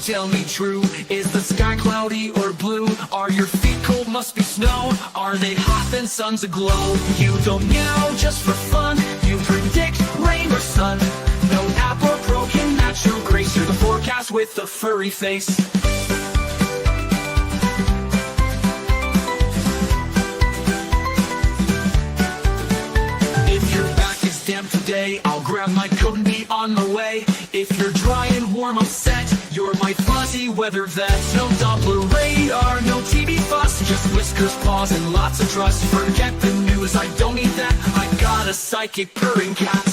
Tell me true, is the sky cloudy or blue? Are your feet cold, must be snow? Are they hot, then sun's aglow? You don't meow just for fun, you predict rain or sun. No app or pro can match your grace, you're the forecast with the furry face. If your back is damp today, I'll grab my coat and be on my way. If you're dry and warm, I'm set, you're my fuzzy weather vet. No Doppler radar, no TV fuss, just whiskers, paws, and lots of trust. Forget the news, I don't need that, I got a psychic purring cat.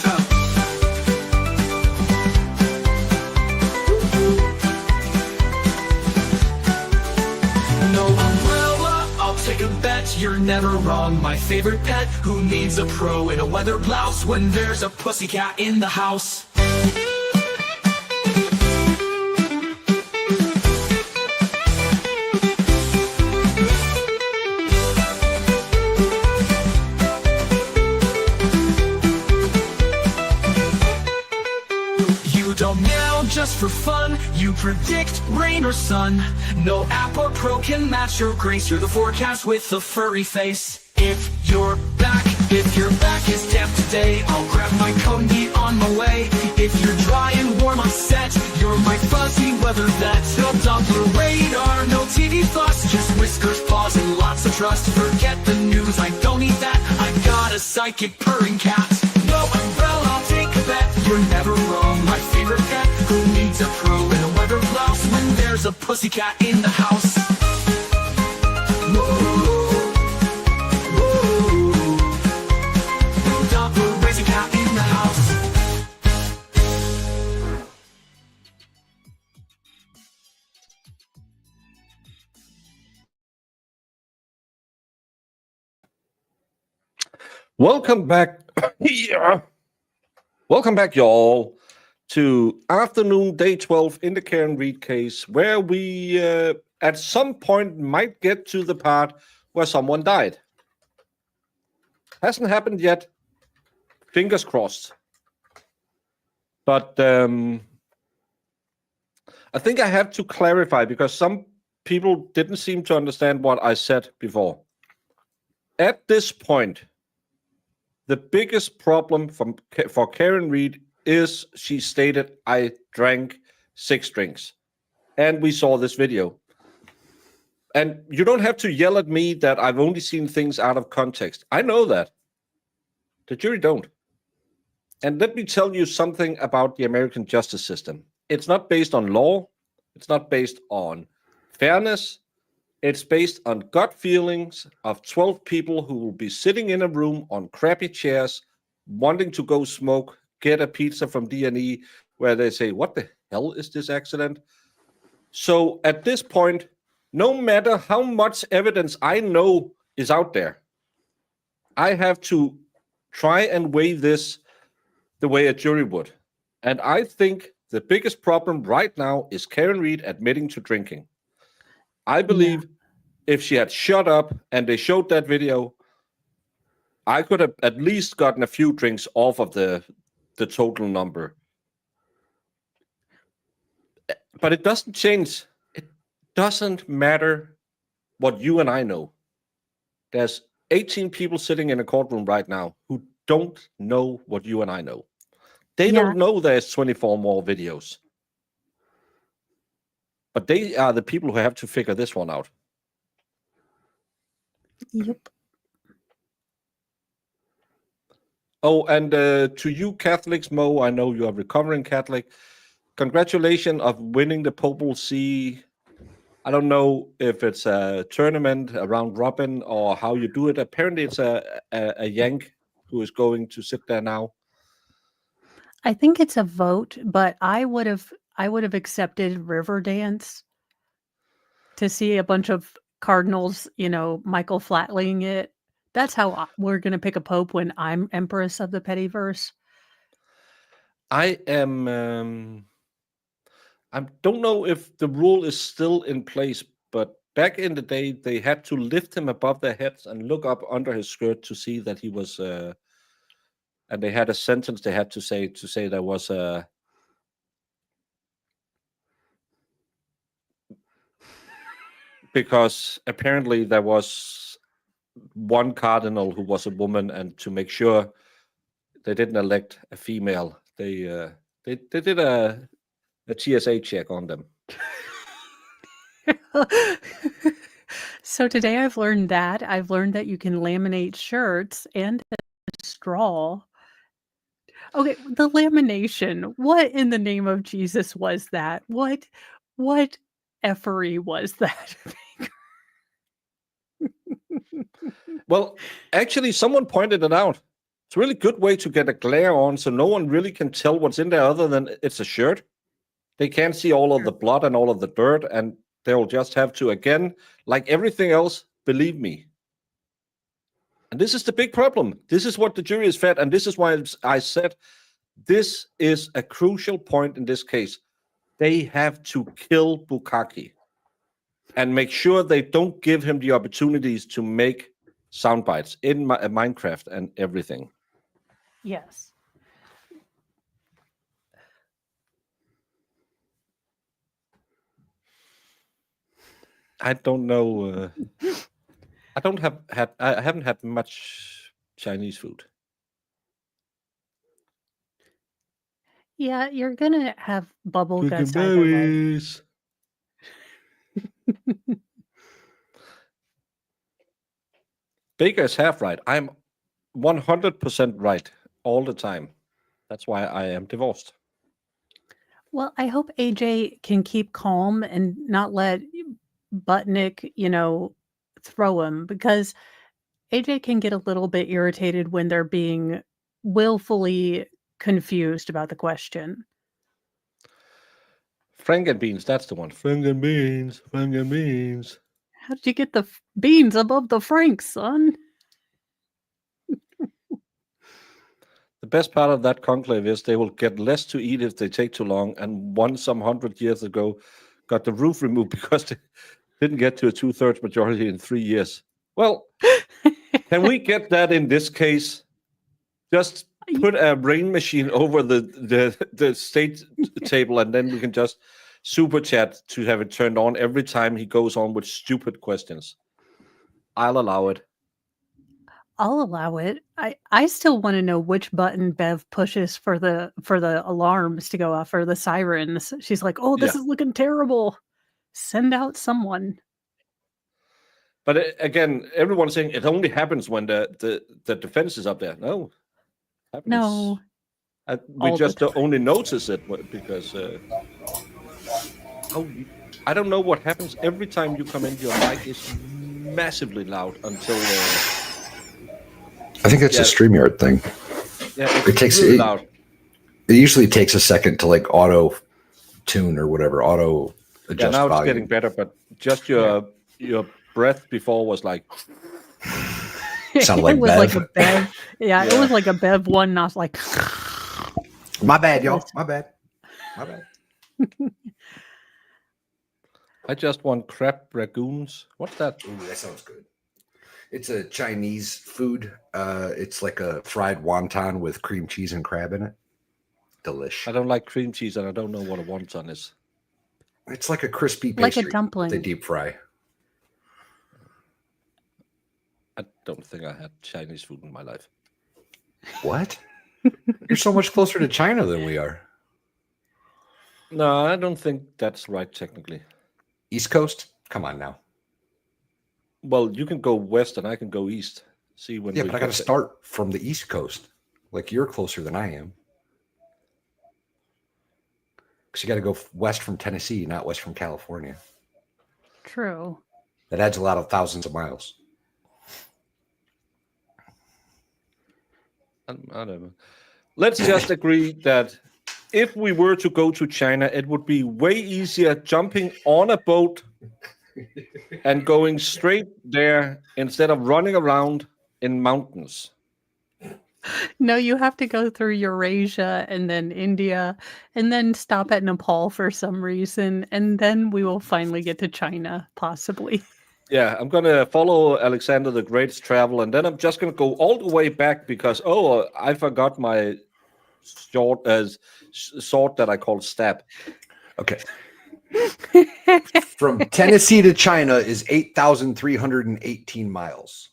No umbrella, I'll take a bet, you're never wrong. My favorite pet, who needs a pro in a weather blouse when there's a pussycat in the house? Don't meow just for fun, you predict rain or sun. No app or pro can match your grace, you're the forecast with the furry face. If your back is damp today, I'll grab my coat and be on my way. If you're dry and warm, I'm set, you're my fuzzy weather vet. No Doppler radar, no TV fuss, just whiskers, paws, and lots of trust. Forget the news, I don't need that, I got a psychic purring cat. No umbrella, I'll take a bet, you're never wrong. My favorite pet, who needs a pro in a weather blouse when there's a pussycat in the house? Doppler raising cat in the house. Welcome back. Yeah. Welcome back, y'all, to afternoon day 12 in the Karen Reed case, where we at some point might get to the part where someone died. Hasn't happened yet. Fingers crossed. But I think I have to clarify, because some people didn't seem to understand what I said before. At this point, the biggest problem for Karen Reed is she stated, I drank 6 drinks. And we saw this video. And you don't have to yell at me that I've only seen things out of context. I know that. The jury don't. And let me tell you something about the American justice system. It's not based on law. It's not based on fairness. It's based on gut feelings of 12 people who will be sitting in a room on crappy chairs, wanting to go smoke, get a pizza from D&E, where they say, what the hell is this accident? So at this point, no matter how much evidence I know is out there, I have to try and weigh this the way a jury would. And I think the biggest problem right now is Karen Reed admitting to drinking. I believe if she had shut up and they showed that video, I could have at least gotten a few drinks off of the total number. But it doesn't change. It doesn't matter what you and I know. There's 18 people sitting in a courtroom right now who don't know what you and I know. They don't know there's 24 more videos. But they are the people who have to figure this one out. Yep. Oh, and to you Catholics, Mo, I know you're a recovering Catholic. Congratulations of winning the Popal See. I don't know if it's a tournament around Robin or how you do it. Apparently it's a Yank who is going to sit there now. I think it's a vote, but I would have accepted Riverdance to see a bunch of Cardinals, Michael Flatling it. That's how we're going to pick a pope when I'm Empress of the Pettyverse. I don't know if the rule is still in place, but back in the day, they had to lift him above their heads and look up under his skirt to see that he was, and they had a sentence they had to say there was a, because apparently there was one cardinal who was a woman, and to make sure they didn't elect a female, they did a TSA check on them. So today I've learned that. I've learned that you can laminate shirts and a straw. Okay, the lamination. What in the name of Jesus was that? What effery was that? Well, actually, someone pointed it out. It's a really good way to get a glare on, so no one really can tell what's in there other than it's a shirt. They can't see all of the blood and all of the dirt, and they'll just have to, again, like everything else, believe me. And this is the big problem. This is what the jury is fed, and this is why I said this is a crucial point in this case. They have to kill Bukkake and make sure they don't give him the opportunities to make sound bites in Minecraft and everything. Yes. I don't know. I haven't had much Chinese food. Yeah, you're gonna have bubble guts either way. Baker is half right. I'm 100% right all the time. That's why I am divorced. Well, I hope AJ can keep calm and not let Butnick, throw him, because AJ can get a little bit irritated when they're being willfully confused about the question. Frankenbeans, that's the one. Frankenbeans, Frankenbeans. How did you get the beans above the franks, son? The best part of that conclave is they will get less to eat if they take too long, and one some 100 years ago got the roof removed because they didn't get to a 2/3 majority in 3 years. Well, can we get that in this case? Just put a rain machine over the state table, and then we can just super chat to have it turned on every time he goes on with stupid questions. I'll allow it. I'll allow it. I still want to know which button Bev pushes for the alarms to go off, or the sirens. She's like, "Oh, this is looking terrible. Send out someone." But again, everyone's saying it only happens when the defense is up there. No. Happens. No. We just only notice it because I don't know what happens every time you come in. Your mic is massively loud until I think that's a StreamYard thing. Yeah, it takes really loud. It usually takes a second to like auto tune or whatever, auto adjust. Yeah, now volume. It's getting better, but just your breath before was like sounded like it was Bev. like a Bev. Yeah, it was like a Bev one, not like. My bad, y'all. My bad. I just want crab ragoons. What's that? Ooh, that sounds good. It's a Chinese food. It's like a fried wonton with cream cheese and crab in it. Delish. I don't like cream cheese, and I don't know what a wonton is. It's like a crispy pastry. Like a dumpling. They deep fry. I don't think I had Chinese food in my life. What? You're so much closer to China than we are. No, I don't think that's right technically. East Coast? Come on now. Well, you can go west and I can go east. See when? Yeah, but I got to start from the East Coast. Like you're closer than I am. Because you got to go west from Tennessee, not west from California. True. That adds a lot of thousands of miles. I don't know. Let's just agree that if we were to go to China, it would be way easier jumping on a boat and going straight there instead of running around in mountains. No, you have to go through Eurasia and then India and then stop at Nepal for some reason. And then we will finally get to China, possibly. Yeah, I'm going to follow Alexander the Great's travel, and then I'm just going to go all the way back because, I forgot my sword that I call stab. Okay. From Tennessee to China is 8,318 miles.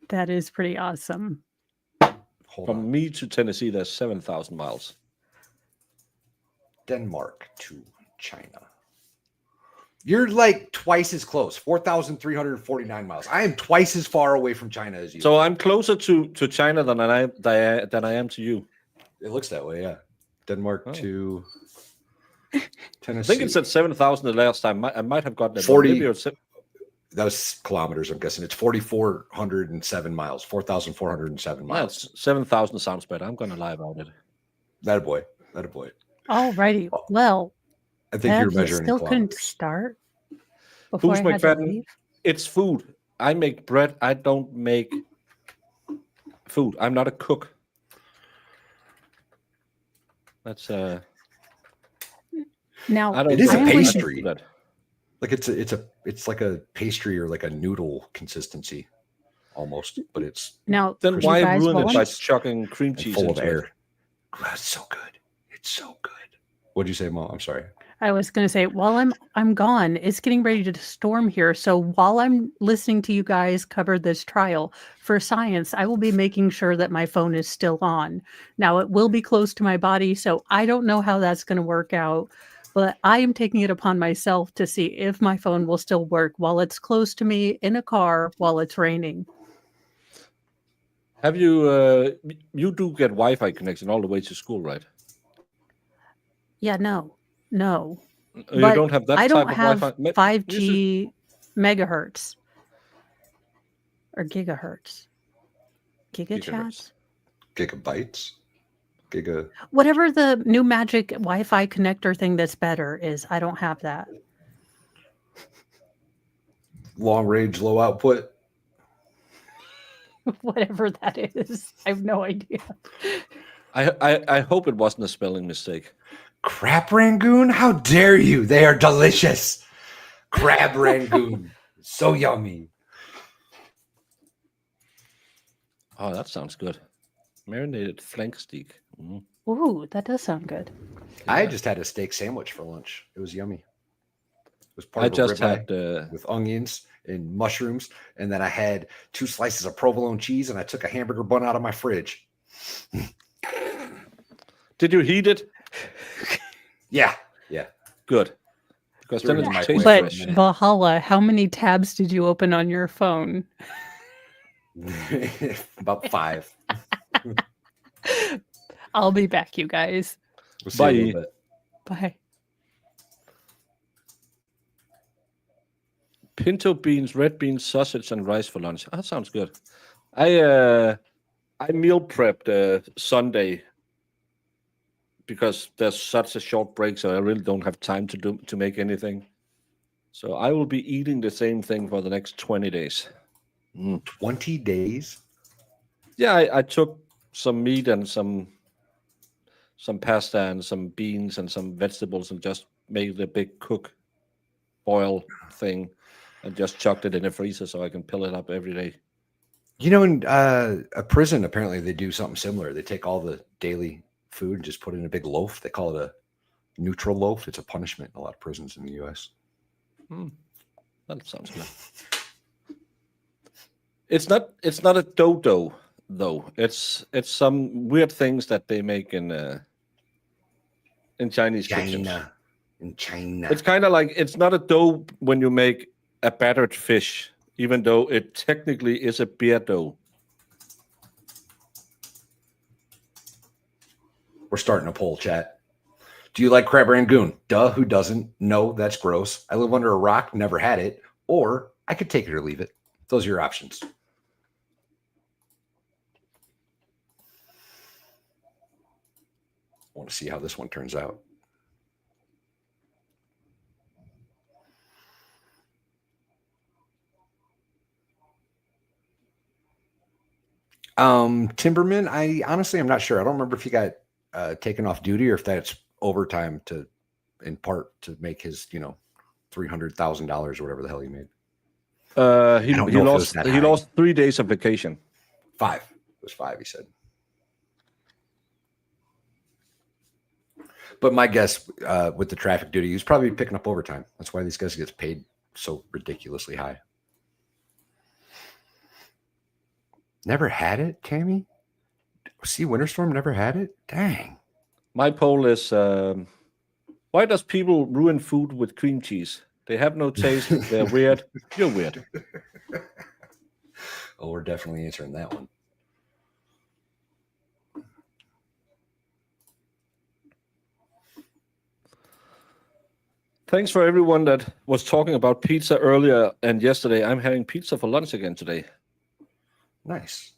That is pretty awesome. Hold From on. me to Tennessee, there's 7,000 miles. Denmark to China. You're like twice as close, 4,349 miles. I am twice as far away from China as you. So I'm closer to China than I am to you. It looks that way, yeah. Denmark to Tennessee. I think it said 7,000 the last time. I might have gotten it. 40. Maybe it's That was kilometers, I'm guessing. It's 4,407 miles, 4,407 miles. That's 7,000 sounds better. I'm going to lie about it. That a boy. Alrighty. Well, I think you're Bev, you measuring still in couldn't kilometers. start before Who's I had to McFadden? leave. It's food. I make bread. I don't make food. I'm not a cook. That's Now, I don't. It is a I don't pastry. do that. Like it's like a pastry or like a noodle consistency almost, but it's now, Then you why guys, ruin while it I'm- by chucking cream and cheese full of into it? air. Oh, it's so good. It's so good. What'd you say, Mo? I'm sorry. I was going to say, while I'm gone, it's getting ready to storm here. So while I'm listening to you guys cover this trial for science, I will be making sure that my phone is still on. Now it will be close to my body, so I don't know how that's going to work out, but I am taking it upon myself to see if my phone will still work while it's close to me in a car while it's raining. Have you? You do get Wi-Fi connection all the way to school, right? Yeah, no. You But don't have that I type don't of have Wi-Fi. 5G megahertz or gigahertz. Gigachats? Gigabytes. Whatever the new magic Wi-Fi connector thing that's better is, I don't have that. Long range, low output. Whatever that is. I have no idea. I hope it wasn't a spelling mistake. Crab Rangoon? How dare you? They are delicious. Crab Rangoon. So yummy. Oh, that sounds good. Marinated flank steak. Mm. Ooh, that does sound good. I just had a steak sandwich for lunch. It was yummy. It was part I of a just ribeye had. with onions and mushrooms, and then I had 2 slices of provolone cheese, and I took a hamburger bun out of my fridge. Did you heat it? Yeah. Good. Because Threw then it in it my tastes microwave But for a fresh. minute. Valhalla, how many tabs did you open on your phone? About 5. I'll be back, you guys. We'll see you in a Bye. little bit. Bye. Pinto beans, red beans, sausage, and rice for lunch. That sounds good. I meal prepped Sunday because there's such a short break, so I really don't have time to make anything. So I will be eating the same thing for the next 20 days. 20 days? Yeah, I took some meat and some pasta and some beans and some vegetables and just made a big boil thing and just chucked it in the freezer so I can fill it up every day. You know, in a prison, apparently they do something similar. They take all the daily food and just put it in a big loaf. They call it a neutral loaf. It's a punishment in a lot of prisons in the U.S. That sounds good. It's not a dodo though. It's some weird things that they make in Chinese kitchens. In China. It's kind of like it's not a dough when you make a battered fish, even though it technically is a beer dough. We're starting a poll, chat. Do you like crab rangoon? Duh, who doesn't? No, that's gross. I live under a rock, never had it. Or I could take it or leave it. Those are your options. I want to see how this one turns out. Timberman, I honestly am not sure. I don't remember if he got taken off duty or if that's overtime to, in part, to make his, $300,000 or whatever the hell he made. He don't know if it was lost that he high. lost 3 days of vacation. 5. It was 5, he said. But my guess with the traffic duty, he's probably picking up overtime. That's why these guys get paid so ridiculously high. Never had it, Tammy? See, Winter Storm never had it? Dang. My poll is, why does people ruin food with cream cheese? They have no taste. They're weird. You're weird. Oh, we're definitely answering that one. Thanks for everyone that was talking about pizza earlier and yesterday. I'm having pizza for lunch again today. Nice.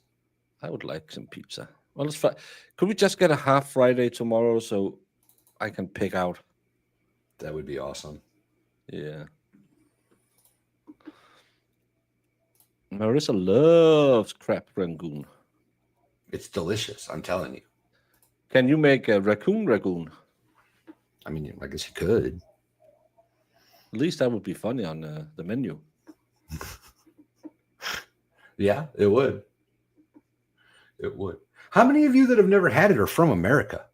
I would like some pizza. Well, let's could we just get a half Friday tomorrow so I can pick out? That would be awesome. Yeah. Marissa loves crab rangoon. It's delicious, I'm telling you. Can you make a raccoon? I mean, I guess you could. At least that would be funny on the menu. Yeah, it would. It would. How many of you that have never had it are from America?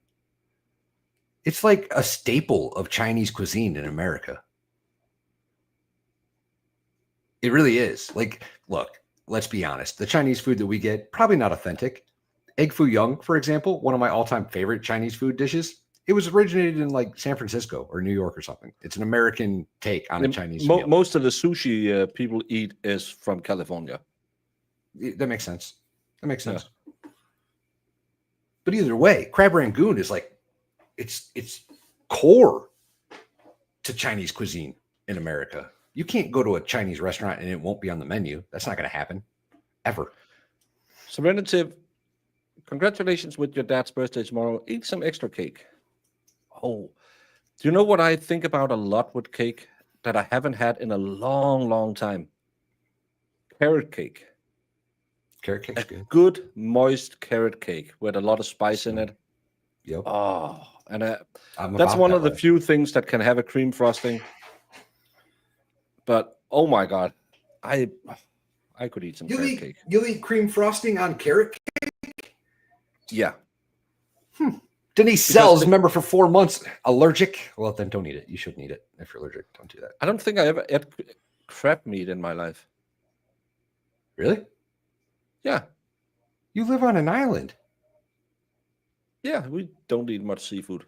It's like a staple of Chinese cuisine in America. It really is. Like, look, let's be honest. The Chinese food that we get, probably not authentic. Egg foo young, for example, one of my all-time favorite Chinese food dishes. It was originated in like San Francisco or New York or something. It's an American take on a Chinese meal. Most of the sushi people eat is from California. That makes sense. That makes sense. Yeah. But either way, crab rangoon is like, it's core to Chinese cuisine in America. You can't go to a Chinese restaurant and it won't be on the menu. That's not going to happen ever. Serenity, congratulations with your dad's birthday tomorrow. Eat some extra cake. Oh, do you know what I think about a lot with cake that I haven't had in a long, long time? Carrot cake. Carrot cake's good. Good, moist carrot cake with a lot of spice in it. Yep. Oh, and that's one of the few things that can have a cream frosting. But oh my God, I could eat some carrot cake. You'll eat cream frosting on carrot cake? Yeah. Denise Sells, member for 4 months, allergic. Well, then don't eat it. You shouldn't eat it if you're allergic. Don't do that. I don't think I ever ate crab meat in my life. Really? Yeah. You live on an island. Yeah, we don't eat much seafood.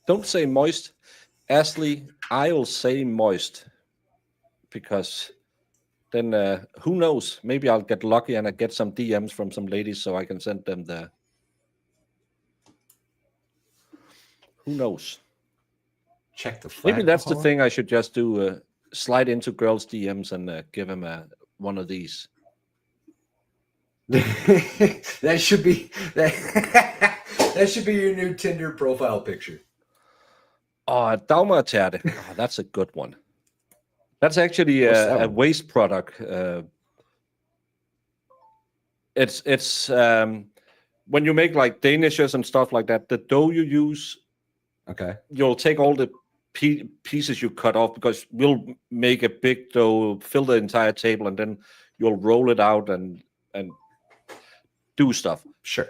Don't say moist. Ashley, I'll say moist. Because then who knows? Maybe I'll get lucky and I get some DMs from some ladies so I can send them there. Who knows? Check the flag. Maybe that's the thing I should just do. Slide into girls' DMs and give them one of these. That should be that should be your new Tinder profile picture. Oh, Dagmarterte. Oh, that's a good one. That's actually a waste product. It's when you make like danishes and stuff like that, the dough you use, okay, you'll take all the pieces you cut off because we'll make a big dough, fill the entire table, and then you'll roll it out and do stuff. Sure.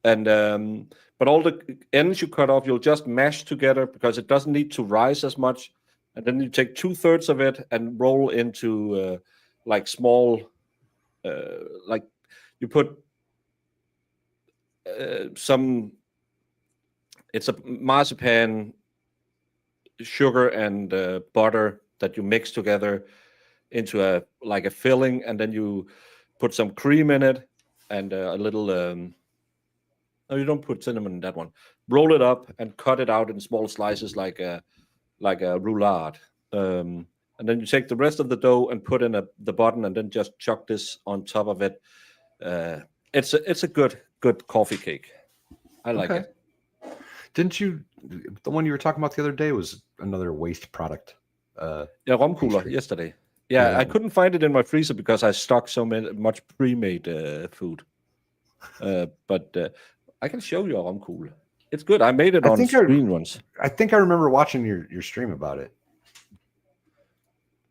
And but all the ends you cut off, you'll just mash together because it doesn't need to rise as much. And then you take 2/3 of it and roll into like small, like you put some. It's a marzipan, sugar and butter that you mix together into a filling, and then you put some cream in it and a little. No, you don't put cinnamon in that one. Roll it up and cut it out in small slices like a roulade. And then you take the rest of the dough and put in the bottom, and then just chuck this on top of it. It's a good coffee cake. I like it. Didn't you? The one you were talking about the other day was another waste product. Yeah, romkugler yesterday. Yeah, I couldn't find it in my freezer because I stocked so much pre-made food. But I can show you a romkugler. It's good. I made it on screen once. I think I remember watching your stream about it.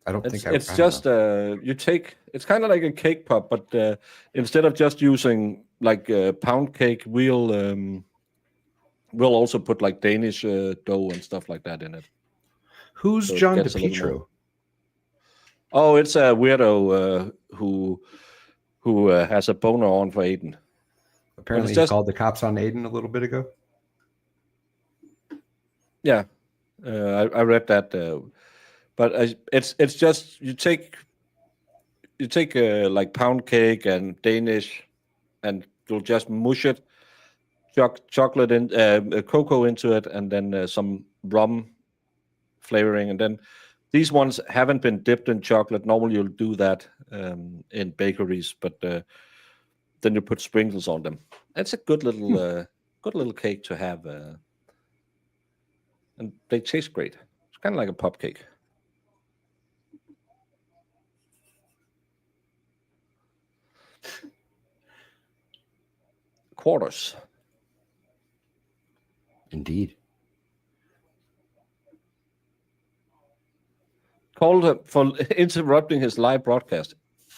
I don't think it's I just don't know. you take. It's kind of like a cake pop, but instead of just using like pound cake, we'll also put like Danish dough and stuff like that in it. Who's So it John gets a little more. DePietro? Oh, it's a weirdo who has a boner on for Aiden. Apparently, he called the cops on Aiden a little bit ago. Yeah, I read that, but it's just you take like pound cake and Danish, and you'll just mush it, chocolate in cocoa into it, and then some rum flavoring, and then these ones haven't been dipped in chocolate. Normally you'll do that in bakeries, but then you put sprinkles on them. It's a good little cake to have, and they taste great. It's kind of like a pop cake. Quarters. Indeed. Called for interrupting his live broadcast.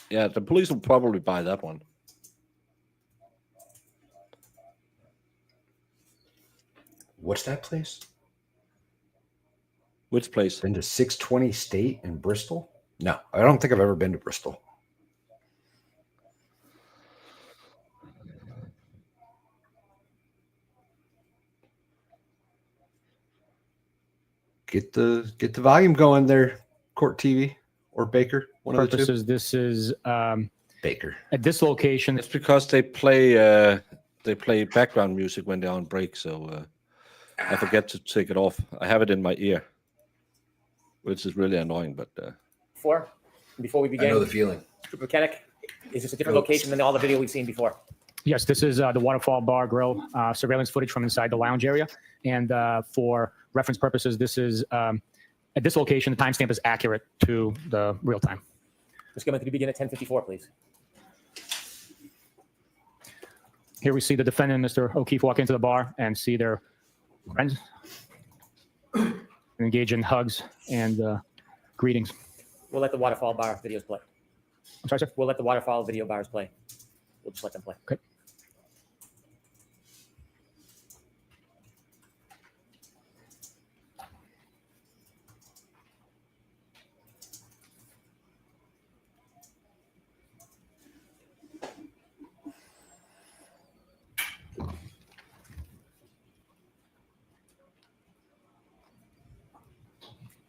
Yeah, the police will probably buy that one. What's that place? Which place? Been to 620 State in Bristol? No, I don't think I've ever been to Bristol. Get the volume going there, Court TV or Baker. One Purposes. of the two. This is Baker. at this location. It's because they play background music when they're on break, so I forget to take it off. I have it in my ear, which is really annoying. But before we begin, I know the feeling. Trooper Kennick, is this a different location than all the video we've seen before? Yes, this is the Waterfall Bar Grill surveillance footage from inside the lounge area. And for reference purposes, this is at this location, the timestamp is accurate to the real time. Let's go to begin at 10:54, please. Here we see the defendant, Mr. O'Keefe, walk into the bar and see their friends and engage in hugs and greetings. We'll let the Waterfall Bar videos play. I'm sorry, sir? We'll let the Waterfall video bars play. We'll just let them play. Okay.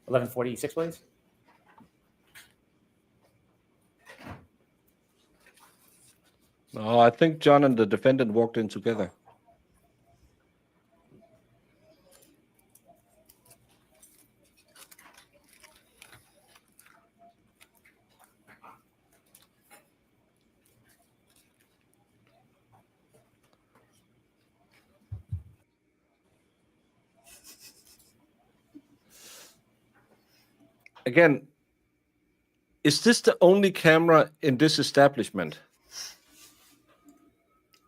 $11:46, please. no, I think John and the defendant walked in together. Again, is this the only camera in this establishment?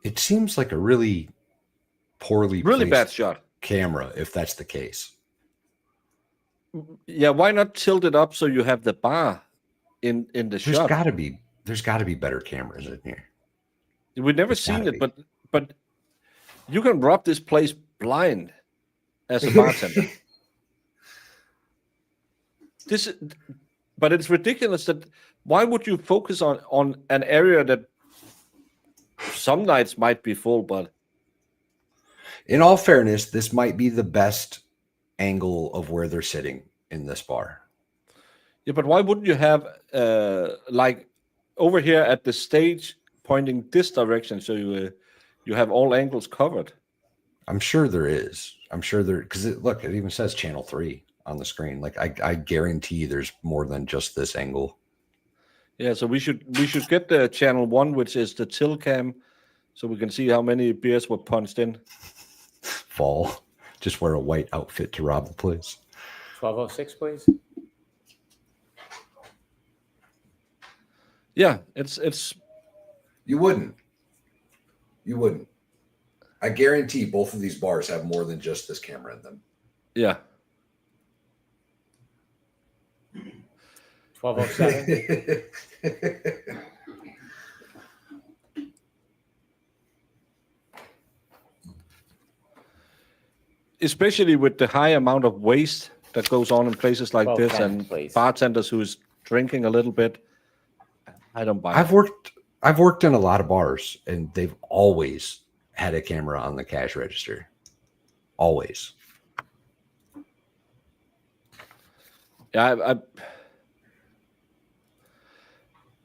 It seems like a really poorly Really bad placed shot. camera, if that's the case. Yeah, why not tilt it up so you have the bar in the There's shot? got to be better cameras in here. We've never There's seen gotta it, but you can rob this place blind as a bartender. But it's ridiculous that why would you focus on an area that some nights might be full, but In all fairness, this might be the best angle of where they're sitting in this bar. yeah, but why wouldn't you have like over here at the stage pointing this direction so you have all angles covered? I'm sure there is. I'm sure there, because look, it even says channel 3 on the screen. Like I guarantee there's more than just this angle. Yeah, so we should get the channel 1, which is the till cam, so we can see how many beers were punched in. Fall, just wear a white outfit to rob the place. 12:06, please. Yeah, it's You wouldn't. I guarantee both of these bars have more than just this camera in them. yeah. 12:07. Especially with the high amount of waste that goes on in places like this, 12:10, and please. bartenders who's drinking a little bit. I don't buy it. I've worked in a lot of bars, and they've always had a camera on the cash register. Always. Yeah,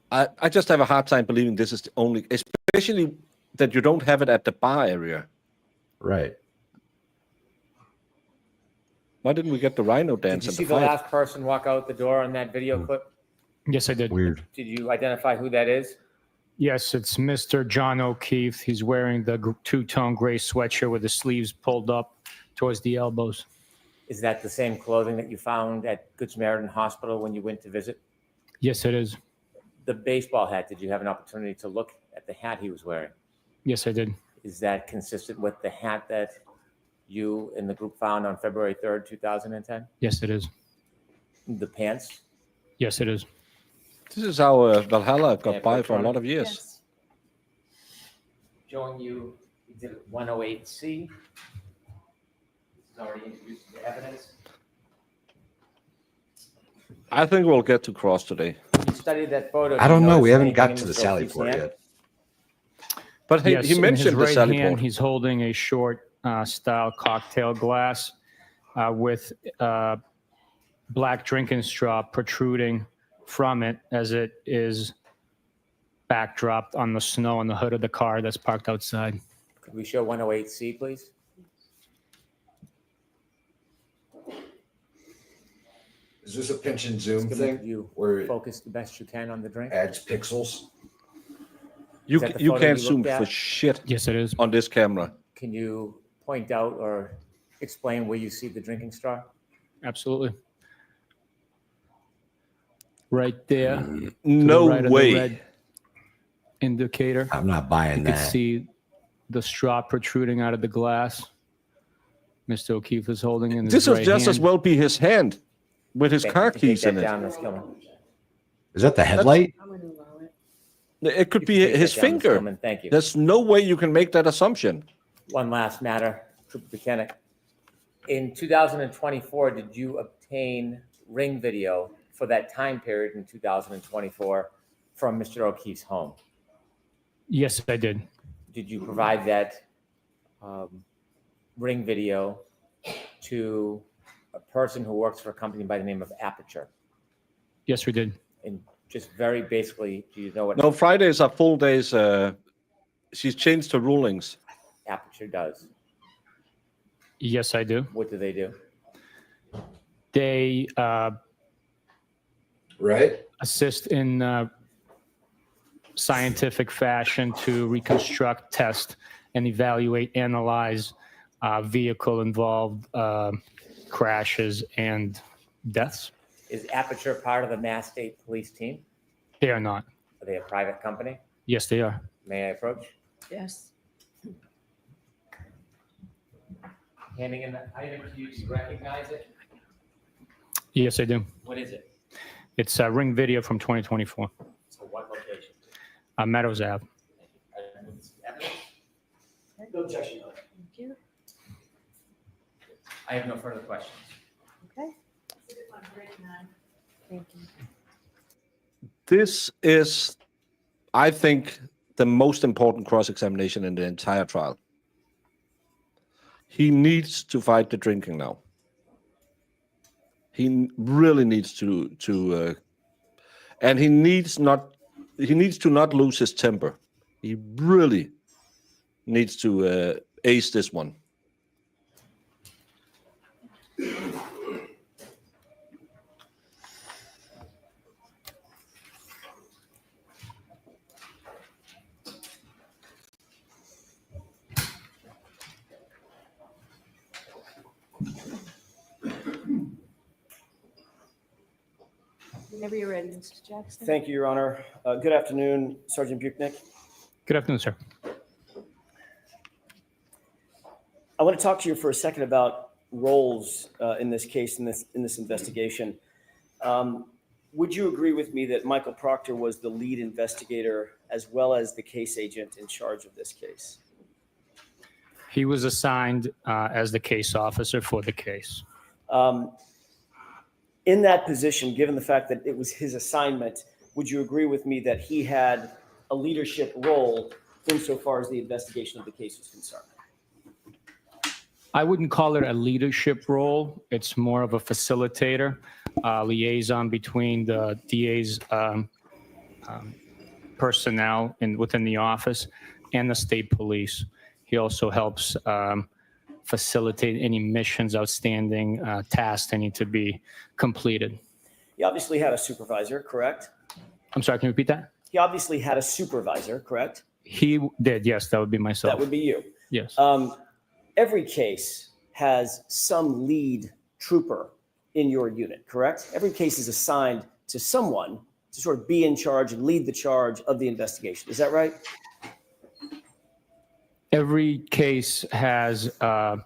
I just have a hard time believing this is the only, especially that you don't have it at the bar area. Right. Why didn't we get the rhino Did dance you at see the the fight? last person walk out the door on that video clip? Yes, I did. Weird. Did you identify who that is? Yes, it's Mr. John O'Keefe. He's wearing the two-tone gray sweatshirt with the sleeves pulled up towards the elbows. Is that the same clothing that you found at Good Samaritan Hospital when you went to visit? Yes, it is. The baseball hat, did you have an opportunity to look at the hat he was wearing? Yes, I did. Is that consistent with the hat that you and the group found on February 3rd, 2010? Yes, it is. The pants? Yes, it is. This is how Valhalla got Yeah, by for a Bertrand. lot of years. Showing you Exhibit 108C. This is already introduced into evidence. I think we'll get to cross today. You studied that photo. I don't know. We haven't anything got in to the Mr. Sally O'Keefe's port hand? yet. But Yes, he in mentioned his the right Sally hand, port. he's holding a short style cocktail glass with black drinking straw protruding from it as it is backdropped on the snow on the hood of the car that's parked outside. Could we show 108C, please? Is this a pinch and zoom Just thing you where it focus the best you can on the drink. adds pixels? You, Is that the you photo can't you zoom looked for at? shit Yes, it is. on this camera. Can you point out or explain where you see the drinking straw? Absolutely. Right there. to the No right of the way. red indicator. I'm not buying You can that. see the straw protruding out of the glass. Mr. O'Keefe is holding in his This would right just as hand. well be his hand with his Okay, car you can keys take in that it. down, Ms. Gilman. Is that the headlight? It could You be can take his that down, Ms. finger. Gilman. Thank you. There's no way you can make that assumption. One last matter, Trooper Buchanan. In 2024, did you obtain ring video for that time period in 2024 from Mr. O'Keefe's home? Yes, I did. Did you provide that ring video to a person who works for a company by the name of Aperture? Yes, we did. And just very basically, do you know what No, Fridays are full days. She's changed her rulings. Aperture does? Yes, I do. What do they do? They Right? assist in scientific fashion to reconstruct, test, and evaluate, analyze vehicle-involved crashes and deaths. Is Aperture part of the Mass State Police team? They are not. Are they a private company? Yes, they are. May I approach? Yes. Handing in the item to you, do you recognize it? Yes, I do. What is it? It's a ring video from 2024. So what location? Meadows Ave. Evidence? No objection. Thank you. I have no further questions. Okay. Thank you. This is, I think, the most important cross-examination in the entire trial. He needs to fight the drinking now. He really needs to and he needs to not lose his temper. He really needs to ace this one. Whenever you're ready, Mr. Jackson. Thank you, Your Honor. Good afternoon, Sergeant Buchnick. Good afternoon, sir. I want to talk to you for a second about roles in this case, in this investigation. would you agree with me that Michael Proctor was the lead investigator as well as the case agent in charge of this case? He was assigned as the case officer for the case. In that position, given the fact that it was his assignment, would you agree with me that he had a leadership role insofar as the investigation of the case was concerned? I wouldn't call it a leadership role. It's more of a facilitator, liaison between the DA's personnel within the office and the state police. He also helps facilitate any missions, outstanding tasks that need to be completed. He obviously had a supervisor, correct? I'm sorry, can you repeat that? He obviously had a supervisor, correct? He did, yes, that would be myself. That would be you. Yes. Every case has some lead trooper in your unit, correct? Every case is assigned to someone to sort of be in charge and lead the charge of the investigation. Is that right? Every case has a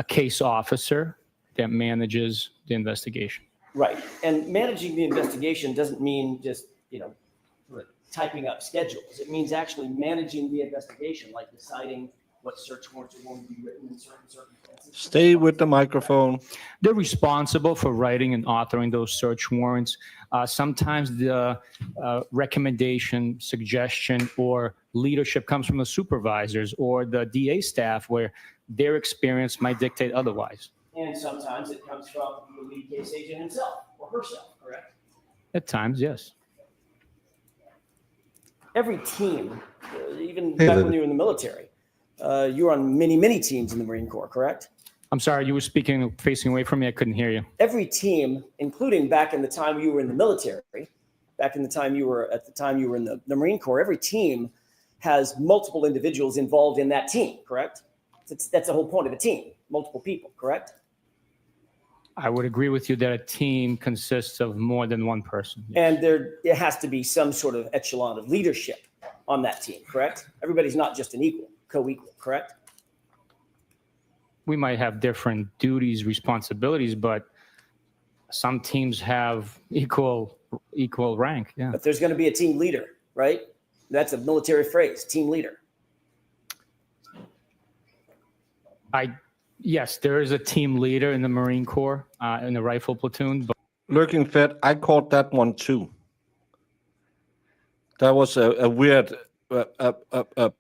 case officer that manages the investigation. Right. And managing the investigation doesn't mean just, typing up schedules. It means actually managing the investigation, like deciding what search warrants are going to be written in certain circumstances. Stay with the microphone. They're responsible for writing and authoring those search warrants. Sometimes the recommendation, suggestion, or leadership comes from the supervisors or the DA staff, where their experience might dictate otherwise. And sometimes it comes from the lead case agent himself or herself, correct? At times, yes. Every team, even back when you were in the military, you were on many, many teams in the Marine Corps, correct? I'm sorry, you were speaking, facing away from me. I couldn't hear you. Every team, including back in the time you were in the military, back in the time you were in the Marine Corps, every team has multiple individuals involved in that team, correct? That's the whole point of a team, multiple people, correct? I would agree with you that a team consists of more than one person. And there has to be some sort of echelon of leadership on that team, correct? Everybody's not just an equal, co-equal, correct? We might have different duties, responsibilities, but some teams have equal rank. Yeah. But there's going to be a team leader, right? That's a military phrase, team leader. Yes, there is a team leader in the Marine Corps, in the rifle platoon. But Lurking Fed, I caught that one too. That was a weird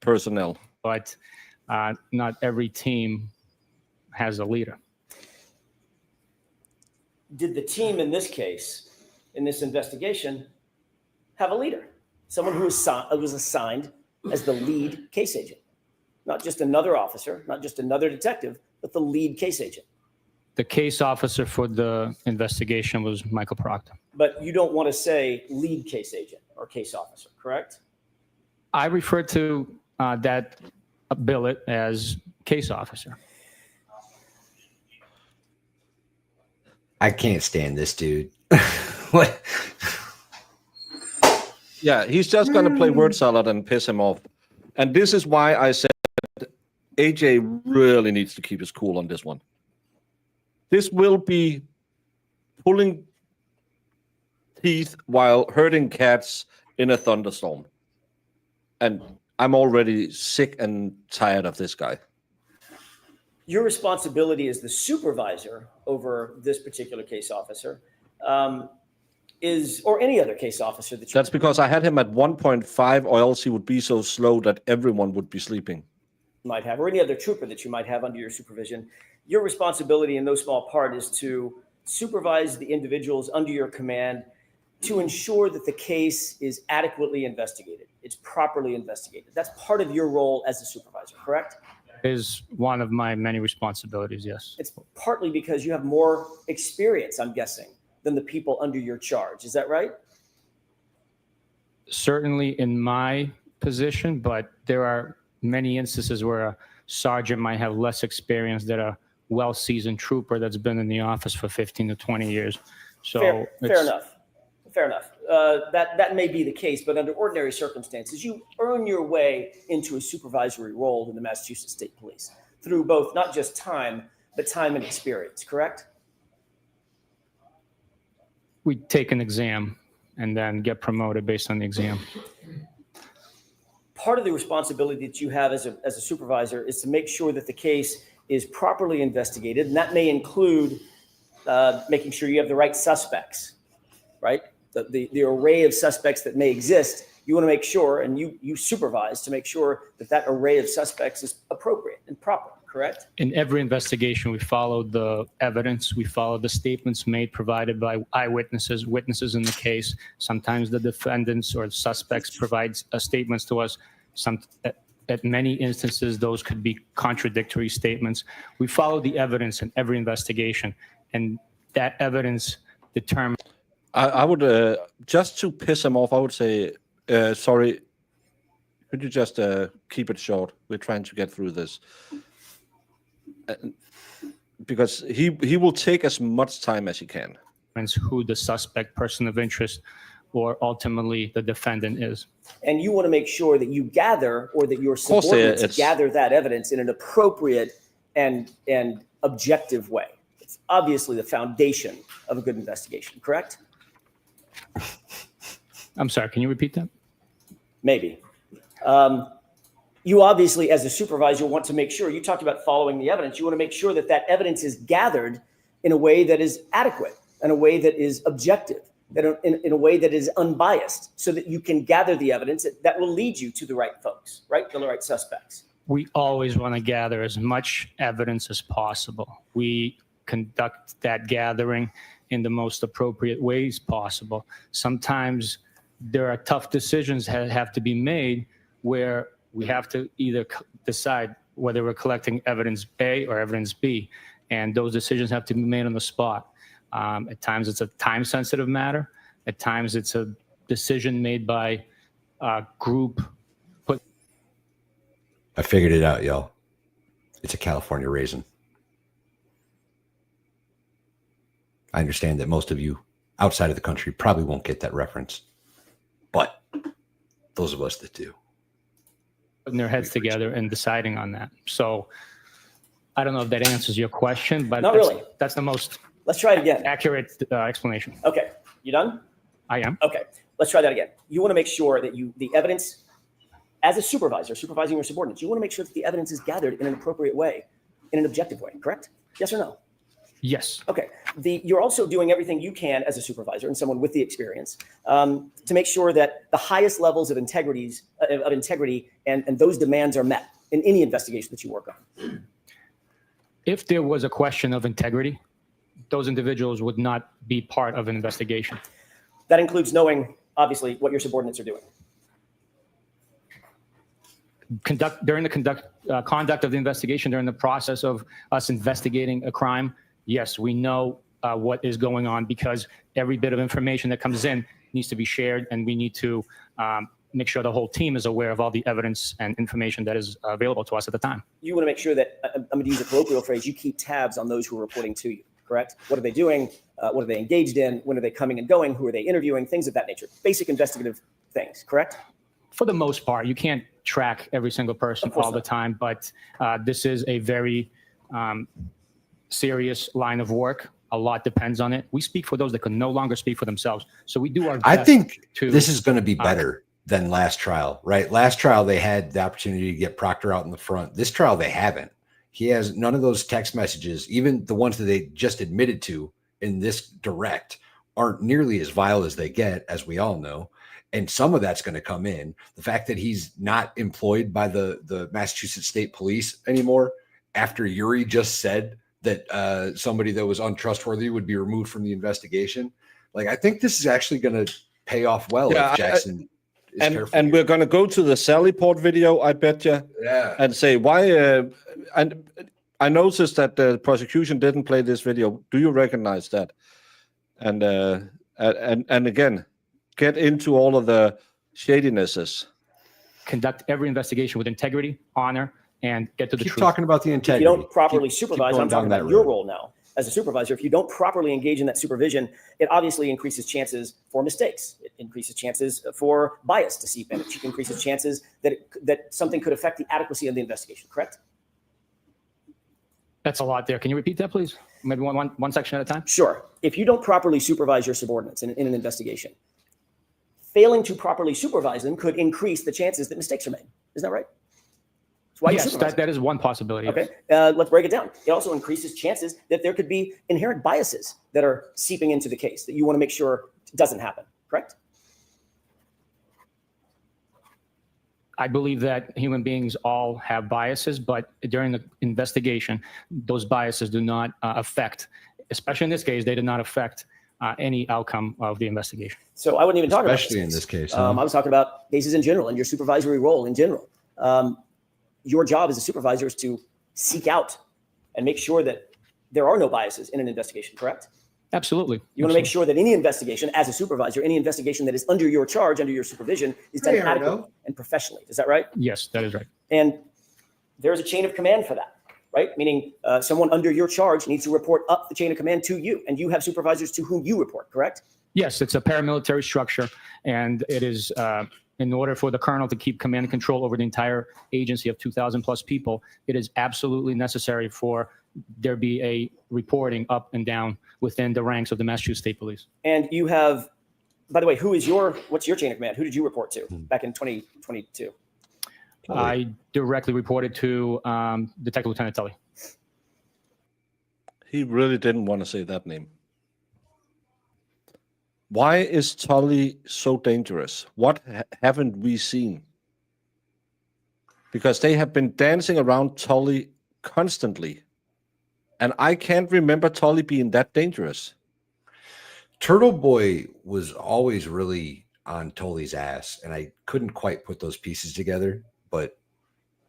personnel. but not every team has a leader. Did the team in this case, in this investigation, have a leader? Someone who was assigned as the lead case agent? Not just another officer, not just another detective, but the lead case agent. The case officer for the investigation was Michael Proctor. But you don't want to say lead case agent or case officer, correct? I refer to that billet as case officer. I can't stand this dude. What? Yeah, he's just going to play word salad and piss him off. And this is why I said AJ really needs to keep his cool on this one. This will be pulling teeth while herding cats in a thunderstorm. And I'm already sick and tired of this guy. Your responsibility as the supervisor over this particular case officer or any other case officer that you That's because I had him at 1.5, or else he would be so slow that everyone would be sleeping. might have, or any other trooper that you might have under your supervision. Your responsibility in no small part is to supervise the individuals under your command to ensure that the case is adequately investigated. It's properly investigated. That's part of your role as a supervisor, correct? Is one of my many responsibilities, yes. It's partly because you have more experience, I'm guessing, than the people under your charge. Is that right? Certainly in my position, but there are many instances where a sergeant might have less experience than a well-seasoned trooper that's been in the office for 15 to 20 years. So fair enough. Fair enough. That may be the case, but under ordinary circumstances, you earn your way into a supervisory role in the Massachusetts State Police through both not just time, but time and experience, correct? We take an exam and then get promoted based on the exam. Part of the responsibility that you have as a supervisor is to make sure that the case is properly investigated, and that may include making sure you have the right suspects, right? The array of suspects that may exist, you want to make sure, and you supervise to make sure that that array of suspects is appropriate and proper, correct? In every investigation, we follow the evidence. We follow the statements made, provided by eyewitnesses, witnesses in the case. Sometimes the defendants or suspects provide statements to us. At many instances, those could be contradictory statements. We follow the evidence in every investigation, and that evidence determines. I would, just to piss him off, I would say, sorry, could you just keep it short? We're trying to get through this. Because he will take as much time as he can. Who the suspect, person of interest, or ultimately the defendant is. And you want to make sure that you gather, or that your subordinates gather that evidence in an appropriate and objective way. It's obviously the foundation of a good investigation, correct? I'm sorry, can you repeat that? Maybe. You obviously, as a supervisor, want to make sure, you talked about following the evidence, you want to make sure that that evidence is gathered in a way that is adequate, in a way that is objective, that in a way that is unbiased, so that you can gather the evidence that will lead you to the right folks, right? The right suspects. We always want to gather as much evidence as possible. We conduct that gathering in the most appropriate ways possible. Sometimes there are tough decisions that have to be made where we have to either decide whether we're collecting evidence A or evidence B, and those decisions have to be made on the spot. At times it's a time-sensitive matter. At times it's a decision made by a group. I figured it out, y'all. It's a California raisin. I understand that most of you outside of the country probably won't get that reference, but those of us that do. Putting their heads together and deciding on that. So I don't know if that answers your question, but not really. That's the most Let's try it again. Accurate explanation. Okay, you done? I am. Okay, let's try that again. You want to make sure that the evidence, as a supervisor, supervising your subordinates, you want to make sure that the evidence is gathered in an appropriate way, in an objective way, correct? Yes or no? Yes. Okay. You're also doing everything you can as a supervisor and someone with the experience to make sure that the highest levels of integrity and those demands are met in any investigation that you work on. If there was a question of integrity, those individuals would not be part of an investigation. That includes knowing, obviously, what your subordinates are doing. During the conduct of the investigation, during the process of us investigating a crime, yes, we know what is going on, because every bit of information that comes in needs to be shared, and we need to make sure the whole team is aware of all the evidence and information that is available to us at the time. You want to make sure that, I'm going to use a colloquial phrase, you keep tabs on those who are reporting to you, correct? What are they doing? What are they engaged in? When are they coming and going? Who are they interviewing? Things of that nature. Basic investigative things, correct? For the most part, you can't track every single person all the time, but this is a very serious line of work. A lot depends on it. We speak for those that can no longer speak for themselves. So we do our best. I think this is going to be better than last trial, right? Last trial, they had the opportunity to get Proctor out in the front. This trial, they haven't. He has none of those text messages, even the ones that they just admitted to in this direct, aren't nearly as vile as they get, as we all know. And some of that's going to come in. The fact that he's not employed by the Massachusetts State Police anymore, after Yuri just said that somebody that was untrustworthy would be removed from the investigation. Like, I think this is actually going to pay off well if Jackson is careful. And we're going to go to the Sally Port video, I bet you, and say why. And I noticed that the prosecution didn't play this video. Do you recognize that? And again, get into all of the shadinesses. Conduct every investigation with integrity, honor, and get to the truth. Keep talking about the integrity. If you don't properly supervise, I'm talking about your role now as a supervisor. If you don't properly engage in that supervision, it obviously increases chances for mistakes. It increases chances for bias, deceit, and it increases chances that something could affect the adequacy of the investigation, correct? That's a lot there. Can you repeat that, please? maybe one section at a time? Sure. If you don't properly supervise your subordinates in an investigation, failing to properly supervise them could increase the chances that mistakes are made. Isn't that right? That's why you Yes, supervise them. that is one possibility. Okay. Yes. Let's break it down. It also increases chances that there could be inherent biases that are seeping into the case that you want to make sure doesn't happen. Correct? I believe that human beings all have biases, but during the investigation, those biases do not affect, especially in this case, they did not affect any outcome of the investigation. So I wouldn't even talk Especially about in this case. I was talking about cases in general and your supervisory role in general. Your job as a supervisor is to seek out and make sure that there are no biases in an investigation, correct? Absolutely. You want to make sure that any investigation, as a supervisor, any investigation that is under your charge, under your supervision, is done Hey, Arno. adequately and professionally. Is that right? Yes, that is right. And there's a chain of command for that, right? Meaning someone under your charge needs to report up the chain of command to you, and you have supervisors to whom you report, correct? Yes, it's a paramilitary structure, and it is in order for the colonel to keep command and control over the entire agency of 2,000 plus people, it is absolutely necessary for there be a reporting up and down within the ranks of the Massachusetts State Police. And you have, by the way, what's your chain of command? Who did you report to back in 2022? I directly reported to Detective Lieutenant Tully. He really didn't want to say that name. Why is Tully so dangerous? What haven't we seen? Because they have been dancing around Tully constantly. And I can't remember Tully being that dangerous. Turtle Boy was always really on Tully's ass, and I couldn't quite put those pieces together, but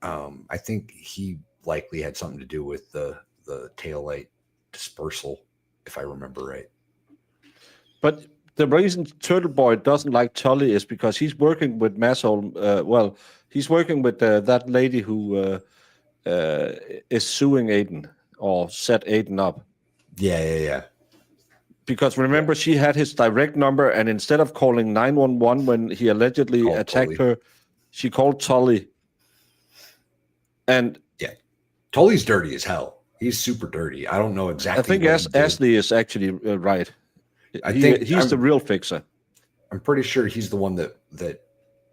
I think he likely had something to do with the taillight dispersal, if I remember right. But the reason Turtle Boy doesn't like Tully is because he's working with Massholm. He's working with that lady who is suing Aiden or set Aiden up. Yeah. Because remember, she had his direct number, and instead of calling 911 when he allegedly attacked her, she called Tully. And yeah, Tully's dirty as hell. He's super dirty. I don't know exactly. I think Ashley is actually right. I think he's the real fixer. I'm pretty sure he's the one that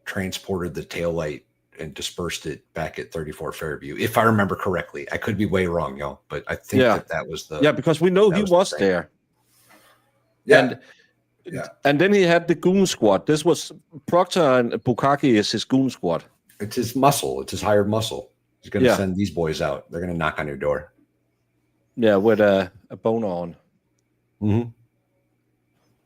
transported the taillight and dispersed it back at 34 Fairview, if I remember correctly. I could be way wrong, y'all, but I think that was the... Yeah, because we know he was there. Yeah. And then he had the goon squad. This was Proctor and Bukaki is his goon squad. It's his muscle. It's his hired muscle. He's going to send these boys out. They're going to knock on your door. Yeah, with a boner on. Mm-hmm.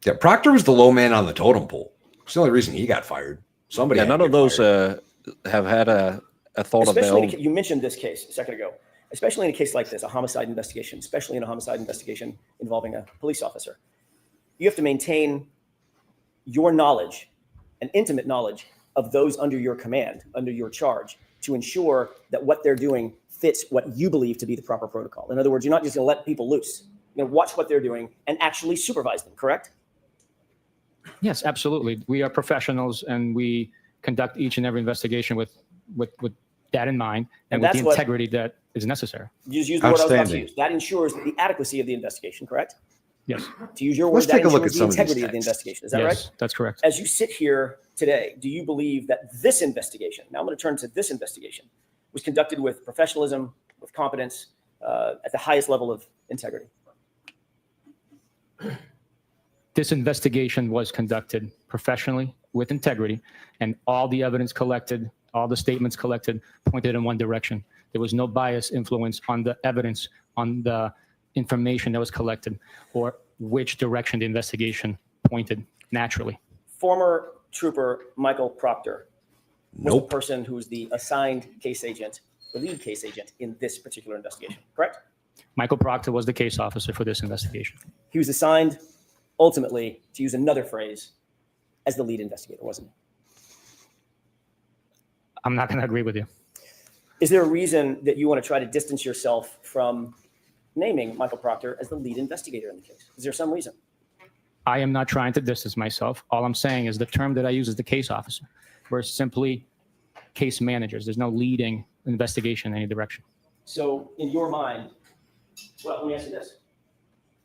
Yeah, Proctor was the low man on the totem pole. It's the only reason he got fired. Somebody. Yeah, none of those have had a thought of their own. You mentioned this case a second ago. Especially in a case like this, a homicide investigation, especially in a homicide investigation involving a police officer. You have to maintain your knowledge and intimate knowledge of those under your command, under your charge, to ensure that what they're doing fits what you believe to be the proper protocol. In other words, you're not just going to let people loose. You're going to watch what they're doing and actually supervise them, correct? Yes, absolutely. We are professionals, and we conduct each and every investigation with that in mind and with the integrity that is necessary. You just use the word I was about to use. That ensures the adequacy of the investigation, correct? Yes. To use your word, that ensures the integrity of the investigation. Is that right? Yes, that's correct. As you sit here today, do you believe that this investigation, now I'm going to turn to this investigation, was conducted with professionalism, with competence, at the highest level of integrity? This investigation was conducted professionally, with integrity, and all the evidence collected, all the statements collected pointed in one direction. There was no bias influence on the evidence, on the information that was collected, or which direction the investigation pointed naturally. Former Trooper Michael Proctor was the person who was the assigned case agent, the lead case agent in this particular investigation, correct? Michael Proctor was the case officer for this investigation. He was assigned, ultimately, to use another phrase, as the lead investigator, wasn't he? I'm not going to agree with you. Is there a reason that you want to try to distance yourself from naming Michael Proctor as the lead investigator in the case? Is there some reason? I am not trying to distance myself. All I'm saying is the term that I use is the case officer. We're simply case managers. There's no leading investigation in any direction. So in your mind, well, let me ask you this.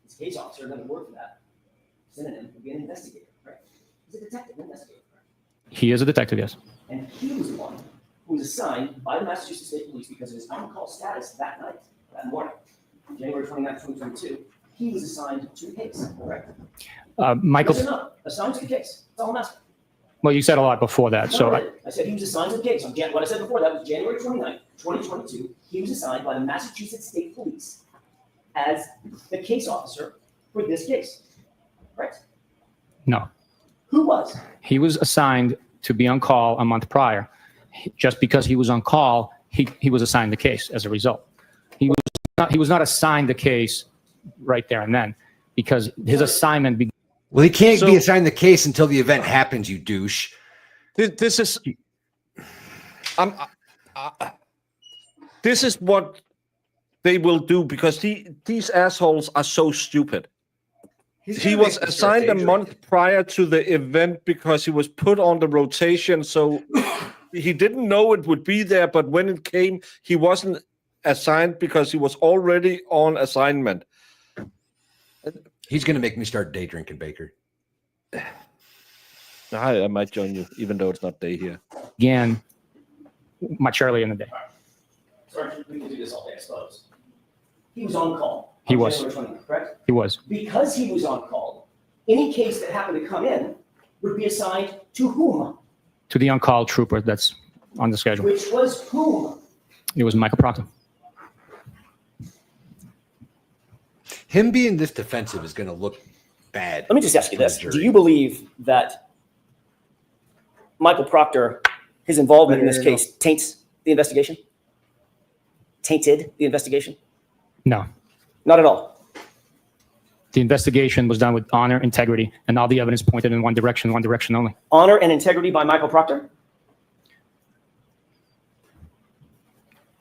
He's a case officer, another word for that. Synonym would be an investigator, right? He's a detective, an investigator, right? He is a detective, yes. And he was the one who was assigned by the Massachusetts State Police because of his on-call status that night, that morning, January 29th, 2022. He was assigned to the case, correct? Michael, Yes or no? Assigned to the case. That's all I'm asking. well, you said a lot before that, so I said he was assigned to the case. What I said before that was January 29th, 2022. He was assigned by the Massachusetts State Police as the case officer for this case, correct? no. Who was? He was assigned to be on call a month prior. Just because he was on call, he was assigned the case as a result. He was not assigned the case right there and then, because his assignment Well, he can't be assigned the case until the event happens, you douche. This is this is what they will do because these assholes are so stupid. He was assigned a month prior to the event because he was put on the rotation, so he didn't know it would be there, but when it came, he wasn't assigned because he was already on assignment. He's going to make me start day drinking, Baker. I might join you, even though it's not day here. began much earlier in the day. Sergeant, we can do this all day, I suppose. He was on call. He on was. January 29th, correct? He was. Because he was on call, any case that happened to come in would be assigned to whom? To the on-call trooper that's on the schedule. Which was whom? It was Michael Proctor. Him being this defensive is going to look bad. Let me just ask you to the this. jury. Do you believe that Michael Proctor, his involvement in this case, taints the investigation? Tainted the investigation? No. Not at all. The investigation was done with honor, integrity, and all the evidence pointed in one direction only. Honor and integrity by Michael Proctor?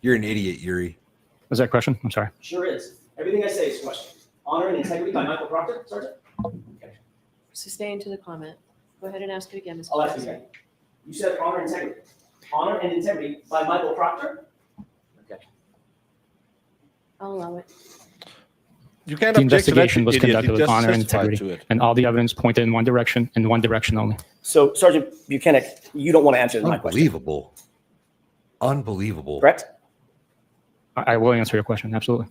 You're an idiot, Yuri. Was that a question? I'm sorry. Sure is. Everything I say is a question. Honor and integrity by Michael Proctor, Sergeant? Okay. Sustain to the comment. Go ahead and ask it again, Mr. I'll ask you Jackson. again. You said honor and integrity. Honor and integrity by Michael Proctor? Okay. I'll allow it. You can't The object to that, investigation was idiot. conducted You with just honor and testified integrity, to it. and all the evidence pointed in one direction and one direction only. So, Sergeant Buchanan, you don't want to answer my question, Unbelievable. Unbelievable. correct? I will answer your question, absolutely.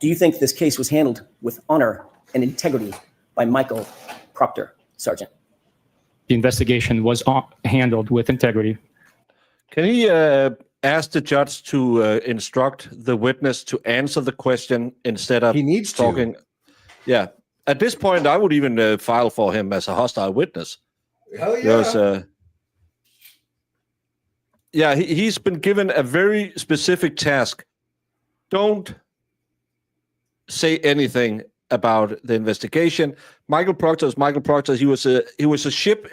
Do you think this case was handled with honor and integrity by Michael Proctor, Sergeant? The investigation was handled with integrity. Can he ask the judge to instruct the witness to answer the question instead of He needs to. talking? Yeah. At this point, I would even file for him as a hostile witness. Hell Because, he's been given a very specific task. Don't say anything about the investigation. Michael Proctor is Michael Proctor. He was a ship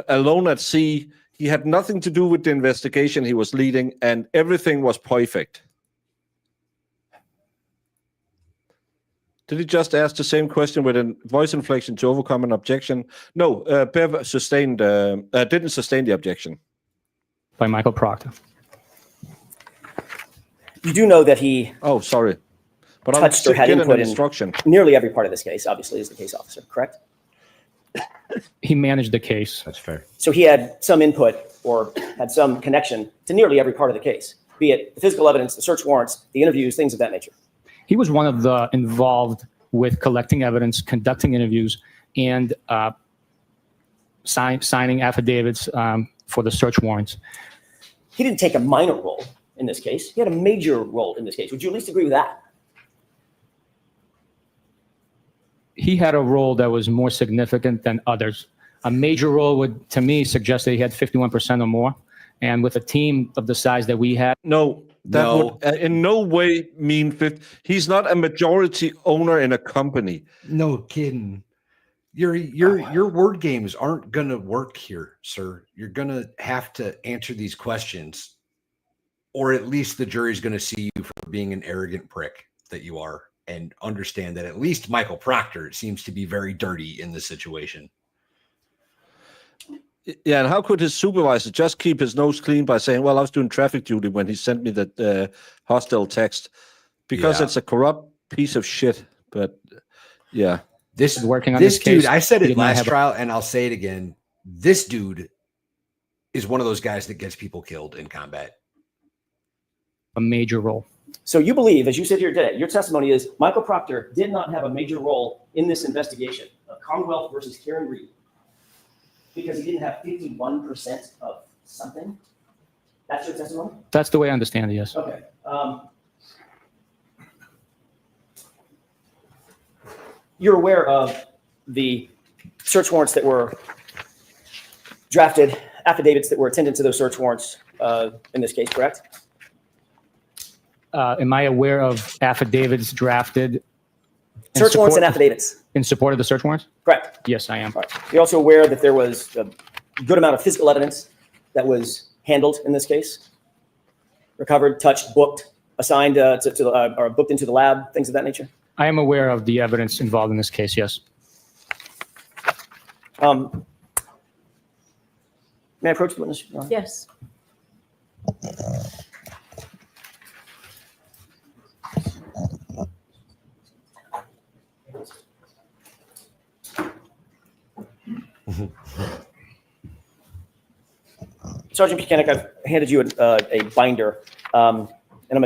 alone at sea. He had nothing to do with the investigation he was leading, and everything was perfect. Did he just ask the same question with a voice inflection to overcome an objection? No, Bev didn't sustain the objection. By Michael Proctor. You do know that he Oh, sorry. But touched or had get an input in instruction. nearly every part of this case, obviously, as the case officer, correct? He managed the case. That's fair. So he had some input or had some connection to nearly every part of the case, be it the physical evidence, the search warrants, the interviews, things of that nature. He was one of the involved with collecting evidence, conducting interviews, and signing affidavits for the search warrants. He didn't take a minor role in this case. He had a major role in this case. Would you at least agree with that? He had a role that was more significant than others. A major role would, to me, suggest that he had 51% or more. And with a team of the size that we had, No, that No. would in no way mean 50. He's not a majority owner in a company. No kidding. Your word games aren't gonna work here, sir. You're gonna have to answer these questions, or at least the jury's gonna see you for being an arrogant prick that you are, and understand that at least Michael Proctor seems to be very dirty in this situation. Yeah, and how could his supervisor just keep his nose clean by saying, well, I was doing traffic duty when he sent me that hostile text? because Yeah. it's a corrupt piece of shit. But yeah, This Is working on this this dude, case. I said He it did not last have a- trial, and I'll say it again. This dude is one of those guys that gets people killed in combat. a major role. So you believe, as you sit here today, your testimony is Michael Proctor did not have a major role in this investigation of Commonwealth versus Karen Reed because he didn't have 51% of something? That's your testimony? That's the way I understand it, yes. Okay. You're aware of the search warrants that were drafted, affidavits that were attendant to those search warrants in this case, correct? Am I aware of affidavits drafted in Search warrants and support- affidavits, in support of the search warrants? correct? Yes, I am. All right. You're also aware that there was a good amount of physical evidence that was handled in this case, recovered, touched, booked, assigned or booked into the lab, things of that nature? I am aware of the evidence involved in this case, yes. May I approach the witness? Your Honor? Yes. Sergeant Buchanan, I've handed you a binder, and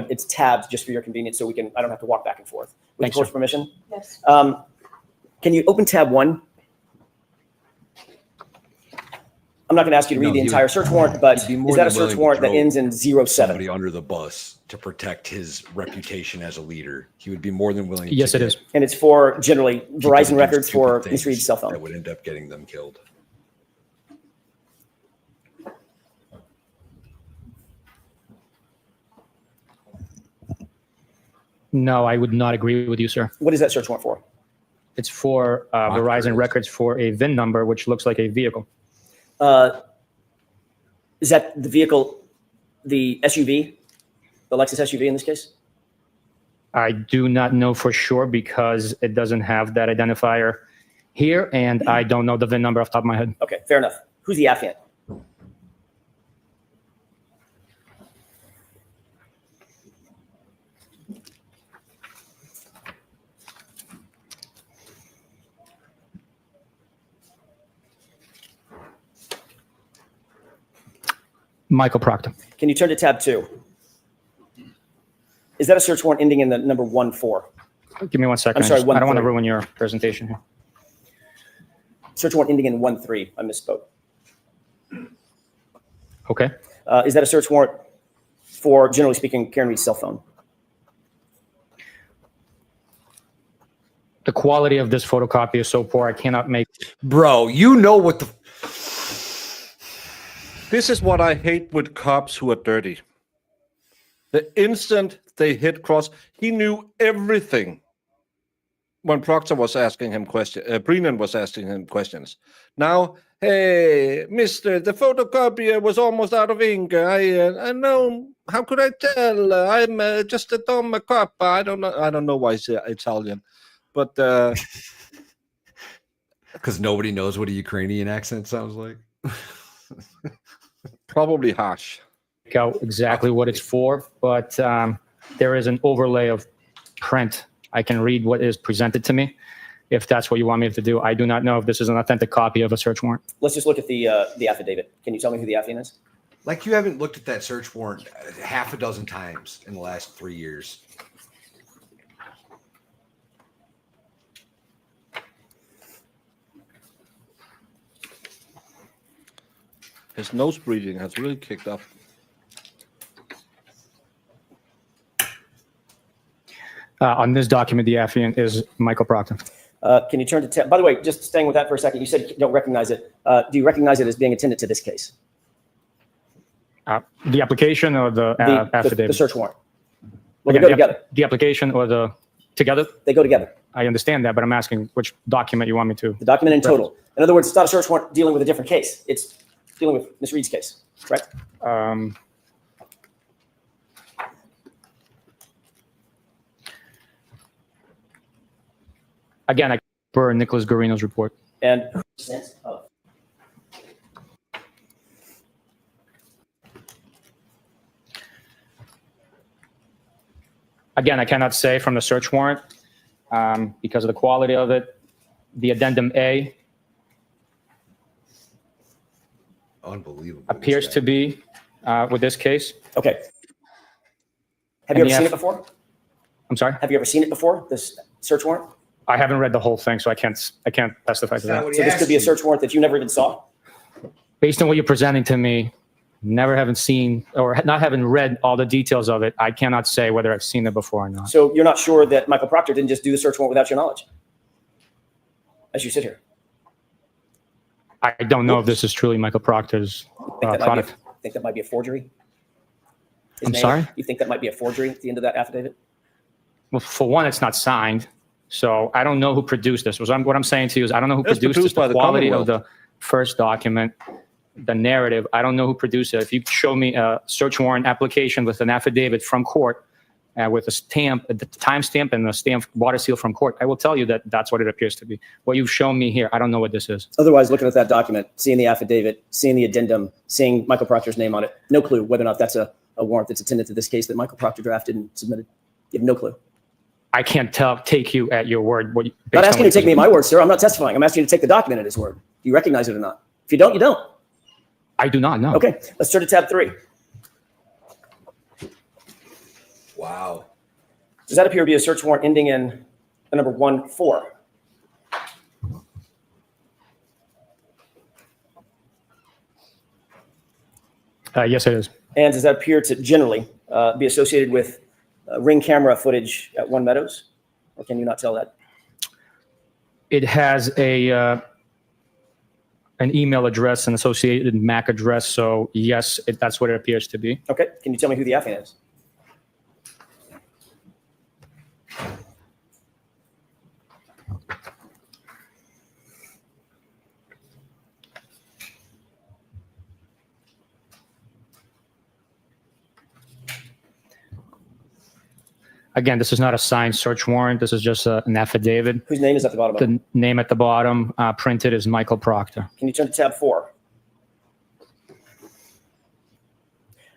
it's tabbed just for your convenience, so I don't have to walk back and forth. With Thanks, the court's sir. permission, Yes. can you open tab 1? I'm not going to ask you to read No, the he entire would- search warrant, but he'd be more is that a than search willing to warrant that throw ends in 07? Somebody under the bus to protect his reputation as a leader. He would be more than willing. Yes, to it is. And it's for generally people Verizon to do records stupid for things Miss Reed's cell that phone. would end up getting them killed. No, I would not agree with you, sir. What is that search warrant for? It's for Verizon records for a VIN number, which looks like a vehicle. Is that the vehicle, the SUV, the Lexus SUV in this case? I do not know for sure because it doesn't have that identifier here, and I don't know the VIN number off the top of my head. Okay, fair enough. Who's the affiant? Michael Proctor. Can you turn to tab 2? Is that a search warrant ending in the number 14? Give me 1 second. I'm sorry, I don't want to 1-3. ruin your presentation here. Search warrant ending in 13. I misspoke. Okay. Is that a search warrant for, generally speaking, Karen Reed's cell phone? The quality of this photocopy is so poor, I cannot make. Bro, you know what the this is what I hate with cops who are dirty. The instant they hit cross, he knew everything. When Proctor was asking him questions, Brennan was asking him questions. Now, hey, Mister, the photocopier was almost out of ink. I know. How could I tell? I'm just a dumb cop. I don't know. I don't know why he's Italian, but because nobody knows what a Ukrainian accent sounds like. probably harsh. Out exactly what it's for, but there is an overlay of print. I can read what is presented to me if that's what you want me to do. I do not know if this is an authentic copy of a search warrant. Let's just look at the affidavit. Can you tell me who the affiant is? Like you haven't looked at that search warrant half a dozen times in the last 3 years. His nose breathing has really kicked up. On this document, the affiant is Michael Proctor. Can you turn to tab? By the way, just staying with that for a second, you said you don't recognize it. Do you recognize it as being attendant to this case? The application or the affidavit? The search warrant. Well, Again, they go together. The application or the together? They go together. I understand that, but I'm asking which document you want me to. The document in total. In other words, it's not a search warrant dealing with a different case. It's dealing with Miss Reed's case, correct? Again, I per Nicholas Guarino's report. And percent of. Again, I cannot say from the search warrant because of the quality of it. The addendum A Unbelievable. appears to be with this case. Okay. Have you And ever seen the it before? I'm sorry? Have you ever seen it before, this search warrant? I haven't read the whole thing, so I can't testify to that. So this could be a search warrant that you never even saw? Based on what you're presenting to me, never having seen or not having read all the details of it, I cannot say whether I've seen it before or not. So you're not sure that Michael Proctor didn't just do the search warrant without your knowledge? As you sit here. I don't know if this is truly Michael Proctor's product. Think that might be a forgery? His I'm name? sorry? You think that might be a forgery at the end of that affidavit? Well, for one, it's not signed. So I don't know who produced this. What I'm saying to you is I don't know who It's produced this. produced by The the quality of Commonwealth. the first document, the narrative, I don't know who produced it. If you show me a search warrant application with an affidavit from court with a stamp, the timestamp and the stamp water seal from court, I will tell you that that's what it appears to be. What you've shown me here, I don't know what this is. Otherwise, looking at that document, seeing the affidavit, seeing the addendum, seeing Michael Proctor's name on it, no clue whether or not that's a warrant that's attendant to this case that Michael Proctor drafted and submitted. You have no clue. I can't take you at your word. I'm not asking you to take me at my word, sir. I'm not testifying. I'm asking you to take the document at his word. Do you recognize it or not? If you don't, you don't. I do not know. Okay, let's turn to tab 3. Wow. Does that appear to be a search warrant ending in the number 14? Yes, it is. And does that appear to generally be associated with Ring camera footage at One Meadows? Or can you not tell that? It has an email address, an associated MAC address. So yes, that's what it appears to be. Okay, can you tell me who the affiant is? Again, this is not a signed search warrant. This is just an affidavit. Whose name is at the bottom of it? The name at the bottom printed is Michael Proctor. Can you turn to tab 4?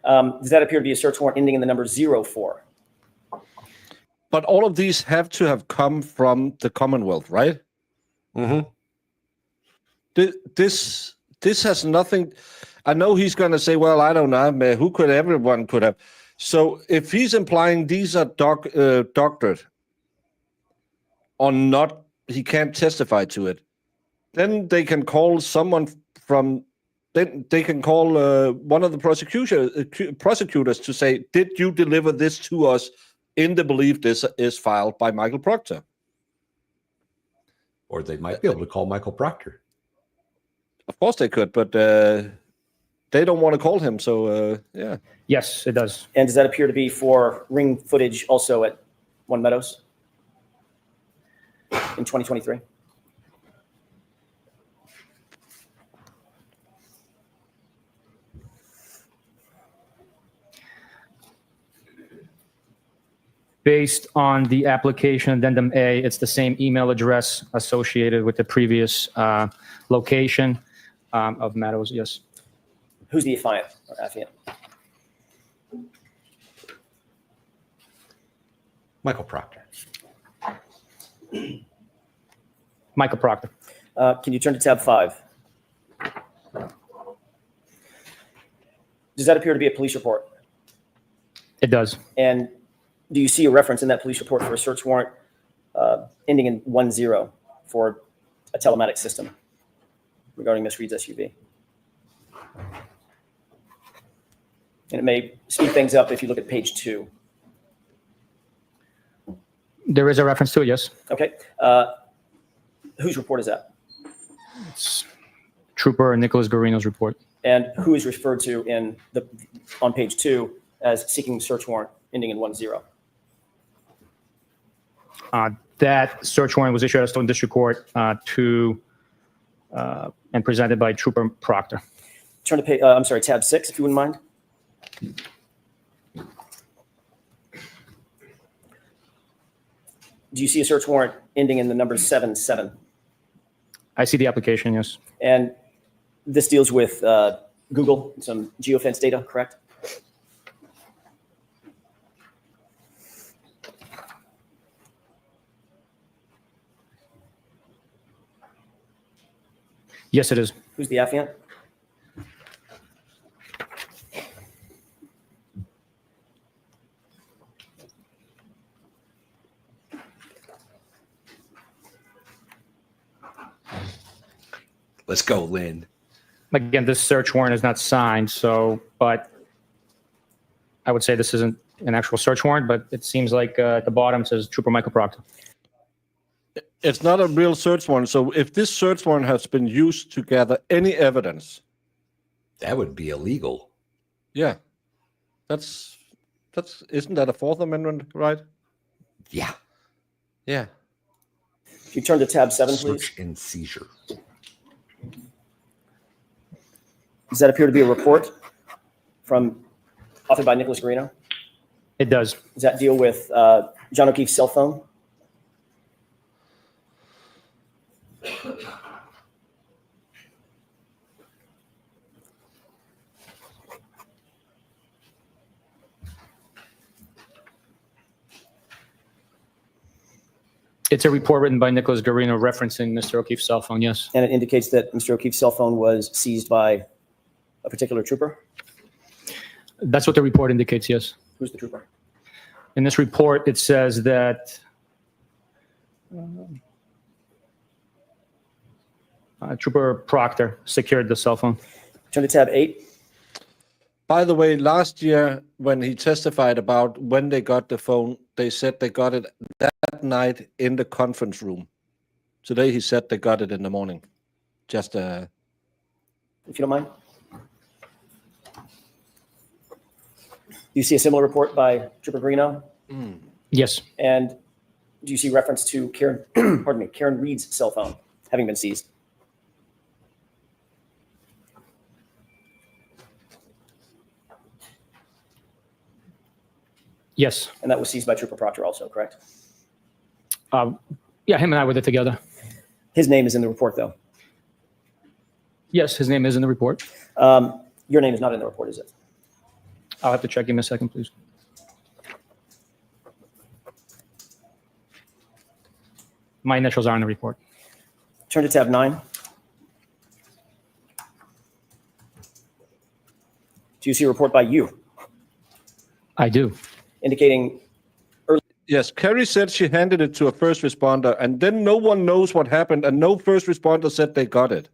Does that appear to be a search warrant ending in the number 04? But all of these have to have come from the Commonwealth, right? Mm-hmm. This has nothing. I know he's going to say, "Well, I don't know. Man, who could everyone could have?" So if he's implying these are doctored or not, he can't testify to it. Then they can call someone from. Then they can call one of the prosecutors to say, "Did you deliver this to us in the belief this is filed by Michael Proctor?" Or they might be able to call Michael Proctor. Of course they could, but they don't want to call him. So yeah. Yes, it does. And does that appear to be for Ring footage also at One Meadows in 2023? Based on the application addendum A, it's the same email address associated with the previous location of Meadows. Yes. Who's the affiant or affiant? Michael Proctor. Michael Proctor. Can you turn to tab 5? Does that appear to be a police report? It does. And do you see a reference in that police report for a search warrant ending in 10 for a telematic system regarding Miss Reed's SUV? And it may speed things up if you look at page 2. There is a reference to it, yes. Okay. Whose report is that? It's Trooper Nicholas Guarino's report. And who is referred to on page 2 as seeking search warrant ending in 10? That search warrant was issued at Stone District Court and presented by Trooper Proctor. Turn to tab 6, if you wouldn't mind. Do you see a search warrant ending in the number 77? I see the application, yes. And this deals with Google, some geofence data, correct? Yes, it is. Who's the affiant? Let's go, Lynn. Again, this search warrant is not signed, but I would say this isn't an actual search warrant, but it seems like at the bottom it says Trooper Michael Proctor. It's not a real search warrant. So if this search warrant has been used to gather any evidence, That would be illegal. yeah, isn't that a Fourth Amendment right? Yeah. Yeah. If you turn to tab 7, please. Search and seizure. Does that appear to be a report authored by Nicholas Garino? It does. Does that deal with John O'Keefe's cell phone? It's a report written by Nicholas Garino referencing Mr. O'Keefe's cell phone, yes. And it indicates that Mr. O'Keefe's cell phone was seized by a particular trooper? That's what the report indicates, yes. Who's the trooper? In this report, it says that Trooper Proctor secured the cell phone. Turn to tab 8. By the way, last year when he testified about when they got the phone, they said they got it that night in the conference room. Today he said they got it in the morning. Just If you don't mind. Do you see a similar report by Trooper Garino? Yes. And do you see reference to Karen, pardon me, Karen Reed's cell phone having been seized? Yes. And that was seized by Trooper Proctor also, correct? Yeah, him and I were there together. His name is in the report, though. Yes, his name is in the report. Your name is not in the report, is it? I'll have to check. Give me a second, please. My initials are in the report. Turn to tab 9. Do you see a report by you I do. indicating yes, Carrie said she handed it to a first responder, and then no one knows what happened, and no first responder said they got it.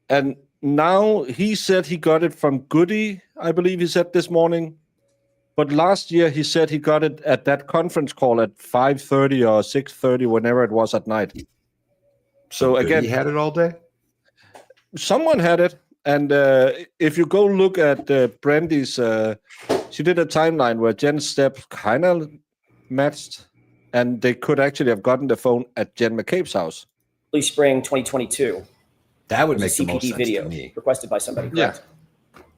And now he said he got it from Goody, I believe he said this morning. But last year he said he got it at that conference call at 5:30 or 6:30, whenever it was at night. So again, he had it all day. someone had it. And if you go look at Brandy's, she did a timeline where Jen's steps kind of matched, and they could actually have gotten the phone at Jen McCabe's house. early spring 2022. That would It make was the a most CPD sense video to me. requested by somebody, correct?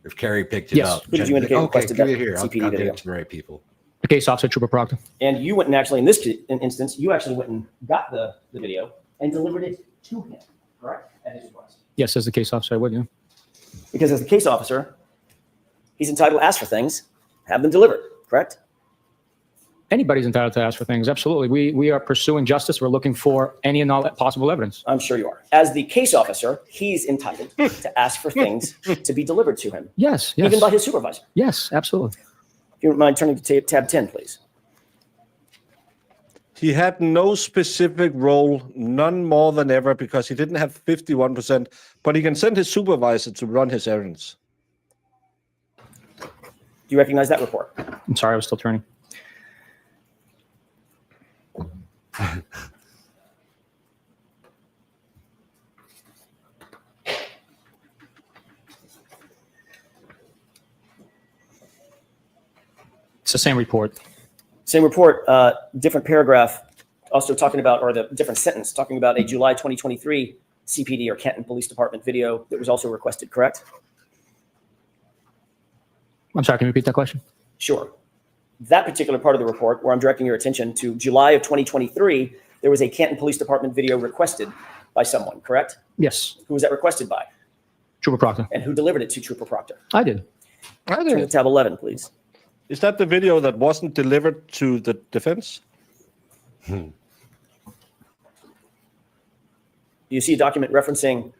If Carrie picked it Yes. up, Who did Jen you would be indicate like, okay, requested give that it here. I'll CPD get video? it to the right people. The case officer, Trooper Proctor. And you went and actually, in this instance, you actually went and got the video and delivered it to him, correct? At his request. Yes, as the case officer, I would, yeah. Because as the case officer, he's entitled to ask for things, have them delivered, correct? Anybody's entitled to ask for things, absolutely. We are pursuing justice. We're looking for any and all possible evidence. I'm sure you are. As the case officer, he's entitled to ask for things to be delivered to him, Yes, yes. even by his supervisor. Yes, absolutely. If you don't mind turning to tab 10, please. He had no specific role, none more than ever, because he didn't have 51%, but he can send his supervisor to run his errands. Do you recognize that report? I'm sorry, I was still turning. It's the same report. Same report, different paragraph, also talking about, or the different sentence, talking about a July 2023 CPD or Canton Police Department video that was also requested, correct? I'm sorry, can you repeat that question? Sure. That particular part of the report, where I'm directing your attention to July of 2023, there was a Canton Police Department video requested by someone, correct? Yes, Who was that requested by? Trooper Proctor. And who delivered it to Trooper Proctor? I did. Turn to tab 11, please. Is that the video that wasn't delivered to the defense? Do you see a document referencing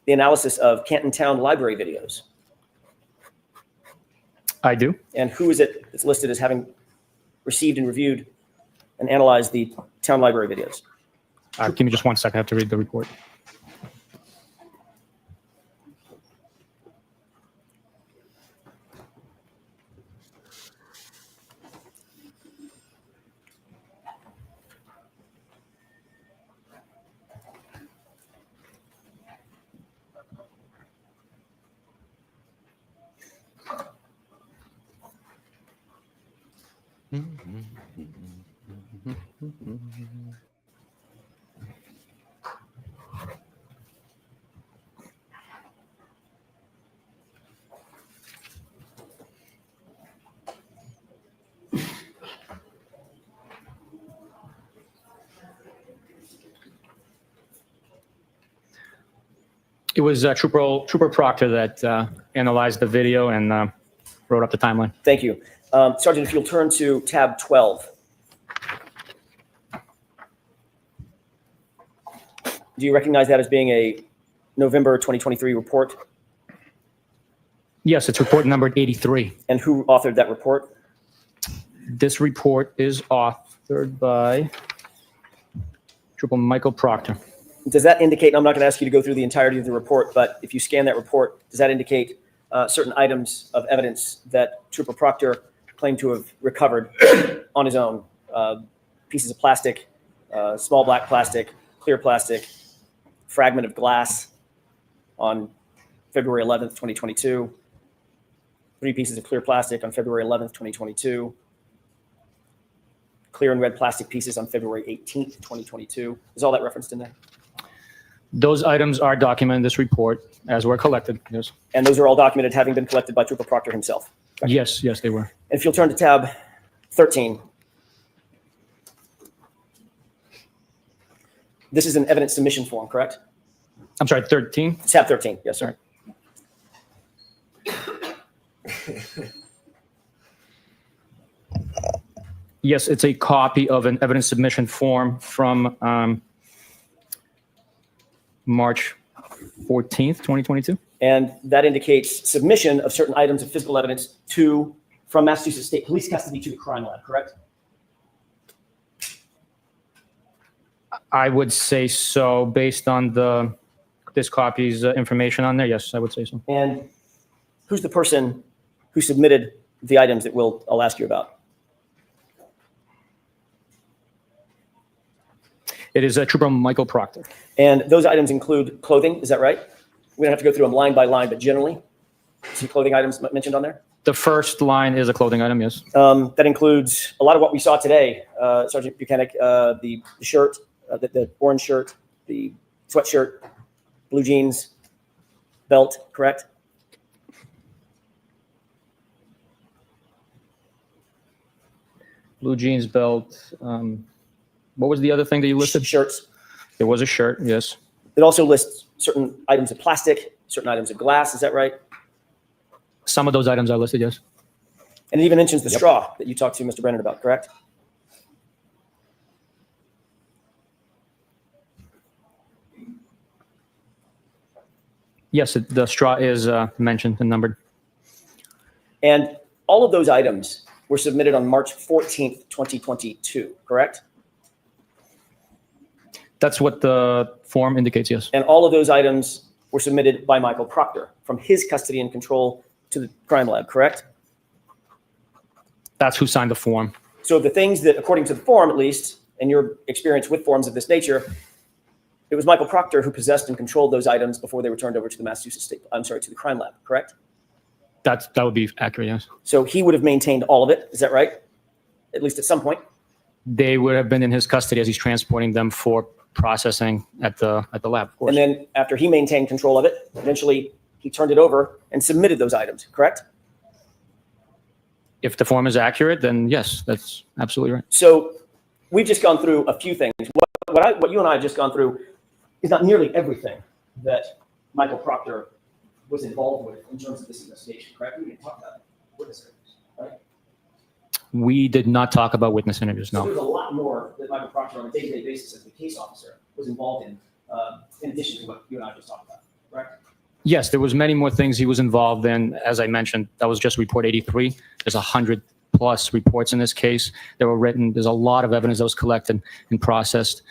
the analysis of Canton Town library videos? I do. And who is it that's listed as having received and reviewed and analyzed the town library videos? Give me just 1 second. I have to read the report. It was Trooper Proctor that analyzed the video and wrote up the timeline. Thank you. Sergeant, if you'll turn to tab 12. Do you recognize that as being a November 2023 report? Yes, it's report number 83. And who authored that report? This report is authored by Trooper Michael Proctor. Does that indicate, and I'm not going to ask you to go through the entirety of the report, but if you scan that report, does that indicate certain items of evidence that Trooper Proctor claimed to have recovered on his own? Pieces of plastic, small black plastic, clear plastic, fragment of glass on February 11th, 2022, 3 pieces of clear plastic on February 11th, 2022, clear and red plastic pieces on February 18th, 2022. Is all that referenced in there? Those items are documented in this report as were collected. Yes. And those are all documented having been collected by Trooper Proctor himself. Correct? Yes, yes, they were. And if you'll turn to tab 13. This is an evidence submission form, correct? I'm sorry, 13? Tab 13, yes, sir. Yes, it's a copy of an evidence submission form from March 14th, 2022. And that indicates submission of certain items of physical evidence from Massachusetts State Police custody to the crime lab, correct? I would say so, based on this copy's information on there. Yes, I would say so. And who's the person who submitted the items that I'll ask you about? It is Trooper Michael Proctor. And those items include clothing, is that right? We don't have to go through them line by line, but generally, some clothing items mentioned on there? The first line is a clothing item, yes. That includes a lot of what we saw today, Sergeant Buchanan, the shirt, the orange shirt, the sweatshirt, blue jeans, belt, correct? Blue jeans, belt. What was the other thing that you listed? Shirts. There was a shirt, yes. It also lists certain items of plastic, certain items of glass, is that right? Some of those items are listed, yes. And it even mentions the straw that you talked to Mr. Brennan about, correct? Yes, the straw is mentioned and numbered. And all of those items were submitted on March 14th, 2022, correct? That's what the form indicates, yes. And all of those items were submitted by Michael Proctor from his custody and control to the crime lab, correct? That's who signed the form. So the things that, according to the form at least, and your experience with forms of this nature, it was Michael Proctor who possessed and controlled those items before they were turned over to the Massachusetts State, to the crime lab, correct? That would be accurate, yes. So he would have maintained all of it, is that right? At least at some point? They would have been in his custody as he's transporting them for processing at the lab, of course. And then after he maintained control of it, eventually he turned it over and submitted those items, correct? If the form is accurate, then yes, that's absolutely right. So we've just gone through a few things. What you and I have just gone through is not nearly everything that Michael Proctor was involved with in terms of this investigation, correct? We didn't talk about witness interviews, right? We did not talk about witness interviews, So no. there's a lot more that Michael Proctor on a day-to-day basis as the case officer was involved in addition to what you and I just talked about, correct? Yes, there was many more things he was involved in. As I mentioned, that was just report 83. There's 100+ reports in this case that were written. There's a lot of evidence that was collected and processed.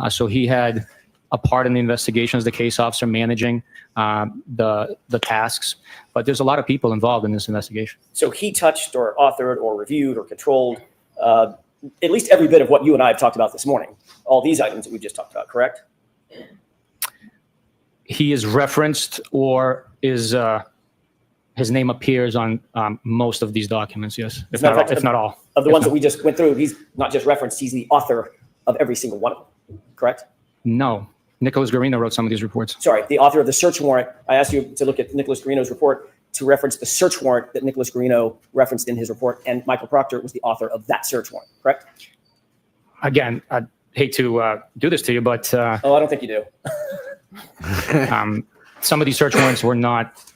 So he had a part in the investigation as the case officer managing the tasks. But there's a lot of people involved in this investigation. So he touched or authored or reviewed or controlled at least every bit of what you and I have talked about this morning. All these items that we just talked about, correct? He is referenced or is his name appears on most of these documents, yes, if not all. Of the ones that we just went through, he's not just referenced, he's the author of every single one of them, correct? No. Nicholas Garino wrote some of these reports. Sorry, the author of the search warrant. I asked you to look at Nicholas Garino's report to reference the search warrant that Nicholas Garino referenced in his report, and Michael Proctor was the author of that search warrant, correct? Again, I'd hate to do this to you, but Oh, I don't think you do. some of these search warrants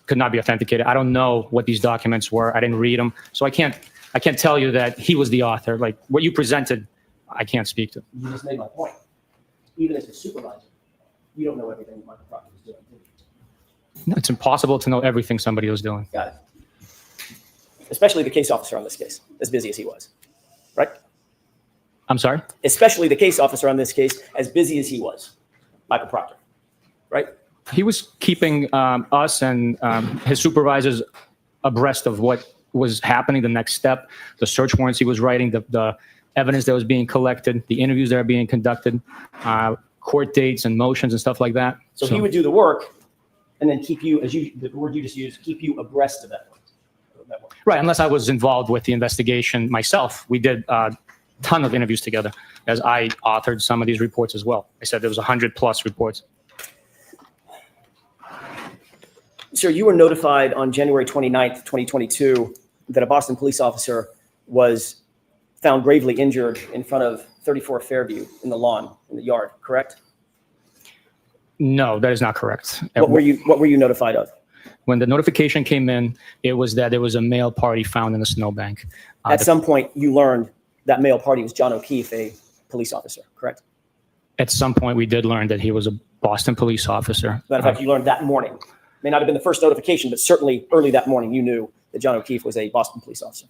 could not be authenticated. I don't know what these documents were. I didn't read them, so I can't tell you that he was the author. Like what you presented, I can't speak to. You just made my point. Even as a supervisor, you don't know everything Michael Proctor was doing. No, it's impossible to know everything somebody was doing. Got it. Especially the case officer on this case, as busy as he was, right? I'm sorry? Especially the case officer on this case, as busy as he was, Michael Proctor, right? He was keeping us and his supervisors abreast of what was happening, the next step, the search warrants he was writing, the evidence that was being collected, the interviews that are being conducted, court dates and motions and stuff like that. So he would do the work and then keep you, the word you just used, keep you abreast of that work. Right, unless I was involved with the investigation myself. We did a ton of interviews together as I authored some of these reports as well. I said there was 100+ reports. Sir, you were notified on January 29th, 2022, that a Boston police officer was found gravely injured in front of 34 Fairview in the lawn, in the yard, correct? No, that is not correct. What were you notified of? When the notification came in, it was that there was a male party found in the snowbank. At some point, you learned that male party was John O'Keefe, a police officer, correct? At some point, we did learn that he was a Boston police officer. Matter of fact, you learned that morning. May not have been the first notification, but certainly early that morning, you knew that John O'Keefe was a Boston police officer.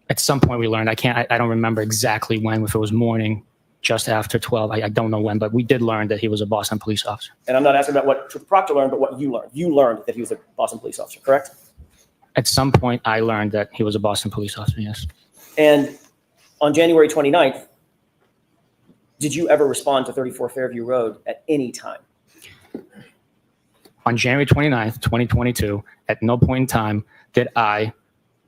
At some point, we learned. I don't remember exactly when, if it was morning, just after 12. I don't know when, but we did learn that he was a Boston police officer. And I'm not asking about what Trooper Proctor learned, but what you learned. You learned that he was a Boston police officer, correct? At some point, I learned that he was a Boston police officer, yes. And on January 29th, did you ever respond to 34 Fairview Road at any time? On January 29th, 2022, at no point in time did I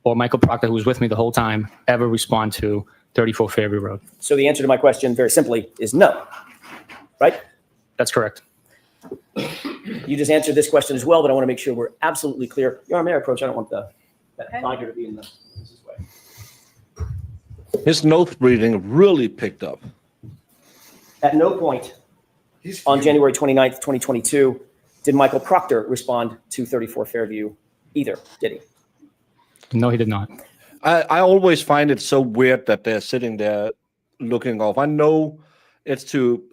or Michael Proctor, who was with me the whole time, ever respond to 34 Fairview Road. So the answer to my question, very simply, is no, right? That's correct. You just answered this question as well, but I want to make sure we're absolutely clear. Your Honor, may I approach? I don't want that binder to be in this way. His note reading really picked up. At no point on January 29th, 2022, did Michael Proctor respond to 34 Fairview either, did he? No, he did not. I always find it so weird that they're sitting there looking off. I know it's to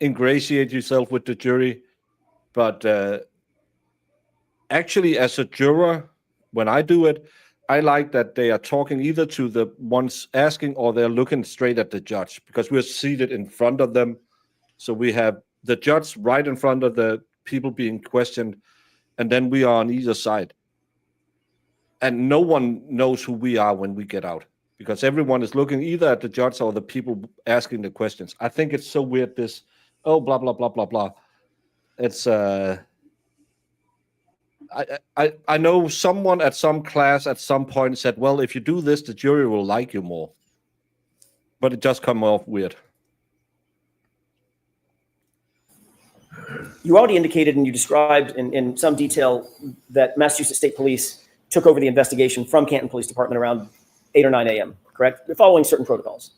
ingratiate yourself with the jury, but actually as a juror, when I do it, I like that they are talking either to the ones asking or they're looking straight at the judge, because we're seated in front of them. So we have the judge right in front of the people being questioned, and then we are on either side. And no one knows who we are when we get out, because everyone is looking either at the judge or the people asking the questions. I think it's so weird, this, oh, blah, blah, blah, blah, blah. It's, I know someone at some class at some point said, well, if you do this, the jury will like you more. But it just come off weird. You already indicated and you described in some detail that Massachusetts State Police took over the investigation from Canton Police Department around 8 or 9 a.m., correct? You're following certain protocols.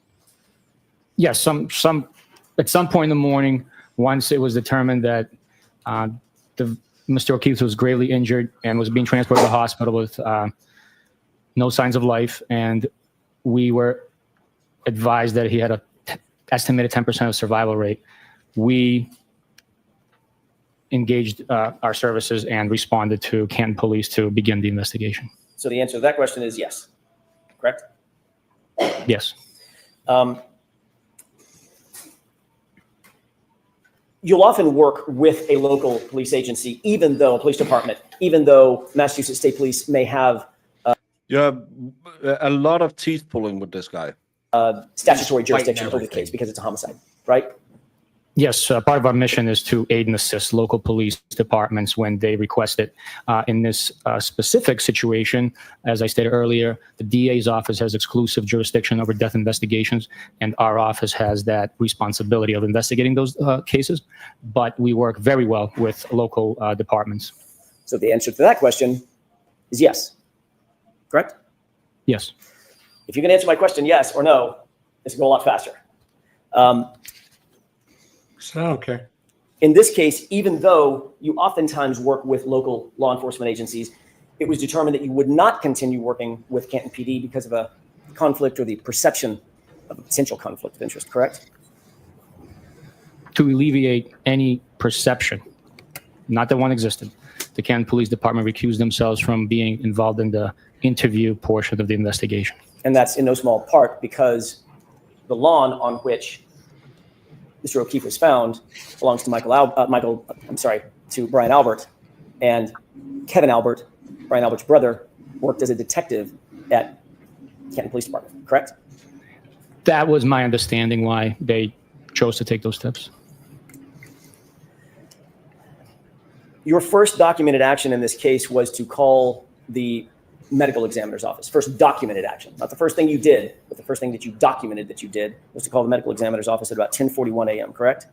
Yes, at some point in the morning, once it was determined that Mr. O'Keefe was gravely injured and was being transported to the hospital with no signs of life, and we were advised that he had an estimated 10% of survival rate, we engaged our services and responded to Canton Police to begin the investigation. So the answer to that question is yes, correct? Yes. You'll often work with a local police agency, even though a police department, even though Massachusetts State Police may have You have a lot of teeth pulling with this guy. statutory Fighting jurisdiction over the everything. case because it's a homicide, right? Yes, part of our mission is to aid and assist local police departments when they request it. In this specific situation, as I stated earlier, the DA's office has exclusive jurisdiction over death investigations, and our office has that responsibility of investigating those cases. But we work very well with local departments. So the answer to that question is yes, correct? Yes. If you can answer my question yes or no, it's going to go a lot faster. So I don't care. In this case, even though you oftentimes work with local law enforcement agencies, it was determined that you would not continue working with Canton PD because of a conflict or the perception of a potential conflict of interest, correct? To alleviate any perception, not that one existed, the Canton Police Department recused themselves from being involved in the interview portion of the investigation. And that's in no small part because the lawn on which Mr. O'Keefe was found belongs to to Brian Albert, and Kevin Albert, Brian Albert's brother, worked as a detective at Canton Police Department, correct? That was my understanding why they chose to take those steps. Your first documented action in this case was to call the medical examiner's office. First documented action, not the first thing you did, but the first thing that you documented that you did was to call the medical examiner's office at about 10:41 a.m., correct?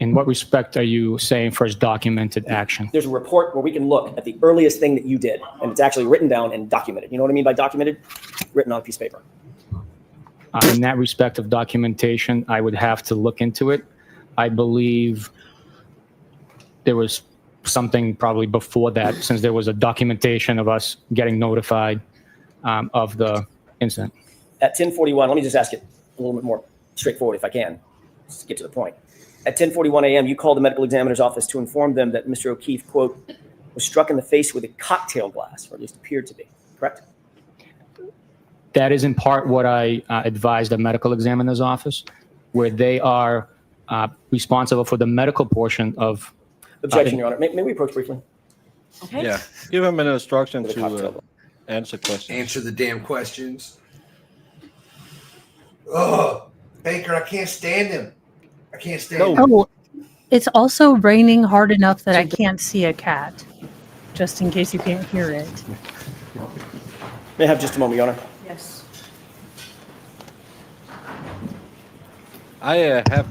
In what respect are you saying first documented action? There's a report where we can look at the earliest thing that you did, and it's actually written down and documented. You know what I mean by documented? Written on a piece of paper. In that respect of documentation, I would have to look into it. I believe there was something probably before that, since there was a documentation of us getting notified of the incident. At 10:41, let me just ask it a little bit more straightforward if I can. Just get to the point. At 10:41 a.m., you called the medical examiner's office to inform them that Mr. O'Keefe, quote, was struck in the face with a cocktail glass, or at least appeared to be, correct? That is in part what I advised the medical examiner's office, where they are responsible for the medical portion of. Objection, Your Honor. May we approach briefly? Okay. Yeah, give him an instruction With a cocktail to answer questions. Answer the damn questions. Oh, Baker, I can't stand him. I can't stand him. Oh, it's also raining hard enough that I can't see a cat, just in case you can't hear it. May I have just a moment, Your Honor? Yes. I have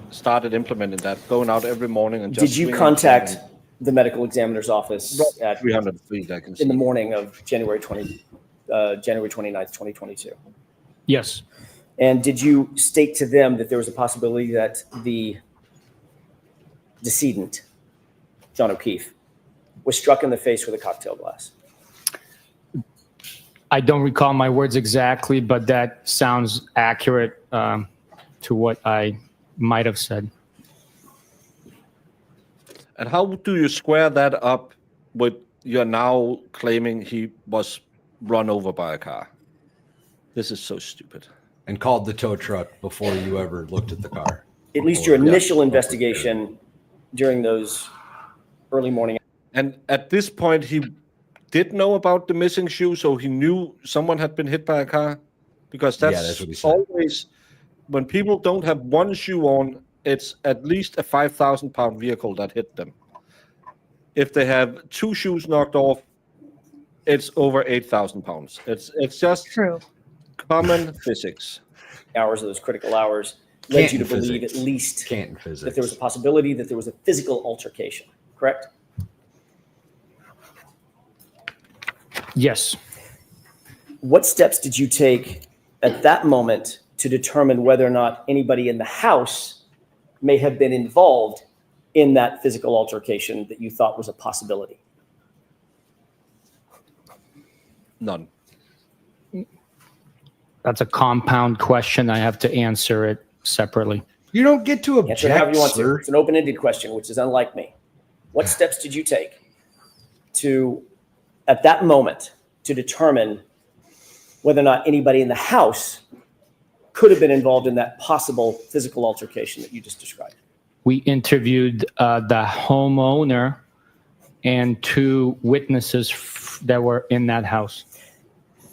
started implementing that, going out every morning and just. Did you swinging contact the medical examiner's office at 300 feet? I can see. in the morning of January 29th, 2022? Yes. And did you state to them that there was a possibility that the decedent, John O'Keefe, was struck in the face with a cocktail glass? I don't recall my words exactly, but that sounds accurate to what I might have said. And how do you square that up with you're now claiming he was run over by a car? This is so stupid. And called the tow truck before you ever looked at the car. At least your initial investigation during those early morning. And at this point, he did know about the missing shoe, so he knew someone had been hit by a car? Because that's what he said. always, when people don't have one shoe on, it's at least a 5,000-pound vehicle that hit them. If they have two shoes knocked off, it's over 8,000 pounds. It's just True. common physics. Hours of those critical hours led you to Canton believe physics. at least Canton that physics. there was a possibility that there was a physical altercation, correct? Yes. What steps did you take at that moment to determine whether or not anybody in the house may have been involved in that physical altercation that you thought was a possibility? None. That's a compound question. I have to answer it separately. You don't get to Answer it however object, you want to. sir. It's an open-ended question, which is unlike me. What steps did you take to, at that moment, to determine whether or not anybody in the house could have been involved in that possible physical altercation that you just described? We interviewed the homeowner and 2 witnesses that were in that house.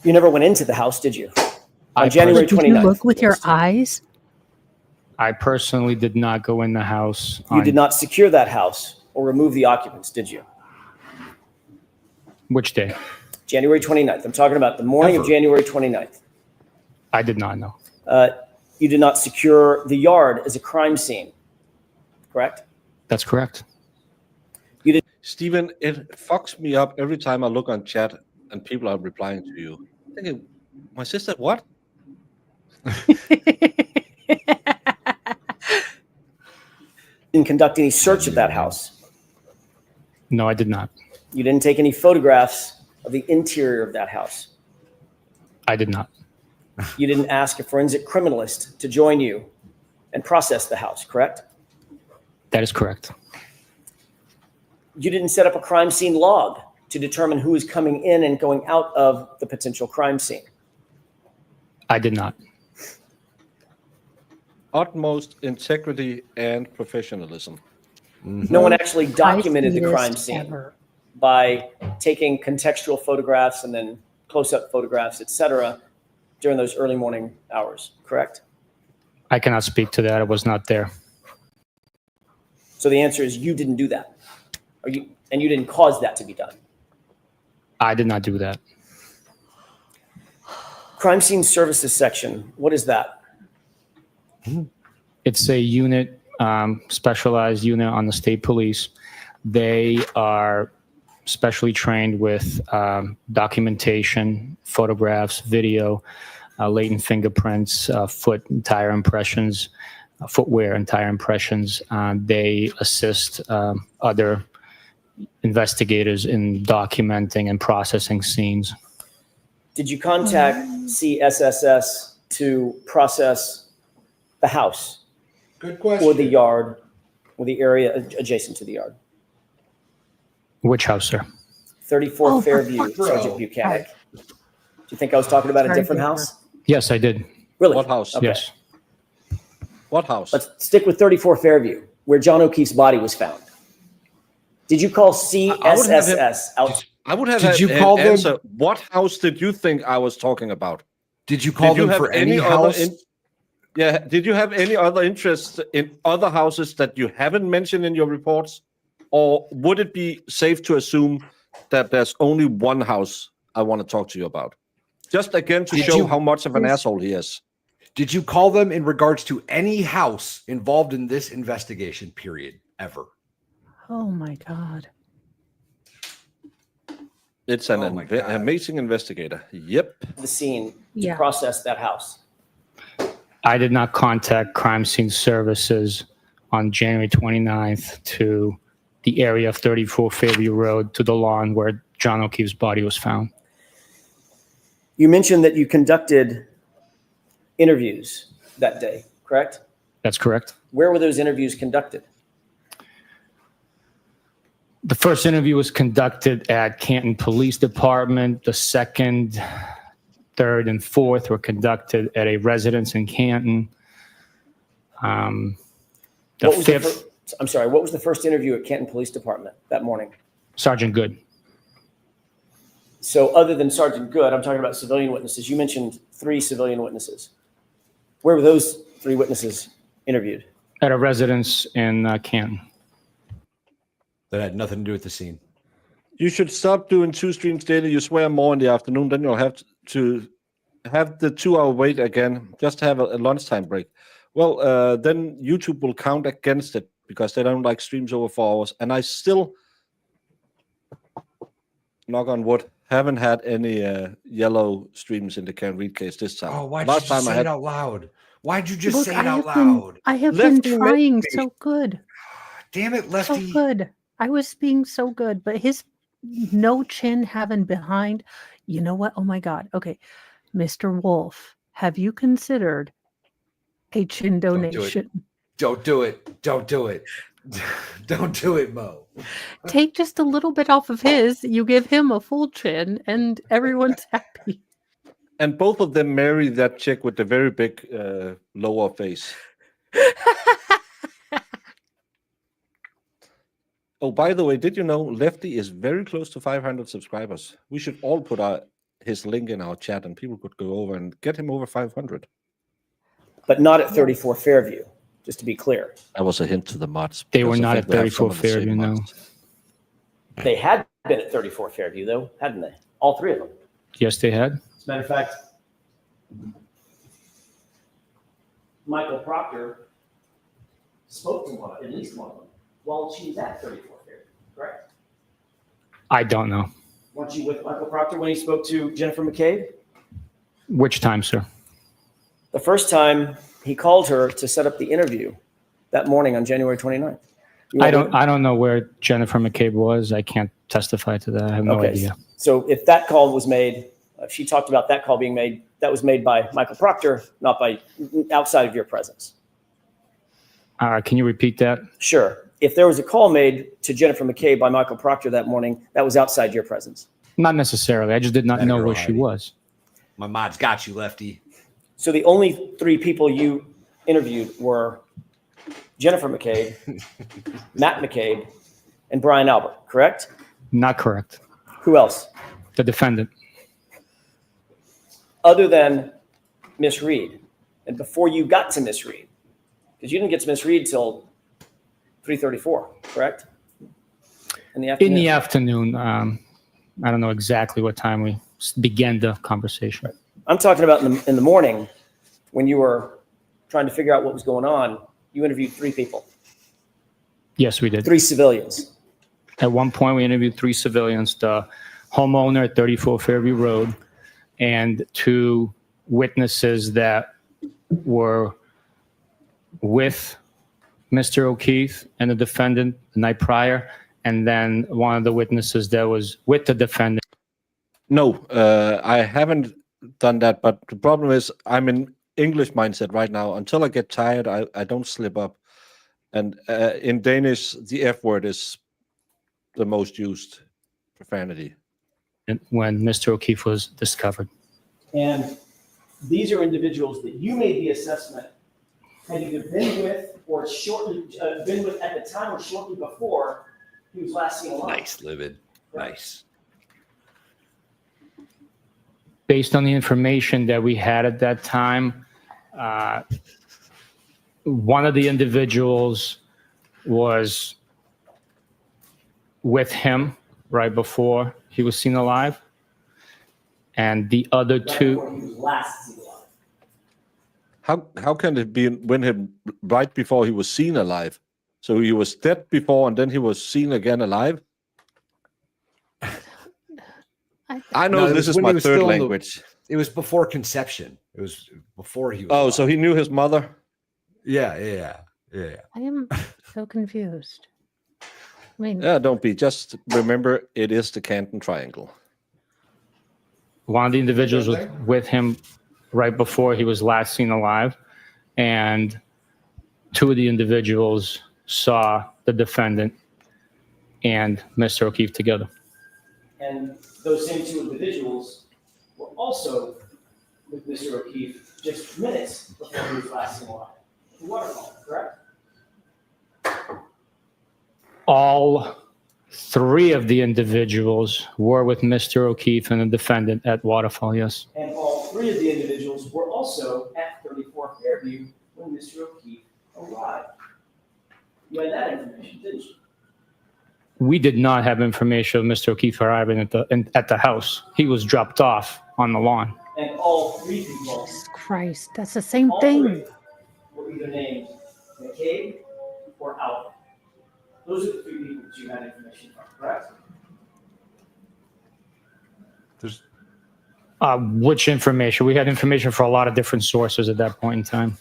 You never went into the house, did you? I On January Did you 29th. look with your eyes? I personally did not go in the house. You did not secure that house or remove the occupants, did you? Which day? January 29th. I'm talking about the morning of January 29th. I did not know. You did not secure the yard as a crime scene, correct? That's correct. Stephen, it fucks me up every time I look on chat and people are replying to you. I'm thinking, my sister, what? Didn't conduct any search of that house. No, I did not. You didn't take any photographs of the interior of that house. I did not. You didn't ask a forensic criminalist to join you and process the house, correct? That is correct. You didn't set up a crime scene log to determine who is coming in and going out of the potential crime scene. I did not. Utmost integrity and professionalism. No one actually documented the crime Nicest scene ever. by taking contextual photographs and then close-up photographs, etc., during those early morning hours, correct? I cannot speak to that. I was not there. So the answer is you didn't do that. And you didn't cause that to be done. I did not do that. Crime scene services section, what is that? It's a unit, specialized unit on the state police. They are specially trained with documentation, photographs, video, latent fingerprints, foot and tire impressions, footwear and tire impressions. They assist other investigators in documenting and processing scenes. Did you contact CSSS to process the house Good question. or the yard or the area adjacent to the yard? Which house, sir? 34 Oh, Fairview, bro. Sergeant Buchanan. Do you think I was talking about a Sorry, different Barbara. house? Yes, I did. Really? What house? Okay. Yes. What house? Let's stick with 34 Fairview, where John O'Keefe's body was found. Did you call CSSS out? I would have Did had you an call them- answer. What house did you think I was talking about? Did you call Did you them have for any other house? Yeah. Did you have any other interests in other houses that you haven't mentioned in your reports? Or would it be safe to assume that there's only one house I want to talk to you about? Just again to Did show you- how much of an asshole he is. Did you call them in regards to any house involved in this investigation, period, ever? Oh my God. It's an Oh my God. amazing investigator. Yep. The scene to Yeah. process that house. I did not contact crime scene services on January 29th to the area of 34 Fairview Road to the lawn where John O'Keefe's body was found. You mentioned that you conducted interviews that day, correct? That's correct. Where were those interviews conducted? The first interview was conducted at Canton Police Department. The second, third, and fourth were conducted at a residence in Canton. The What was the fifth, I'm sorry, what was the first interview at Canton Police Department that morning? Sergeant Good. So other than Sergeant Good, I'm talking about civilian witnesses. You mentioned 3 civilian witnesses. Where were those 3 witnesses interviewed? At a residence in Canton. That had nothing to do with the scene. You should stop doing 2 streams daily. You swear more in the afternoon, then you'll have to have the 2-hour wait again. Just have a lunchtime break. Well, then YouTube will count against it because they don't like streams over 4 hours. And I still, knock on wood, haven't had any yellow streams in the Can Read case this time. Oh, why'd Last you just time I say had it out loud? Why'd you just Look, say it out have been- loud? I have been Lefty trying Lefty. so good. Damn it, So Lefty. good. I was being so good, but his no chin having behind, you know what? Oh my God. Okay. Mr. Wolf, have you considered a chin do it. donation? Don't do it. Don't do it. Don't do it, Mo. Take just a little bit off of his, you give him a full chin, and everyone's happy. And both of them marry that chick with the very big lower face. Oh, by the way, did you know Lefty is very close to 500 subscribers? We should all put his link in our chat, and people could go over and get him over 500. But not at 34 Fairview, just to be clear. That was a hint to the mods. They were because I not think at we have some 34 of the same Fairview, no. mods. They had been at 34 Fairview, though, hadn't they? All three of them. Yes, they had. As a matter of fact, Michael Proctor spoke to one, at least one of them, while she was at 34 Fairview, correct? I don't know. Weren't you with Michael Proctor when he spoke to Jennifer McCabe? Which time, sir? The first time he called her to set up the interview that morning on January 29th. I don't know where Jennifer McCabe was. I can't testify to that. I have no idea. So if that call was made, she talked about that call being made, that was made by Michael Proctor, not by outside of your presence. Can you repeat that? Sure. If there was a call made to Jennifer McCabe by Michael Proctor that morning, that was outside your presence. Not necessarily. I just did not Let know her where hide she it. was. My mod's got you, Lefty. So the only three people you interviewed were Jennifer McCabe, Matt McCabe, and Brian Albert, correct? Not correct. Who else? The defendant. Other than Miss Reed, and before you got to Miss Reed, because you didn't get to Miss Reed till 3:34, correct? In the afternoon. In the afternoon. I don't know exactly what time we began the conversation. I'm talking about in the morning when you were trying to figure out what was going on. You interviewed three people, Yes, we did. three civilians. At one point, we interviewed three civilians, the homeowner at 34 Fairview Road, and two witnesses that were with Mr. O'Keefe and the defendant the night prior, and then one of the witnesses that was with the defendant. No, I haven't done that. But the problem is I'm in English mindset right now. Until I get tired, I don't slip up. And in Danish, the F word is the most used profanity. When Mr. O'Keefe was discovered. And these are individuals that you made the assessment had either been with or shortly been with at the time or shortly before he was last seen alive. Nice, Livid. Nice. Based on the information that we had at that time, one of the individuals was with him right before he was seen alive, and the other two. Before he was last seen alive. How can it be when him right before he was seen alive? So he was dead before, and then he was seen again alive. I know No, it this was is when he my was third still in the- language. It was before conception. It was before he was. Oh, alive. so he knew his mother. Yeah. I am so confused. I mean, Yeah, don't be. Just remember, it is the Canton Triangle. One of the individuals was with him right before he was last seen alive, and two of the individuals saw the defendant and Mr. O'Keefe together. And those same two individuals were also with Mr. O'Keefe just minutes before he was last seen alive. The waterfall, correct? All three of the individuals were with Mr. O'Keefe and the defendant at Waterfall, yes. And all three of the individuals were also at 34 Fairview when Mr. O'Keefe arrived. You had that information, didn't you? We did not have information of Mr. O'Keefe arriving at the house. He was dropped off on the lawn. And all three people, Jesus Christ, that's the same all thing. three were either named McCabe or Albert. Those are the three people that you had information from, correct? There's Which information? We had information for a lot of different sources at that point in time.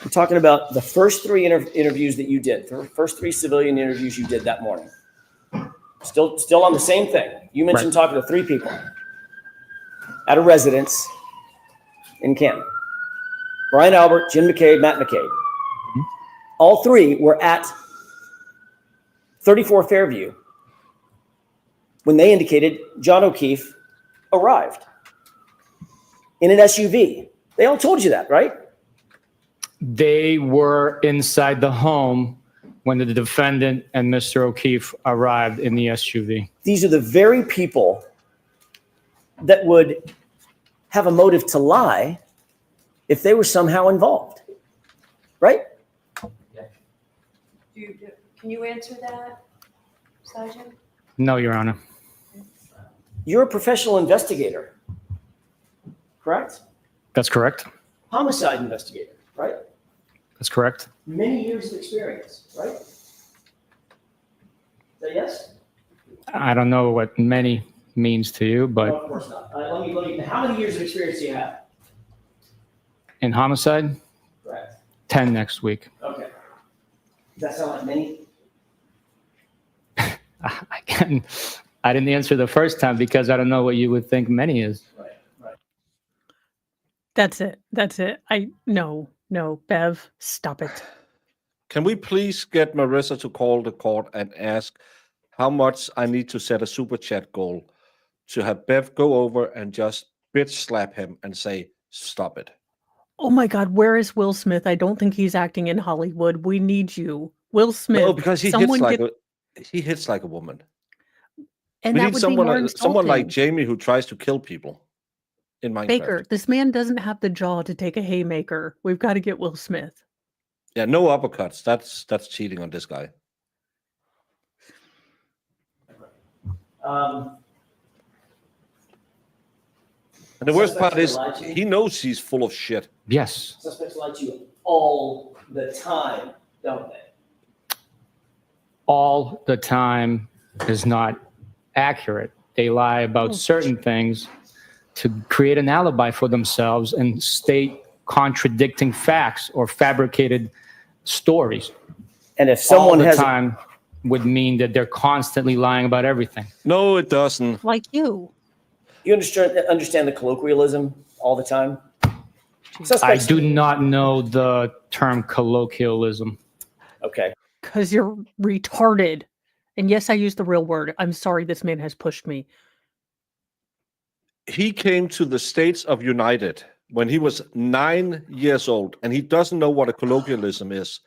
I'm talking about the first three interviews that you did, the first three civilian interviews you did that morning. Still on the same thing. You mentioned talking to three people at a residence in Canton. Brian Albert, Jim McCabe, Matt McCabe. all three were at 34 Fairview when they indicated John O'Keefe arrived in an SUV. They all told you that, right? They were inside the home when the defendant and Mr. O'Keefe arrived in the SUV. These are the very people that would have a motive to lie if they were somehow involved, right? Can you answer that, Sergeant? No, Your Honor. You're a professional investigator, correct? That's correct. Homicide investigator, right? That's correct. Many years of experience, right? Is that yes? I don't know what many means to you, No, but of course not. Let me, how many years of experience do you have? in homicide, Correct. 10 next week. Okay. Does that sound like many? Again, I didn't answer the first time because I don't know what you would think many is. Right, right. That's it. That's it. No, Bev, stop it. Can we please get Marissa to call the court and ask how much I need to set a super chat goal to have Bev go over and just bitch slap him and say, stop it. Oh my God, where is Will Smith? I don't think he's acting in Hollywood. We need you. Will Smith. No, because he hits like a woman. And We that need would be more someone like insulting. Jamie who tries to kill people in Minecraft. Baker, this man doesn't have the jaw to take a haymaker. We've got to get Will Smith. Yeah, no uppercuts. That's cheating on this guy. And the worst part is he knows he's full of shit. Yes. Suspects lie to you all the time, don't they? All the time is not accurate. They lie about certain things to create an alibi for themselves and state contradicting facts or fabricated stories. And if someone All the has time would mean that they're constantly lying about everything. No, it doesn't. Like you. you understand the colloquialism all the time? I Suspects, do not know the term colloquialism. okay. Because you're retarded. And yes, I use the real word. I'm sorry this man has pushed me. He came to the States of United when he was 9 years old, and he doesn't know what a colloquialism is.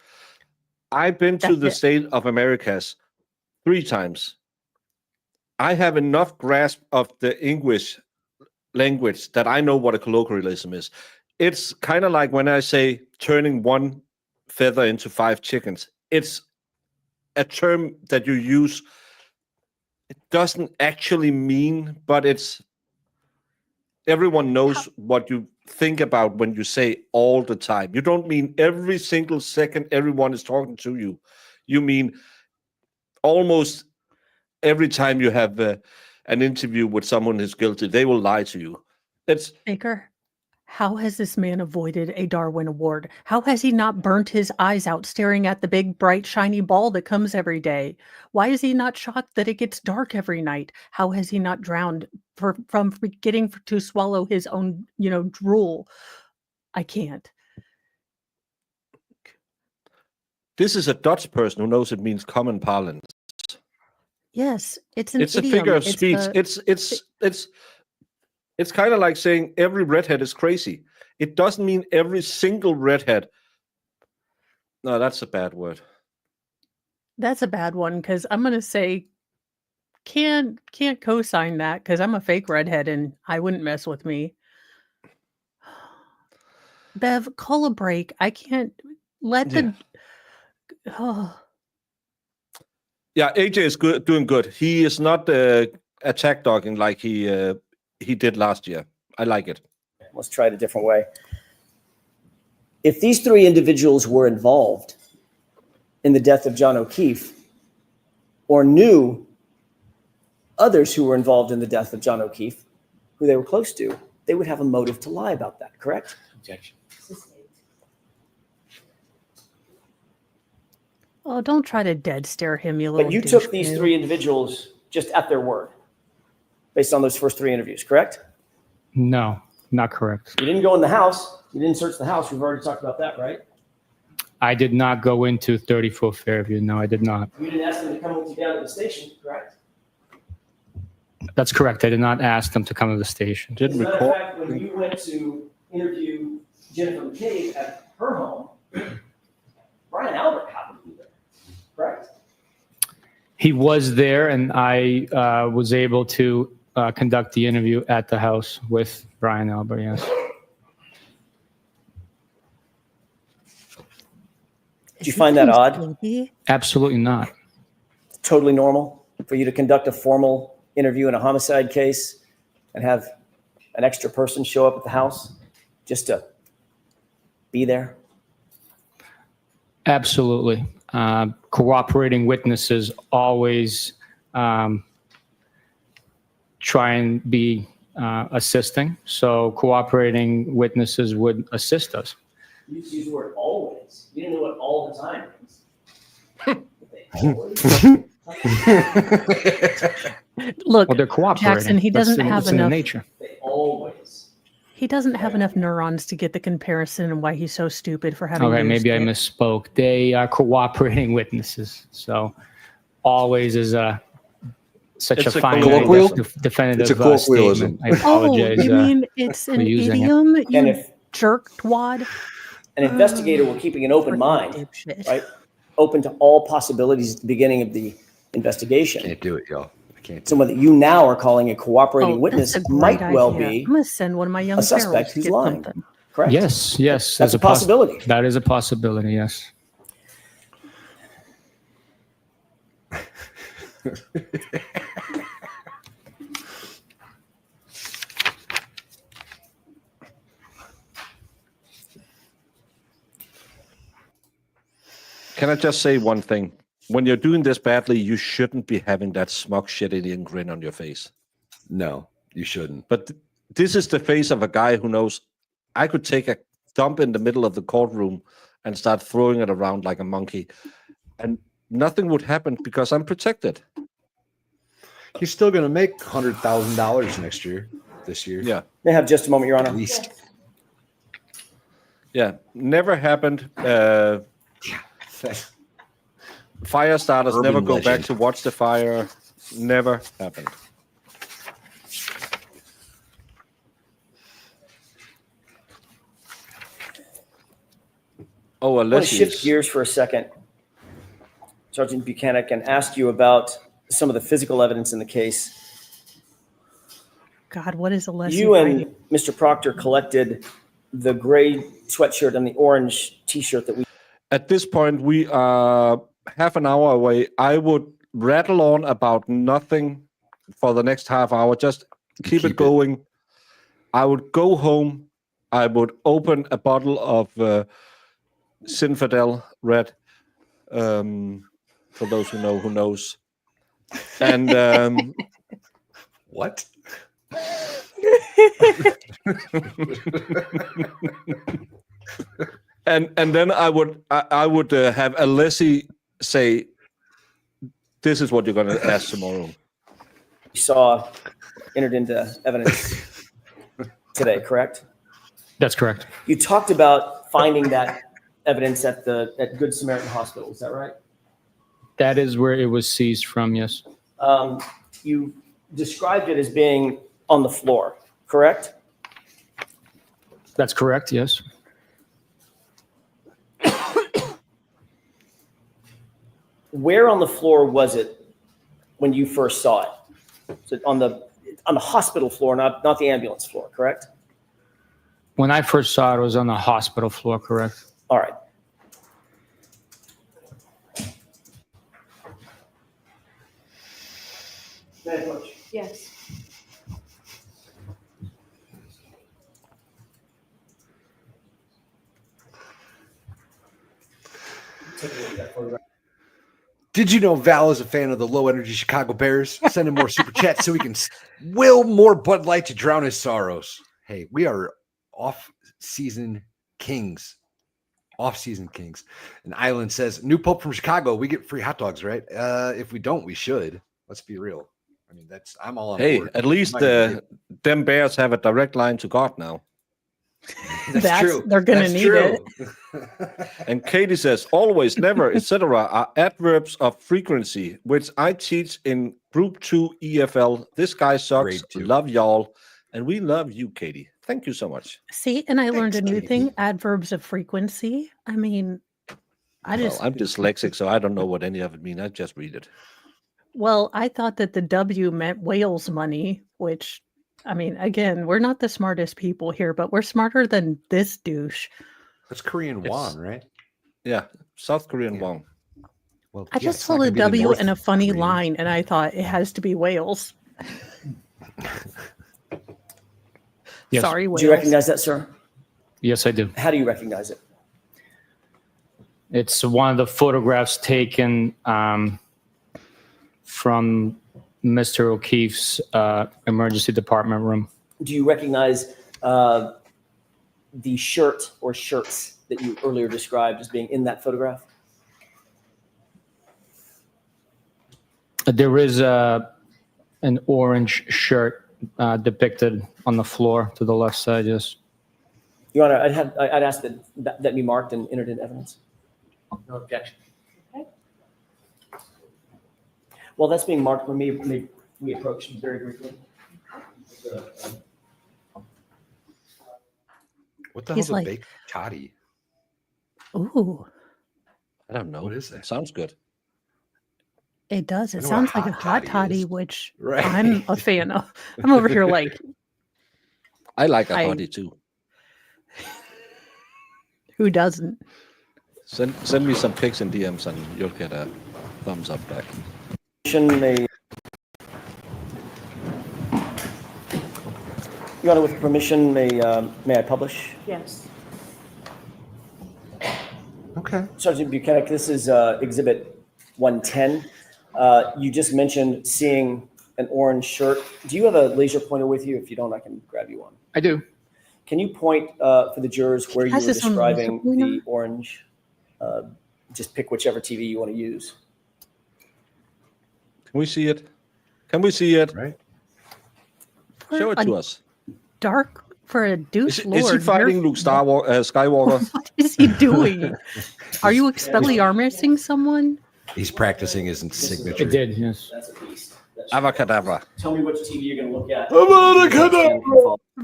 I've been to That's the it. state of Americas 3 times. I have enough grasp of the English language that I know what a colloquialism is. It's kind of like when I say turning one feather into 5 chickens. It's a term that you use. It doesn't actually mean, but it's everyone knows what you think about when you say all the time. You don't mean every single second everyone is talking to you. You mean almost every time you have an interview with someone who's guilty, they will lie to you. It's Baker, how has this man avoided a Darwin Award? How has he not burnt his eyes out staring at the big, bright, shiny ball that comes every day? Why is he not shocked that it gets dark every night? How has he not drowned from forgetting to swallow his own, drool? I can't. this is a Dutch person who knows it means common parlance. Yes, it's an It's a idiom. figure of It's speech. a- It's kind of like saying every redhead is crazy. It doesn't mean every single redhead. No, that's a bad word. That's a bad one because I'm gonna say can't co-sign that because I'm a fake redhead and I wouldn't mess with me. Bev, call a break. I can't let the. Oh, Yeah, AJ is doing good. He is not attack dogging like he did last year. I like it. Let's try it a different way. If these 3 individuals were involved in the death of John O'Keefe or knew others who were involved in the death of John O'Keefe, who they were close to, they would have a motive to lie about that, correct? Objection. oh, don't try to dead stare him, you little. But you took douche these canoe. 3 individuals just at their word based on those first 3 interviews, correct? No, not correct. You didn't go in the house. You didn't search the house. We've already talked about that, right? I did not go into 34 Fairview. No, I did not. You didn't ask them to come with you down to the station, correct? That's correct. I did not ask them to come to the station. Didn't As a matter of record. fact, when you went to interview Jennifer McCabe at her home, Brian Albert happened to be there, correct? He was there, and I was able to conduct the interview at the house with Brian Albert, yes. Did you find that odd? Absolutely not. Totally normal for you to conduct a formal interview in a homicide case and have an extra person show up at the house just to be there? Absolutely. Cooperating witnesses always try and be assisting. So cooperating witnesses would assist us. You just use the word always. You didn't know what all the time means. Look, Well, they're cooperating. Jackson, he That's doesn't have it's in enough. nature. They always. He doesn't have enough neurons to get the comparison and why he's so stupid for having. Okay, used maybe I it. misspoke. They are cooperating witnesses. So always is such It's a a fine colloquial? definitive It's a colloquialism. statement. I apologize. Oh, you mean it's an using it. idiom? And You if jerk twad. an investigator were keeping an open mind, Dipshit. right? Open to all possibilities at the beginning of the investigation. Can't do it, y'all. I can't. Someone that you now are calling a cooperating Oh, witness that's a great might well idea. be I'm gonna send one of my young a suspect ferals to who's get lying. something. correct. Yes, yes. That's there's a possibility. That is a possibility, yes. Can I just say one thing? When you're doing this badly, you shouldn't be having that smug shit Indian grin on your face. No, you shouldn't. But this is the face of a guy who knows I could take a dump in the middle of the courtroom and start throwing it around like a monkey, and nothing would happen because I'm protected. He's still going to make $100,000 next year. This year, Yeah, May I have just a moment, Your Honor? at least. yeah. Never happened. Fire starters Urban never go back legend. to watch the fire. Never happened. Oh, I want unless to shift he's- gears for a second, Sergeant Buchanan, and ask you about some of the physical evidence in the case. God, what is a lesson? You and Mr. Proctor collected the gray sweatshirt and the orange T-shirt that we. At this point, we are half an hour away. I would rattle on about nothing for the next half hour. Just keep it going. I would go home. I would open a bottle of Zinfandel Red. For those who know, who knows. And What? and then I would have Alessi say, "This is what you're going to ask tomorrow." saw entered into evidence today, correct? That's correct. You talked about finding that evidence at Good Samaritan Hospital. Is that right? That is where it was seized from, yes. You described it as being on the floor, correct? That's correct, yes. Where on the floor was it when you first saw it? So on the hospital floor, not the ambulance floor, correct? When I first saw it, it was on the hospital floor, correct? All right. Yes. Did you know Val is a fan of the low energy Chicago Bears? Send him more super chats so he can will more Bud Light to drown his sorrows. Hey, we are off-season kings. Off-season kings. And Island says, new Pope from Chicago, we get free hot dogs, right? If we don't, we should. Let's be real. I mean, I'm all on Hey, board. at least them Bears have a direct line to God now. That's true. They're gonna That's need true. And Katie says, always, never, etc. are adverbs of frequency, which I teach in Group 2 EFL. This guy sucks. Grade 2. Love y'all. And we love you, Katie. Thank you so much. See, and I learned a Thanks, new Katie. thing: adverbs of frequency. I mean, Well, I'm dyslexic, so I don't know what any of it means. I just read it. Well, I thought that the W meant whales money, which, I mean, again, we're not the smartest people here, but we're smarter than this douche. That's Korean It's- won, right? Yeah, South Korean Yeah. won. Well, I yeah, just it's not saw the gonna be the W North in a funny Korean. line, and I thought it has to be whales. Yes. Sorry, Do whales. you recognize that, sir? Yes, I do. How do you recognize it? It's one of the photographs taken from Mr. O'Keefe's emergency department room. Do you recognize the shirt or shirts that you earlier described as being in that photograph? There is an orange shirt depicted on the floor to the left side, yes. Your Honor, I'd ask that be marked and entered in evidence. No objection. While that's being marked, may we approach very briefly? What the He's hell's like- a baked toddy? Ooh, I don't know. What is that? It sounds good. it does. I It know what a sounds like a hot hot toddy toddy, is. which Right. I'm a fan of. I'm over here like, I like a I- hottie too. who doesn't? Send me some pics and DMs and you'll get a thumbs up back. May, Your Honor, with permission, may I publish? Yes. Okay. Sergeant Buchanan, this is Exhibit 110. You just mentioned seeing an orange shirt. Do you have a laser pointer with you? If you don't, I can grab you one. I do. Can you point for the jurors where you were Has his own laser describing pointer? the orange? Just pick whichever TV you want to use. Can we see it? Can we see it? Right. Show it For to a us. dark for a douche Is lord. he fighting you're- Luke Skywalker? What is he doing? Are you Expelliarmusing someone? He's practicing his signature. It did, yes. That's a beast. Avacadabra. Tell me which TV you're going to look at.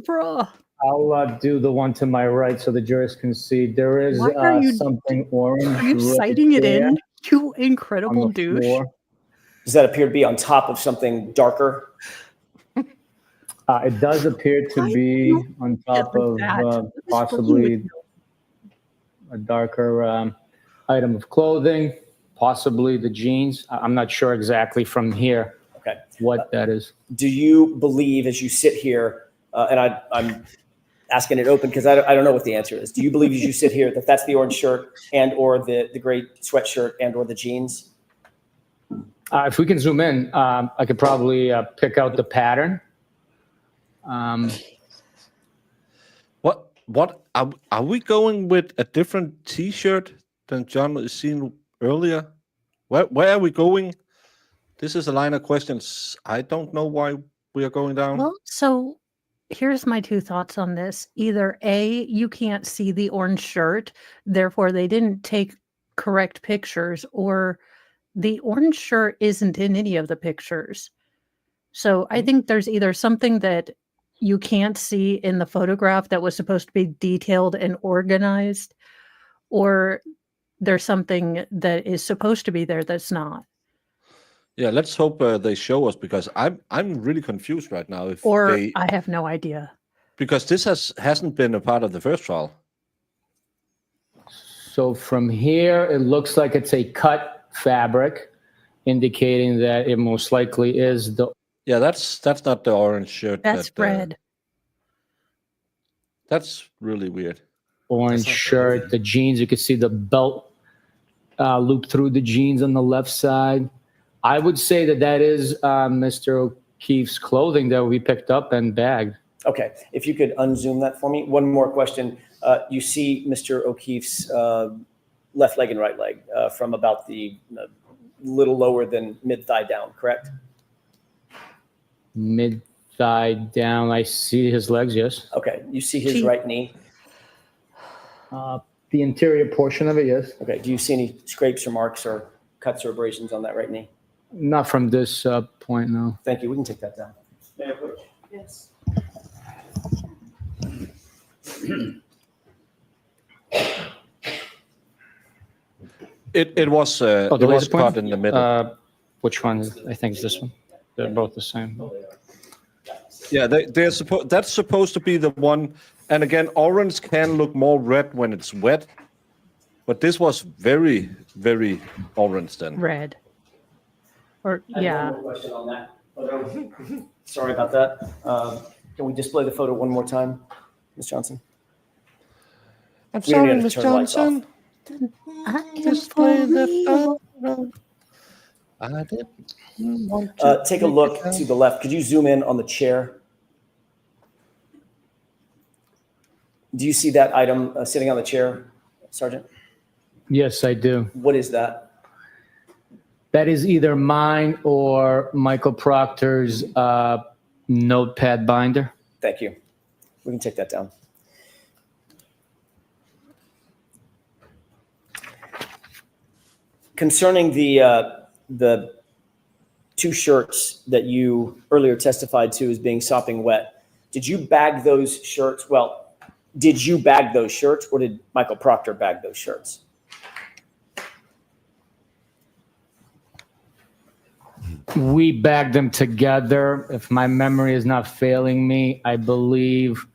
Bruh. I'll do the one to my right so the jurors can see. There is Why are you- something orange. Are you right citing it there in? You on incredible the douche. floor. Does that appear to be on top of something darker? It does appear to Why be do you on top like of that? What is wrong possibly with a darker item of clothing, possibly the jeans. I'm not sure exactly from here Okay. what that is. Do you believe as you sit here, and I'm asking it open because I don't know what the answer is. Do you believe as you sit here that that's the orange shirt and or the gray sweatshirt and or the jeans? If we can zoom in, I could probably pick out the pattern. What are we going with a different T-shirt than John was seen earlier? Where are we going? This is a line of questions. I don't know why we are going down. Well, so here's my two thoughts on this. Either A, you can't see the orange shirt, therefore they didn't take correct pictures, or the orange shirt isn't in any of the pictures. So I think there's either something that you can't see in the photograph that was supposed to be detailed and organized, or there's something that is supposed to be there that's not. Yeah, let's hope they show us, because I'm really confused right now. If Or they, I have no idea. because this hasn't been a part of the first trial. So from here, it looks like it's a cut fabric, indicating that it most likely is the Yeah, that's not the orange shirt. That's that, red. That's really weird. orange That's not shirt, the jeans. You can see the belt loop through the jeans on the left side. I would say that is Mr. O'Keefe's clothing that we picked up and bagged. Okay, if you could unzoom that for me. One more question. You see Mr. O'Keefe's left leg and right leg from about the little lower than mid-thigh down, correct? Mid thigh down. I see his legs, yes. Okay, you see his Gee. right knee. The interior portion of it, yes. Okay. Do you see any scrapes or marks or cuts or abrasions on that right knee? Not from this point, no. Thank you. We can take that down. May I approach? Yes. It was the it was laser point? cut in the middle. Which one? I think it's this one. They're both the same. Yeah, that's supposed to be the one. And again, orange can look more red when it's wet, but this was very, very orange then. Red. Or I have yeah. one more question on that photo. Sorry about that. Can we display the photo one more time, Ms. Johnson? I'm We don't sorry, have to Miss turn the lights off. Johnson. I am Display for the real. photo. I didn't want to Take a look to the left. Could you zoom in on the chair? Do you see that item sitting on the chair, Sergeant? Yes, I do. What is that? That is either mine or Michael Proctor's notepad binder. Thank you. We can take that down. Concerning the two shirts that you earlier testified to as being sopping wet, did you bag those shirts? Well, did you bag those shirts, or did Michael Proctor bag those shirts? We bagged them together. If my memory is not failing me, I believe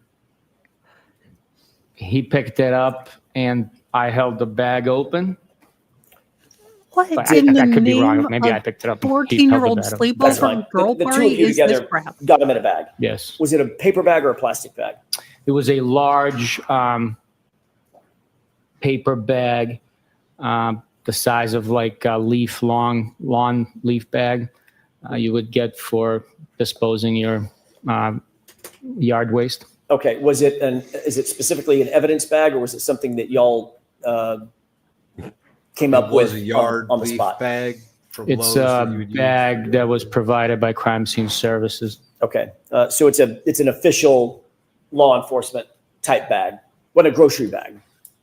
he picked it up and I held the bag open. What But in the I could be name wrong. Maybe I of picked it up. and he held 14-year-old the bag. That's fine. sleepover girl The two of party you is this together crap? got them in a bag. Yes. Was it a paper bag or a plastic bag? It was a large paper bag, the size of like a lawn leaf bag you would get for disposing your yard waste. Okay. Is it specifically an evidence bag, or was it something that y'all came up was with a yard on the leaf spot? bag from It's Lowe's that you a would use bag for that your- was provided by Crime Scene Services. Okay. So it's an official law enforcement type bag. What, a grocery bag?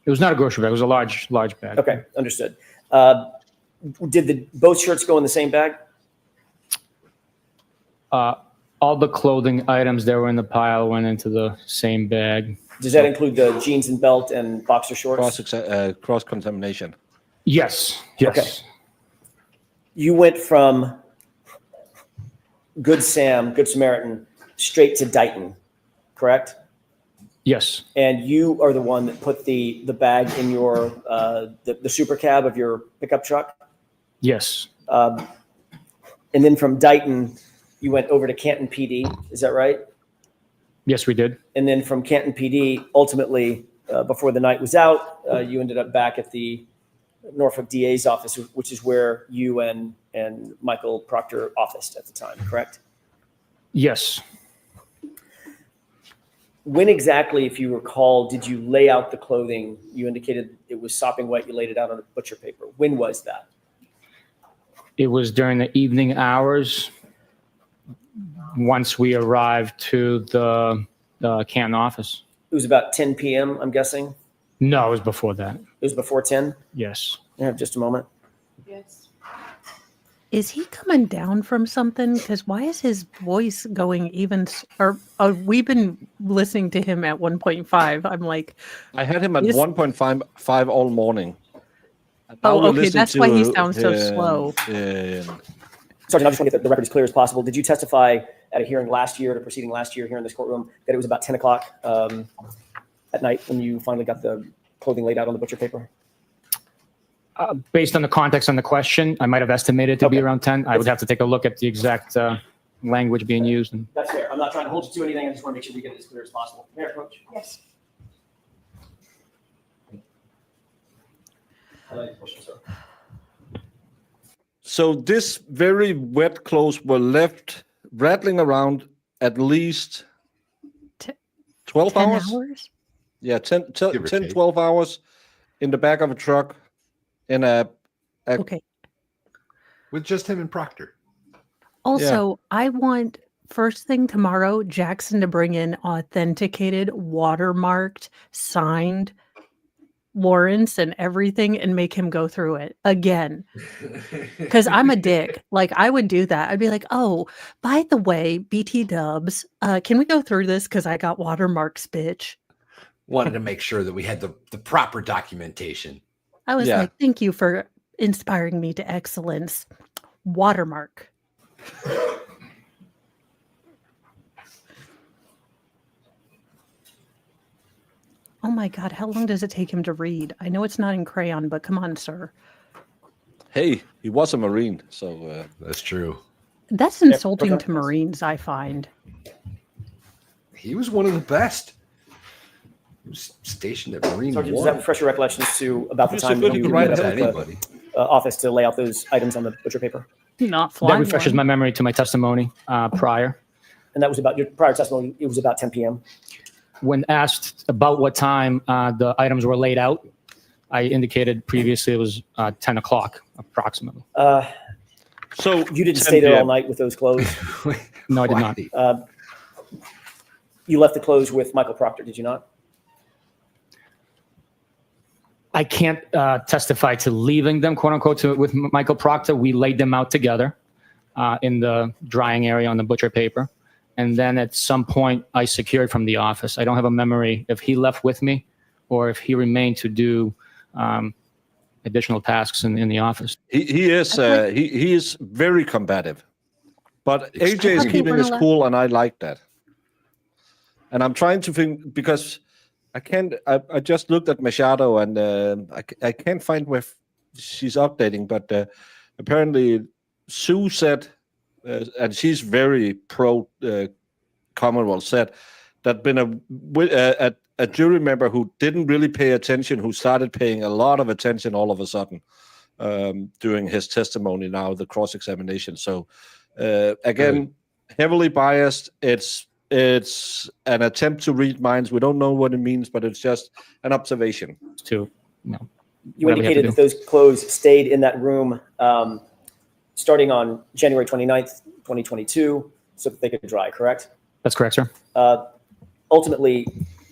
It was not a grocery bag. It was a large bag. Okay. Understood. Did both shirts go in the same bag? All the clothing items that were in the pile went into the same bag. Does that include the jeans and belt and boxer shorts? Cross contamination. Yes. Yes. Okay. You went from Good Samaritan, straight to Dighton, correct? Yes. And you are the one that put the bag in your the super cab of your pickup truck. Yes. And then from Dighton, you went over to Canton PD. Is that right? Yes, we did. And then from Canton PD, ultimately, before the night was out, you ended up back at the Norfolk DA's office, which is where you and Michael Proctor officed at the time, correct? Yes. When exactly, if you recall, did you lay out the clothing? You indicated it was sopping wet. You laid it out on a butcher paper. When was that? It was during the evening hours. Once we arrived to the Canton office. It was about 10 p.m., I'm guessing. No, it was before that. It was before 10? Yes. You have just a moment. Yes. Is he coming down from something? Because why is his voice going even? Or we've been listening to him at 1.5. I'm like, I had him at Yes. 1.5 all morning. Now oh, we're okay, listening that's why he to, sounds so slow. Sergeant, I just want to get the record as clear as possible. Did you testify at a hearing last year, at a proceeding last year here in this courtroom, that it was about 10 o'clock at night when you finally got the clothing laid out on the butcher paper? Based on the context on the question, I might have estimated to be Okay. around 10. I would have to take a look at the exact language being used. And That's fair. I'm not trying to hold you to anything. I just want to make sure we get it as clear as possible. Mayor, approach. Yes. Sir. So this very wet clothes were left rattling around at least T- 12 10 hours? hours? Yeah, 10, Give or 10 take. 12 hours in the back of a truck in a Okay. with just him and Proctor. Also, I want first thing tomorrow, Jackson to bring in authenticated, watermarked, signed warrants and everything and make him go through it again. Because I'm a dick. Like, I would do that. I'd be like, oh, by the way, BT dubs, can we go through this? Because I got watermarks, bitch. Wanted to make sure that we had the proper documentation. I was like, thank you for inspiring me to excellence. Watermark. Oh my God, how long does it take him to read? I know it's not in crayon, but come on, sir. Hey, he was a Marine, so That's true. That's insulting to Marines, I find. He was one of the best. He was stationed at Marine Sergeant, does War. that refresh your recollections to about the You're so time good, that you you can write met to up with anybody. the office to lay out those items on the butcher paper? Not That flying. refreshes my memory to my testimony prior. And that was about your prior testimony. It was about 10 p.m. When asked about what time the items were laid out, I indicated previously it was 10 o'clock approximately. so You didn't 10 stay there all PM. night with those clothes. No, I did not. You left the clothes with Michael Proctor, did you not? I can't testify to leaving them, quote unquote, with Michael Proctor. We laid them out together in the drying area on the butcher paper. And then at some point, I secured from the office. I don't have a memory if he left with me or if he remained to do additional tasks in the office. He is very combative, but AJ is Okay, keeping his Brennan. cool, and I like that. And I'm trying to think because I can't. I just looked at Machado, and I can't find where she's updating. But apparently, Sue said, and she's very pro Commonwealth, said that been a jury member who didn't really pay attention, who started paying a lot of attention all of a sudden during his testimony. Now the cross-examination. So again, heavily biased. It's an attempt to read minds. We don't know what it means, but it's just an observation. To You whatever we have to indicated do. that those clothes stayed in that room starting on January 29th, 2022, so that they could dry, correct? That's correct, sir. Ultimately,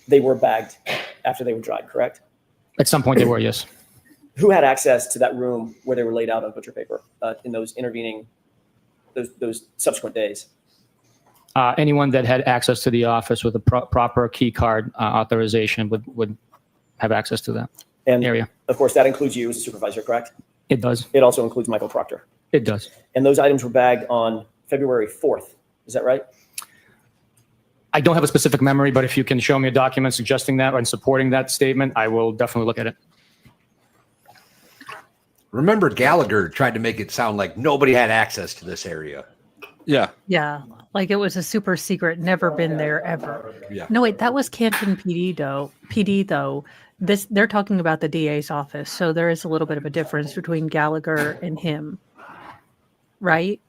they were bagged after they were dried, correct? At some point, they were, yes. Who had access to that room where they were laid out on butcher paper in those intervening, those subsequent days? Anyone that had access to the office with a proper key card authorization would have access to that And area. of course, that includes you as a supervisor, correct? It does. It also includes Michael Proctor. It does. And those items were bagged on February 4th. Is that right? I don't have a specific memory, but if you can show me a document suggesting that and supporting that statement, I will definitely look at it. Remember, Gallagher tried to make it sound like nobody had access to this area. Yeah. Yeah, like it was a super secret, never been there ever. Yeah. No, wait, that was Canton PD though. This they're talking about the DA's office, so there is a little bit of a difference between Gallagher and him, right?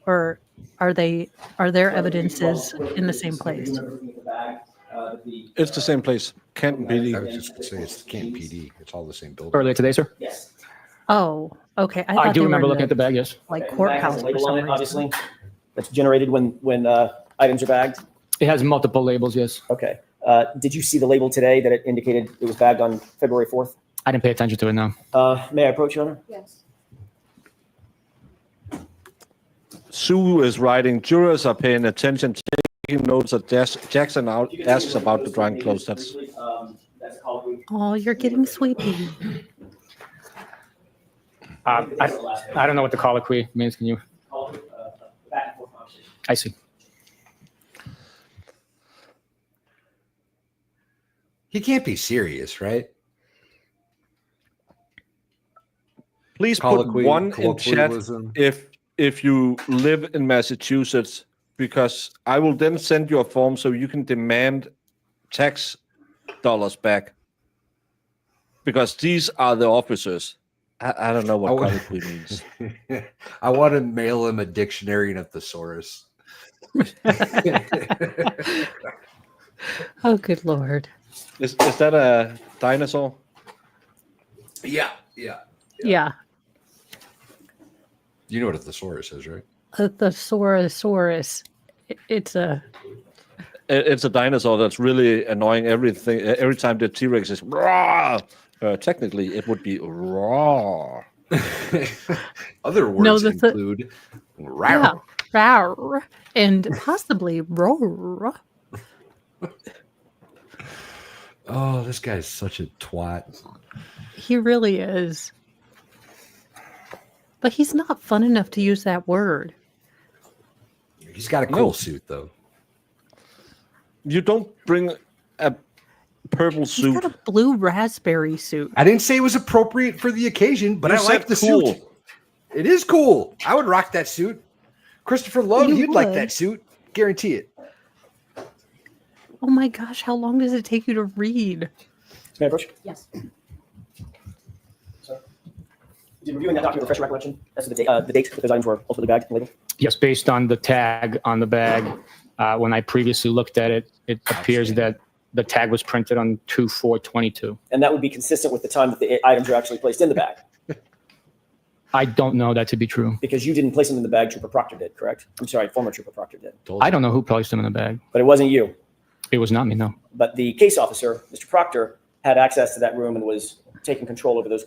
Or are there evidences in the same place? It's the same place. Canton I PD. was just going to say it's the Canton PD. It's all the same building. Earlier today, sir? Yes. Oh, okay. I thought do they remember were in looking at the bag, yes. like Okay, and the bag has courthouse a for label some on it, reason. obviously, that's generated when items are bagged. It has multiple labels, yes. Okay. Did you see the label today that it indicated it was bagged on February 4th? I didn't pay attention to it, no. May I approach, Your Honor? Yes. Sue is writing. Jurors are paying attention, taking notes that Jackson asks about the drying clothes. That's Oh, you're getting sweepy. I don't know what the colloquy means. Can you? I see. He can't be serious, right? Please Colloquy- put one in chat colloquialism. if you live in Massachusetts, because I will then send you a form so you can demand tax dollars back. Because these are the officers. I don't know what would- colloquy means. I want to mail him a dictionary and a thesaurus. Oh, good Lord. Is that a dinosaur? Yeah. Yeah. You know what a thesaurus is, right? The Thesaurus. It's a It's a dinosaur that's really annoying. Every time the T-Rex is "Rah!" Technically, it would be raw. Other words No, the include Yeah, rawr. rawr, and possibly roar. Oh, this guy's such a twat. He really is. But he's not fun enough to use that word. He's got a cool suit, though. You don't bring a purple He's suit. got a blue raspberry suit. I didn't say it was appropriate for the occasion, but You I like said the cool. suit. It is cool. I would rock that suit. Christopher Love, You you'd like would. that suit. Guarantee it. Oh my gosh, how long does it take you to read? May I approach? Yes. Sorry. Did reviewing that document refresh your recollection as to the date that those items were ultimately bagged and labeled? Yes, based on the tag on the bag, when I previously looked at it, it appears that the tag was printed on 2/4/22. And that would be consistent with the time that the items were actually placed in the bag, I don't know that to be true. because you didn't place them in the bag. Trooper Proctor did, correct? I'm sorry, former Trooper Proctor did, I don't know who placed them in the bag. but it wasn't you. It was not me, no. But the case officer, Mr. Proctor, had access to that room and was taking control over those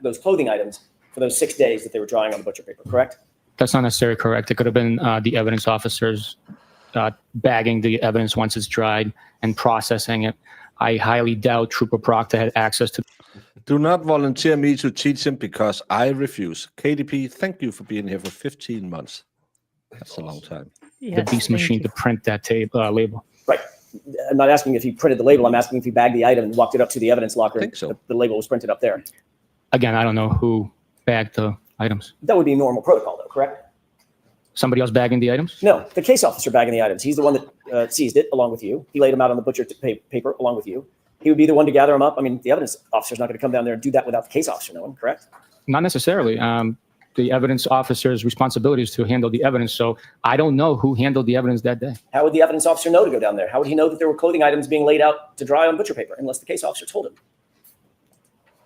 those clothing items for those 6 days that they were drying on the butcher paper, correct? That's not necessarily correct. It could have been the evidence officers bagging the evidence once it's dried and processing it. I highly doubt Trooper Proctor had access to. Do not volunteer me to teach him because I refuse. KDP, thank you for being here for 15 months. That's a long time. Yes, the beast thank machine you. to print that label. Right. I'm not asking if he printed the label. I'm asking if he bagged the item and walked it up to the evidence locker. I think so. The label was printed up there. Again, I don't know who bagged the items. That would be normal protocol, though, correct? Somebody else bagging the items? No, the case officer bagging the items. He's the one that seized it along with you. He laid them out on the butcher paper along with you. He would be the one to gather them up. I mean, the evidence officer's not going to come down there and do that without the case officer knowing, correct? Not necessarily. The evidence officer's responsibility is to handle the evidence. So I don't know who handled the evidence that day. How would the evidence officer know to go down there? How would he know that there were clothing items being laid out to dry on butcher paper unless the case officer told him?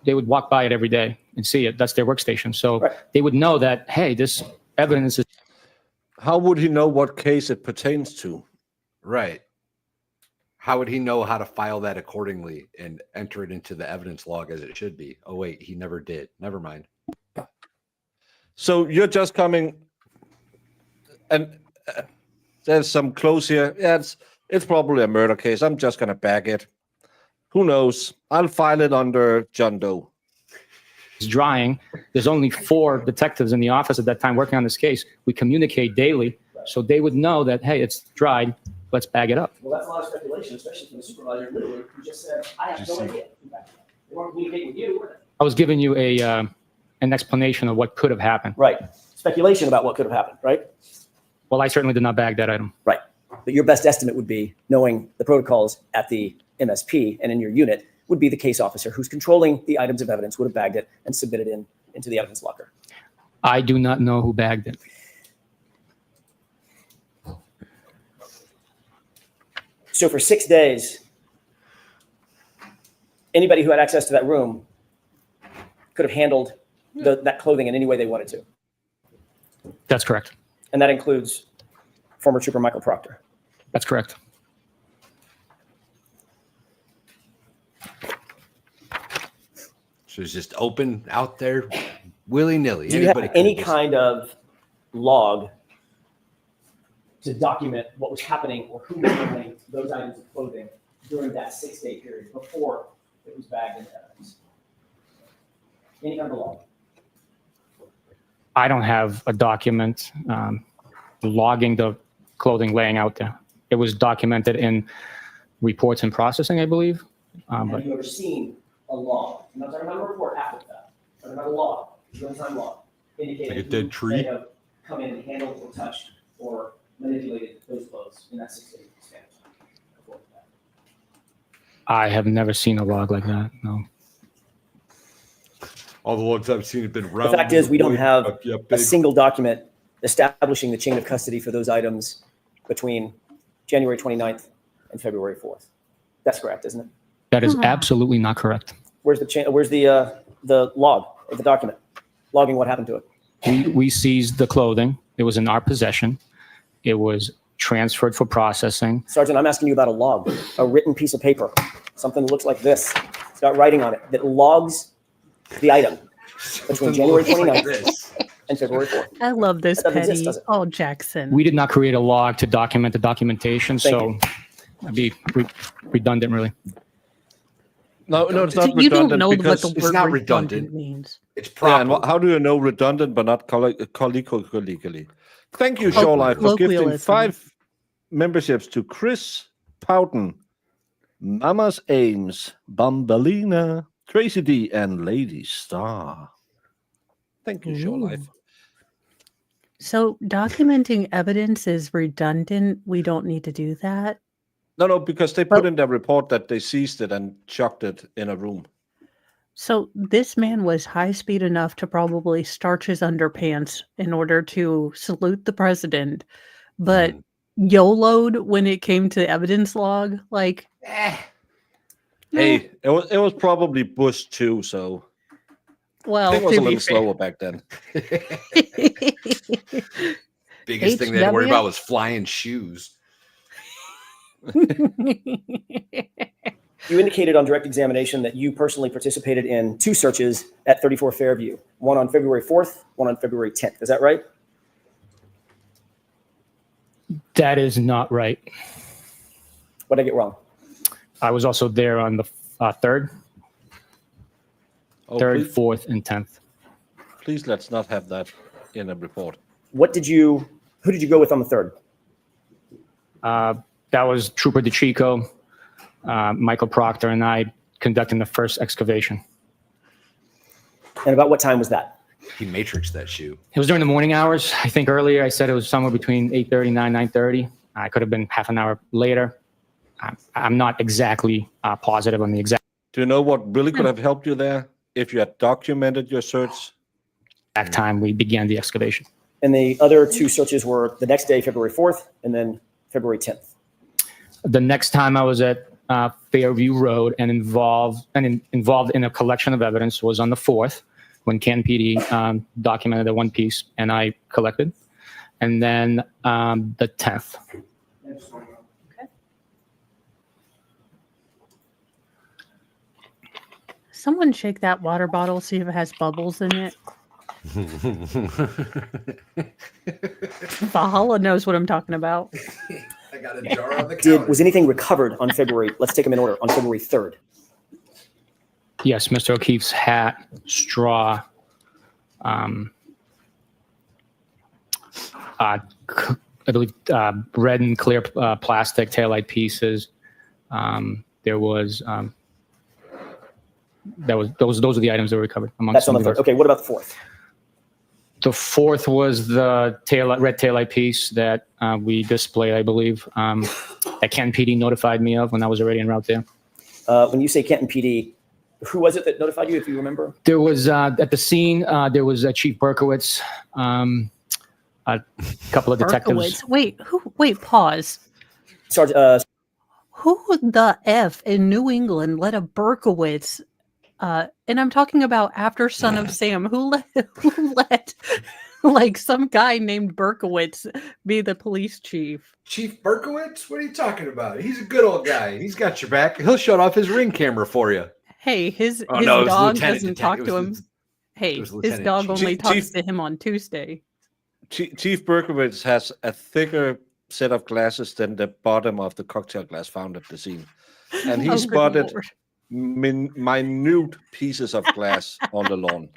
They would walk by it every day and see it. That's their workstation. So Right. they would know that, hey, this evidence is. How would he know what case it pertains to? Right. How would he know how to file that accordingly and enter it into the evidence log as it should be? Oh, wait, he never did. Never mind. So you're just coming, and there's some close here. Yeah, it's probably a murder case. I'm just gonna bag it. Who knows? I'll file it under John Doe. Drying. There's only 4 detectives in the office at that time working on this case. We communicate daily, so they would know that, hey, it's dried. Let's bag it up. Well, that's a lot of speculation, especially from the supervisor, literally, who just said, I have no idea. They weren't communicating with you, were they? I was giving you an explanation of what could have happened. Right. Speculation about what could have happened, right? Well, I certainly did not bag that item. Right. But your best estimate would be, knowing the protocols at the MSP and in your unit, would be the case officer who's controlling the items of evidence would have bagged it and submitted it into the evidence locker. I do not know who bagged it. So for 6 days, anybody who had access to that room could have handled that clothing in any way they wanted to. That's correct. And that includes former Trooper Michael Proctor. That's correct. So it's just open out there, willy-nilly. Do you have Anybody any could just- kind of log to document what was happening or who was handling those items of clothing during that 6-day period before it was bagged into evidence? Any kind of log? I don't have a document logging the clothing laying out there. It was documented in reports and processing, I believe. Have But you ever seen a log? I'm not talking about a report after that. I'm talking about a log, real-time log, indicating Like a dead who tree? may have come in and handled or touched or manipulated those clothes in that 6-day span. Before that. I have never seen a log like that. No. All the logs I've seen have been round. The fact is, we don't have Yeah, a big. single document establishing the chain of custody for those items between January 29th and February 4th. That's correct, isn't it? That is absolutely not correct. Where's the chain? Where's the log of the document logging what happened to it? We seized the clothing. It was in our possession. It was transferred for processing. Sergeant, I'm asking you about a log, a written piece of paper, something that looks like this. It's got writing on it that logs the item between January 29th and February 4th. I love this, That doesn't Petty. exist, does it? Oh, Jackson. We did not create a log to document the documentation, so it'd be redundant, really. No, it's not You don't redundant know what because the it's word not redundant redundant. means. It's yeah, and proper. how do you know redundant but not colloquially? Thank you, Show Life, for gifting Colloquialism. 5 memberships to Chris Powden, Mama's Ames, Bambalina, Tracy D, and Lady Star. Thank you, Show Life. So documenting evidence is redundant. We don't need to do that. No, because they But- put in their report that they seized it and chucked it in a room. So this man was high speed enough to probably starch his underpants in order to salute the president, but YOLO'd when it came to evidence log. Like, Hey, it was probably Bush too, so well, I think it was to a be little slower back then. Biggest thing they had to worry HW? about was flying shoes. You indicated on direct examination that you personally participated in 2 searches at 34 Fairview, one on February 4th, one on February 10th. Is that right? That is not right. What did I get wrong? I was also there on the 3rd, Oh, 3rd, please, 4th, and 10th. please let's not have that in a report. Who did you go with on the 3rd? That was Trooper DeChico, Michael Proctor, and I conducting the first excavation. And about what time was that? He matrixed that shoe. It was during the morning hours. I think earlier I said it was somewhere between 8:30, 9:30. I could have been half an hour later. I'm not exactly positive on the exact Do you know what really could have helped you there if you had documented your search? time we began the excavation. And the other 2 searches were the next day, February 4th, and then February 10th. The next time I was at Fairview Road and involved in a collection of evidence was on the 4th, when Canton PD documented the one piece and I collected, and then the 10th. Someone shake that water bottle, see if it has bubbles in it. Valhalla knows what I'm talking about. I got a jar on the counter. Was anything recovered on February? Let's take them in order. On February 3rd. Yes, Mr. O'Keefe's hat, straw, I believe red and clear plastic taillight pieces. Those are the items that were recovered. That's on the 3rd. Okay, what about the 4th? The 4th was the red taillight piece that we displayed, I believe, that Canton PD notified me of when I was already en route there. When you say Canton PD, who was it that notified you, if you remember? There was, at the scene, there was Chief Berkowitz, a couple of detectives. Berkowitz. Wait, pause. Sergeant, Who the F in New England let a Berkowitz, and I'm talking about after Son of Sam, who let like some guy named Berkowitz be the police chief? Chief Berkowitz? What are you talking about? He's a good old guy. He's got your back. He'll shut off his Ring camera for you. Hey, his Oh, no, it was dog Lieutenant doesn't Detective. talk to him. Hey, was his Lieutenant dog Chief. only talks Chief- to him on Tuesday. Chief Berkowitz has a thicker set of glasses than the bottom of the cocktail glass found at the scene. And he Oh, good spotted Lord. minute pieces of glass on the lawn.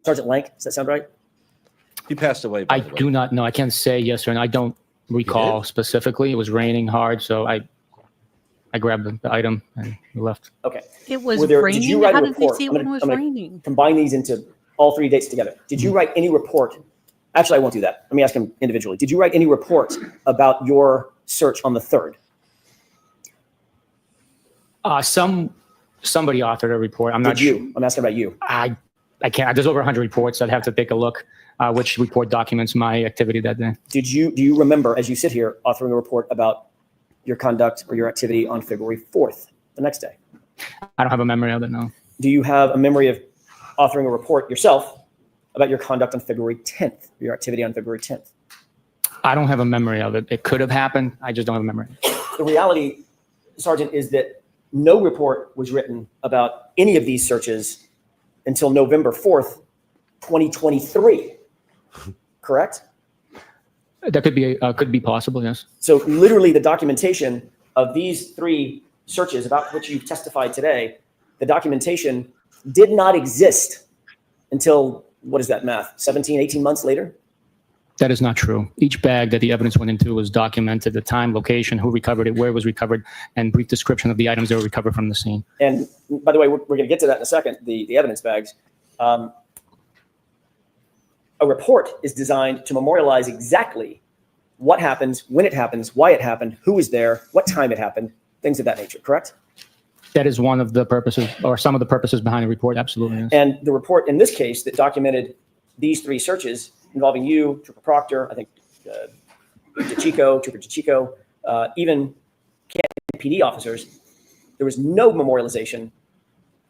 Sergeant Lank, does that sound right? He passed away. by I the way. do not know. I can't say yes or no. I don't recall specifically. It was raining hard, so I grabbed the item and we left. Okay. It was Did raining. you write How a did we report? see it I'm when it gonna- was I'm gonna raining? Combine these into all 3 dates together. Did you write any report? Actually, I won't do that. Let me ask him individually. Did you write any report about your search on the 3rd? Somebody authored a report. I'm not Did you? sure. I'm asking about you. I can't. There's over 100 reports. I'd have to take a look which report documents my activity that day. Do you remember, as you sit here, authoring a report about your conduct or your activity on February 4th, the next day? I don't have a memory of it, no. Do you have a memory of authoring a report yourself about your conduct on February 10th, your activity on February 10th? I don't have a memory of it. It could have happened. I just don't have a memory. The reality, Sergeant, is that no report was written about any of these searches until November 4th, 2023. Correct? That could be possible, yes. So literally the documentation of these 3 searches about which you've testified today, the documentation did not exist until, what is that math, 17, 18 months later? That is not true. Each bag that the evidence went into was documented, the time, location, who recovered it, where it was recovered, and brief description of the items that were recovered from the scene. And by the way, we're going to get to that in a second, the evidence bags. A report is designed to memorialize exactly what happens, when it happens, why it happened, who was there, what time it happened, things of that nature, correct? That is one of the purposes, or some of the purposes behind the report, absolutely. Yes. And the report in this case that documented these 3 searches involving you, Trooper Proctor, I think Trooper DeChico, even Canton PD officers, there was no memorialization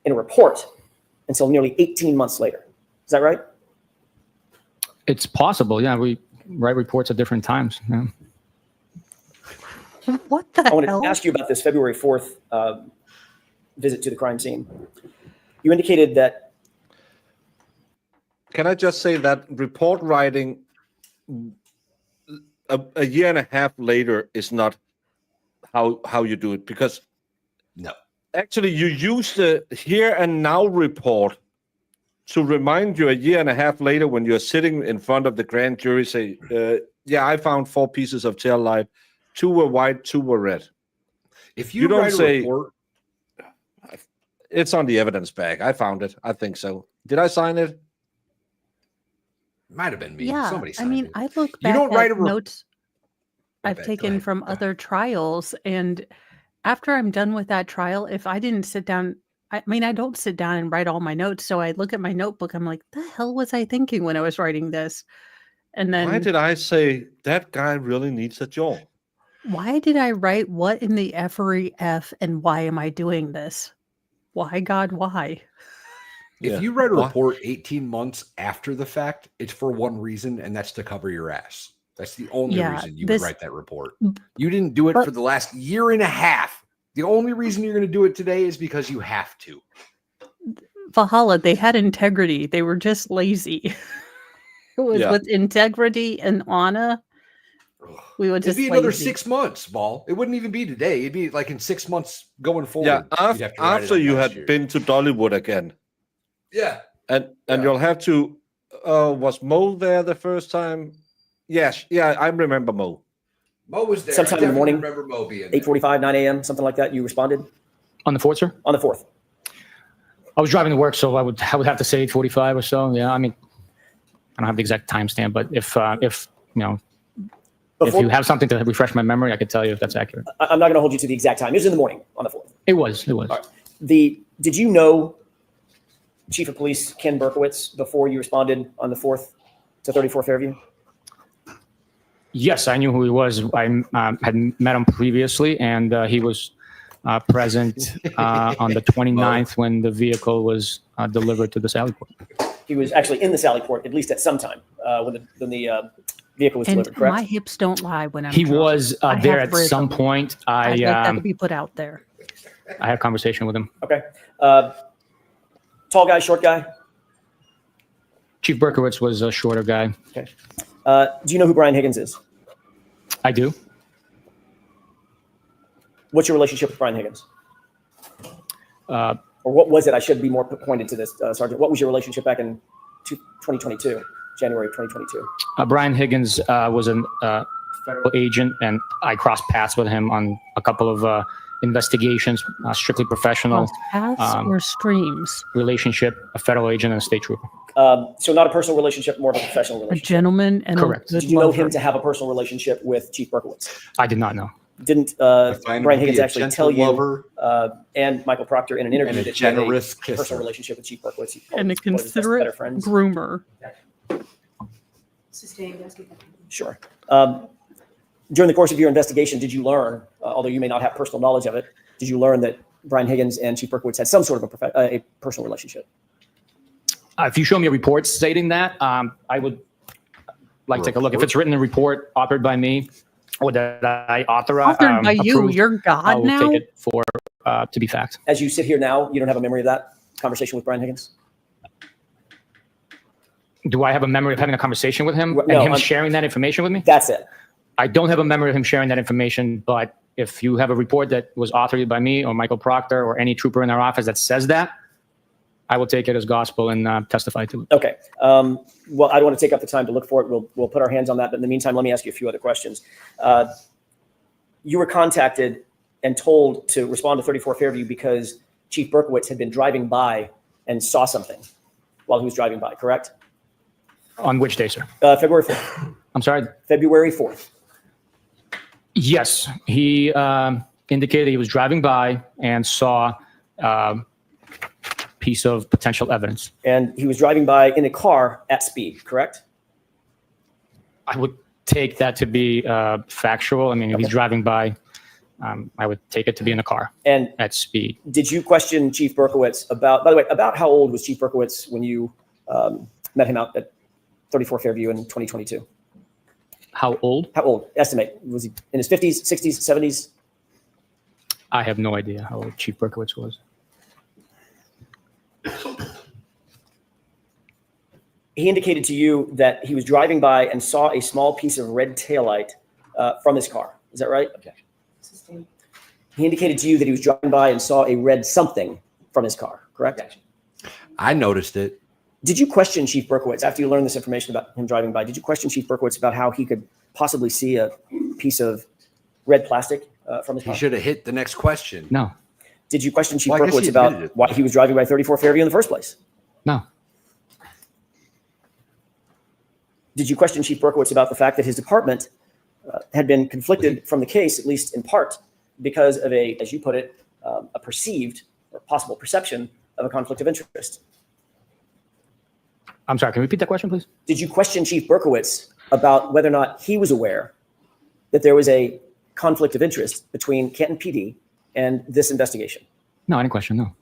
in a report until nearly 18 months later. Is that right? It's possible, yeah. We write reports at different times. Yeah. What the I want hell? to ask you about this February 4th visit to the crime scene. You indicated that. Can I just say that report writing a year and a half later is not how you do it, because No. actually you use the here and now report to remind you a year and a half later when you're sitting in front of the grand jury, say, yeah, I found 4 pieces of tail light. 2 were white, 2 were red. If You you, don't write say- a report, It's on the evidence bag. I found it. I think so. Did I sign it? might have been me. Yeah, Somebody I signed mean, it. I look You back don't write at a notes My I've bad. Go taken ahead. from Go ahead. other trials, and after I'm done with that trial, if I didn't sit down, I mean, I don't sit down and write all my notes. So I look at my notebook. I'm like, the hell was I thinking when I was writing this? And then Why did I say that guy really needs a jaw? why did I write what in the F and why am I doing this? Why, God, why? If Yeah. you write a Why? report 18 months after the fact, it's for one reason, and that's to cover your ass. That's the only Yeah, reason you this- would write that report. You didn't do it But- for the last year and a half. The only reason you're going to do it today is because you have to. Valhalla, they had integrity. They were just lazy. It was Yeah. with integrity and honor. Ugh. We would It'd just be another lazy. 6 months, Ball. It wouldn't even be today. It'd be like in 6 months going forward. Yeah, You'd have to write it after on you last had year. been to Dollywood again, Yeah. and Yeah. you'll have to. Was Mo there the first time? Yes, yeah, I remember Mo. Mo was there. Sometime in the I definitely morning, remember Mo being there. 8:45, 9 a.m., something like that. You responded On the 4th, sir? on the 4th. I was driving to work, so I would have to say 8:45 or so. Yeah, I mean, I don't have the exact timestamp, but if you know, if Before, you have something to refresh my memory, I could tell you if that's accurate. I'm not going to hold you to the exact time. It was in the morning on the 4th. It was. All right. Did you know Chief of Police Ken Berkowitz before you responded on the 4th to 34 Fairview? Yes, I knew who he was. I had met him previously, and he was present on the 29th when the vehicle was delivered to the Sally Port. He was actually in the Sally Port, at least at some time, when the vehicle was And delivered, correct? my hips don't lie when I'm He drunk. was I there have at some rhythm. point. I'd like that to I be put out there. had a conversation with him. Okay. Tall guy, short guy? Chief Berkowitz was a shorter guy. Okay. Do you know who Brian Higgins is? I do. What's your relationship with Brian Higgins? Uh, Or what was it? I should be more pointed to this, Sergeant. What was your relationship back in 2022, January of 2022? Brian Higgins was a federal agent, and I crossed paths with him on a couple of investigations, strictly professional Cross paths or streams? relationship, a federal agent and a state trooper. So not a personal relationship, more of a professional A relationship. gentleman and Correct. a good Did you know lover. him to have a personal relationship with Chief Berkowitz? I did not know. Didn't I find him Brian to be Higgins a actually gentle tell you lover and Michael Proctor in an interview and a that he had generous a kisser. personal relationship with Chief Berkowitz? He And a called his best- better considerate friends. groomer. Sustained escapade. Sure. During the course of your investigation, did you learn, although you may not have personal knowledge of it, did you learn that Brian Higgins and Chief Berkowitz had some sort of a personal relationship? If you show me a report stating that, I would like take a look. If it's written in a report authored by me or that I authorize, Authored by you, approved, you're I God will now. take it for to be fact. As you sit here now, you don't have a memory of that conversation with Brian Higgins? Do I have a memory of having a conversation with him No, and him I'm- sharing that information with me? That's it. I don't have a memory of him sharing that information, but if you have a report that was authored by me or Michael Proctor or any trooper in our office that says that, I will take it as gospel and testify to it. Okay. Well, I don't want to take up the time to look for it. We'll put our hands on that. But in the meantime, let me ask you a few other questions. You were contacted and told to respond to 34 Fairview because Chief Berkowitz had been driving by and saw something while he was driving by, correct? On which day, sir? February 4th. I'm sorry. February 4th. Yes, he indicated he was driving by and saw a piece of potential evidence. And he was driving by in a car at speed, correct? I would take that to be factual. I mean, if he's driving by, I would take it to be in a car And at speed. did you question Chief Berkowitz about, by the way, about how old was Chief Berkowitz when you met him out at 34 Fairview in 2022? How old? How old? Estimate. Was he in his 50s, 60s, 70s? I have no idea how old Chief Berkowitz was. He indicated to you that he was driving by and saw a small piece of red taillight from his car. Is that right? Objection. He indicated to you that he was driving by and saw a red something from his car, correct? Objection. I noticed it. Did you question Chief Berkowitz after you learned this information about him driving by? Did you question Chief Berkowitz about how he could possibly see a piece of red plastic from his He car? should have hit the next question. No, Did you question Chief Well, I guess Berkowitz he about admitted it. why he was driving by 34 Fairview in the first place? no, Did you question Chief Berkowitz about the fact that his department had been conflicted from the case, at least in part, because of a, as you put it, a perceived or possible perception of a conflict of interest? I'm sorry. Can you repeat that question, please? Did you question Chief Berkowitz about whether or not he was aware that there was a conflict of interest between Canton PD and this investigation? No, I didn't question. No.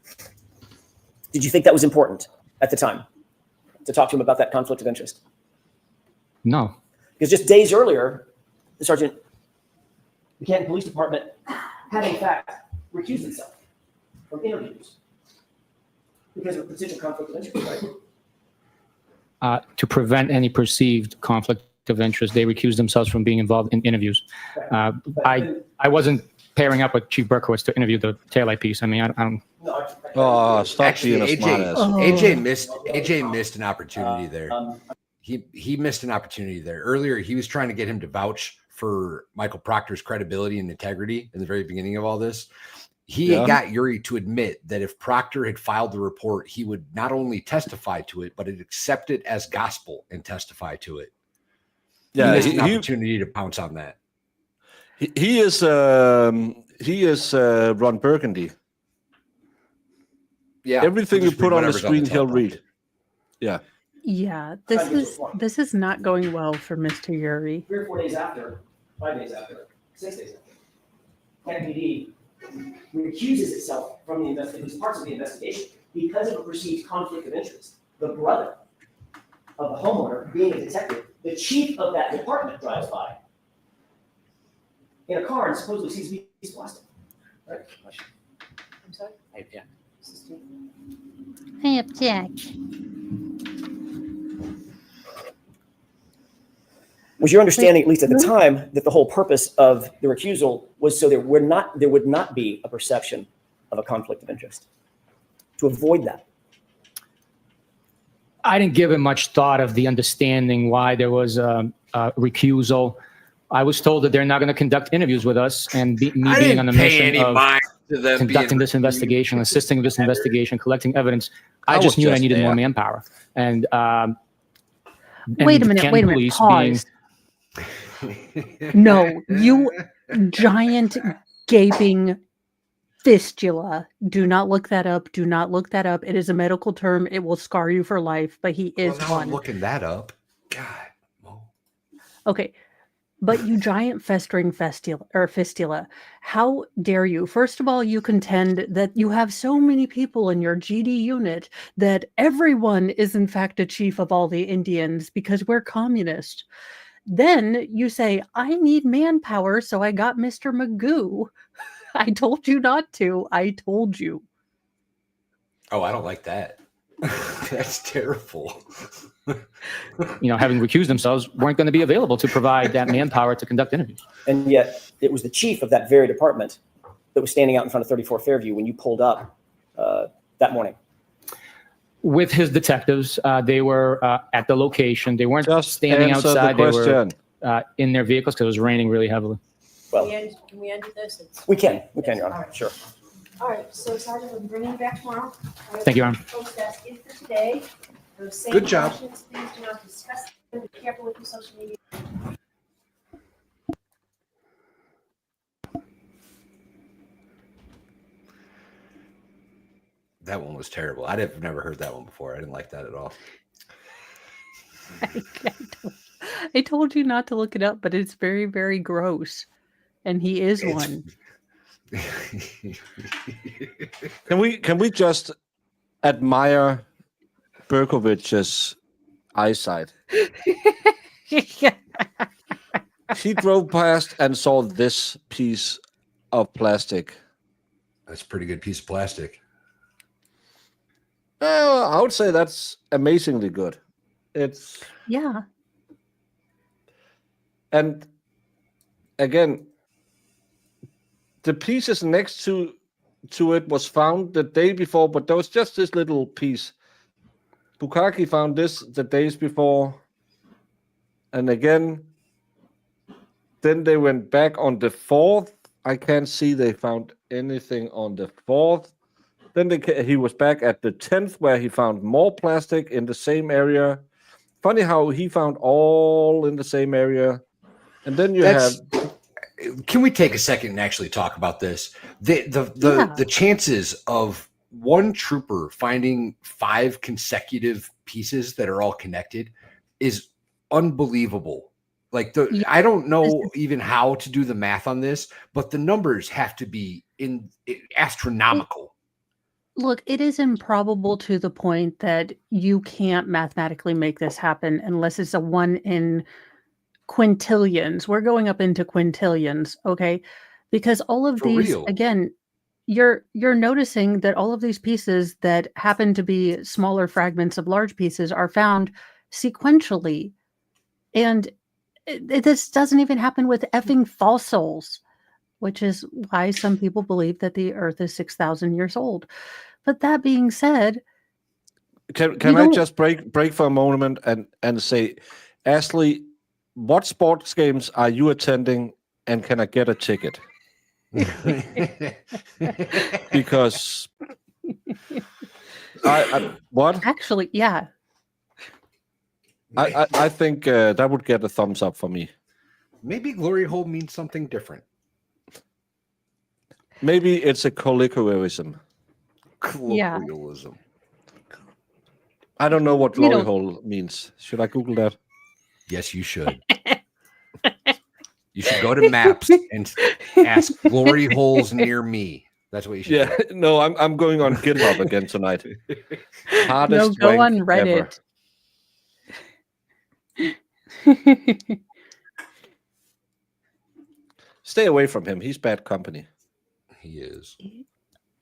Did you think that was important at the time to talk to him about that conflict of interest? No. Because just days earlier, the Sergeant, the Canton Police Department had in fact recused itself from interviews because of a potential conflict of interest, right? To prevent any perceived conflict of interest, they recused themselves from being involved in interviews. I wasn't pairing up with Chief Berkowitz to interview the taillight piece. I mean, I don't. Oh, stop Actually, being a smartass. AJ missed an opportunity there. He missed an opportunity there. Earlier, he was trying to get him to vouch for Michael Proctor's credibility and integrity in the very beginning of all this. He got Yuri to admit that if Proctor had filed the report, he would not only testify to it, but accept it as gospel and testify to it. Yeah, he missed an opportunity to pounce on that. He is Ron Burgundy. Yeah, Everything we'll you just put read on the whatever's screen, teleprompter. he'll read. Yeah. Yeah, this is not going well for Mr. Yuri. 3 or 4 days after, 5 days after, 6 days after, Canton PD recuses itself from the investigation, parts of the investigation, because of a perceived conflict of interest. The brother of the homeowner being a detective, the chief of that department drives by in a car and supposedly sees a piece of plastic. Right? I'm sorry? I object. I object. Was your understanding, at least at the time, that the whole purpose of the recusal was so there would not be a perception of a conflict of interest? To avoid that? I didn't give it much thought of the understanding why there was a recusal. I was told that they're not going to conduct interviews with us, and me being on the mission of conducting this investigation, assisting with this investigation, collecting evidence, I just knew I needed more manpower. And Wait a minute, pause. No, you giant gaping fistula. Do not look that up. Do not look that up. It is a medical term. It will scar you for life, but he is Well, now I'm one. looking that up. God. Mo. Okay. But you giant festering fistula, how dare you? First of all, you contend that you have so many people in your GD unit that everyone is in fact a chief of all the Indians because we're communist. Then you say, I need manpower, so I got Mr. Magoo. I told you not to. I told you. Oh, I don't like that. That's terrible. Having recused themselves, weren't going to be available to provide that manpower to conduct interviews. And yet it was the chief of that very department that was standing out in front of 34 Fairview when you pulled up that morning. With his detectives, they were at the location. They weren't Just standing answer outside. the They were question. in their vehicles because it was raining really heavily. Well, Can we end this? we can, Your All Honor. right. Sure. All right, so Sergeant, we'll bring you back tomorrow. All right, Thank you, Your Honor. folks, that's it for today. Those same Good job. questions, please do not discuss them. Be careful with your social media. That one was terrible. I've never heard that one before. I didn't like that at all. I told you not to look it up, but it's very, very gross. And he is one. Can we just admire Berkovich's eyesight? He drove past and saw this piece of plastic. That's a pretty good piece of plastic. I would say that's amazingly good. It's Yeah. and again, the pieces next to it was found the day before, but there was just this little piece. Bukaki found this the days before, and again. Then they went back on the 4th. I can't see they found anything on the 4th. Then he was back at the 10th, where he found more plastic in the same area. Funny how he found all in the same area. And then you have. Can we take a second and actually talk about this? The chances of one trooper finding 5 consecutive pieces that are all connected is unbelievable. Like I don't know even how to do the math on this, but the numbers have to be astronomical. Look, it is improbable to the point that you can't mathematically make this happen unless it's a 1 in quintillions. We're going up into quintillions, okay? Because all of these, again, you're noticing that all of these pieces that happen to be smaller fragments of large pieces are found sequentially. And this doesn't even happen with effing fossils, which is why some people believe that the Earth is 6,000 years old. But that being said, can I just break for a moment and say, Ashley, what sports games are you attending, and can I get a ticket? Because what? Actually, yeah. I think that would get a thumbs up for me. Maybe glory hole means something different. Maybe it's a colloquialism. Colloquialism. I don't know what glory hole means. Should I Google that? Yes, you should. You should go to maps and ask glory holes near me. That's what you should do. No, I'm going on GitHub again tonight. Hardest go on rank Reddit. ever. Stay away from him. He's bad company. He is.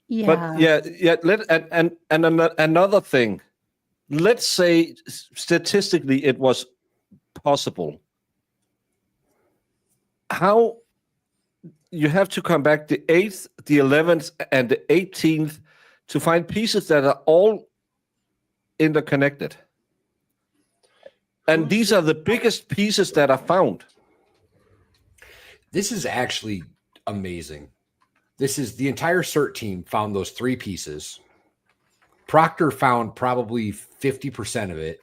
Yeah. But another thing. Let's say statistically it was possible. How you have to come back the 8th, the 11th, and the 18th to find pieces that are all interconnected. And these are the biggest pieces that are found. This is actually amazing. This is the entire CERT team found those 3 pieces. Proctor found probably 50% of it.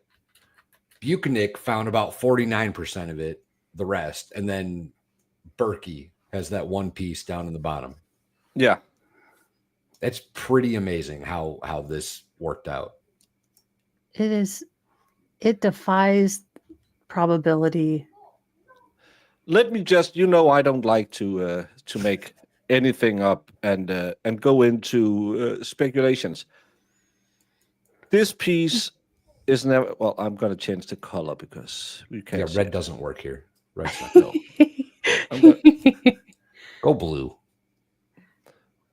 Buchanan found about 49% of it, the rest. And then Berkey has that one piece down in the bottom. Yeah. That's pretty amazing how this worked out. It defies probability. let me just, I don't like to make anything up and go into speculations. This piece is never. Well, I'm going to change the color because we can't. Yeah, see red it. doesn't work here. Red's not No. I'm Go blue.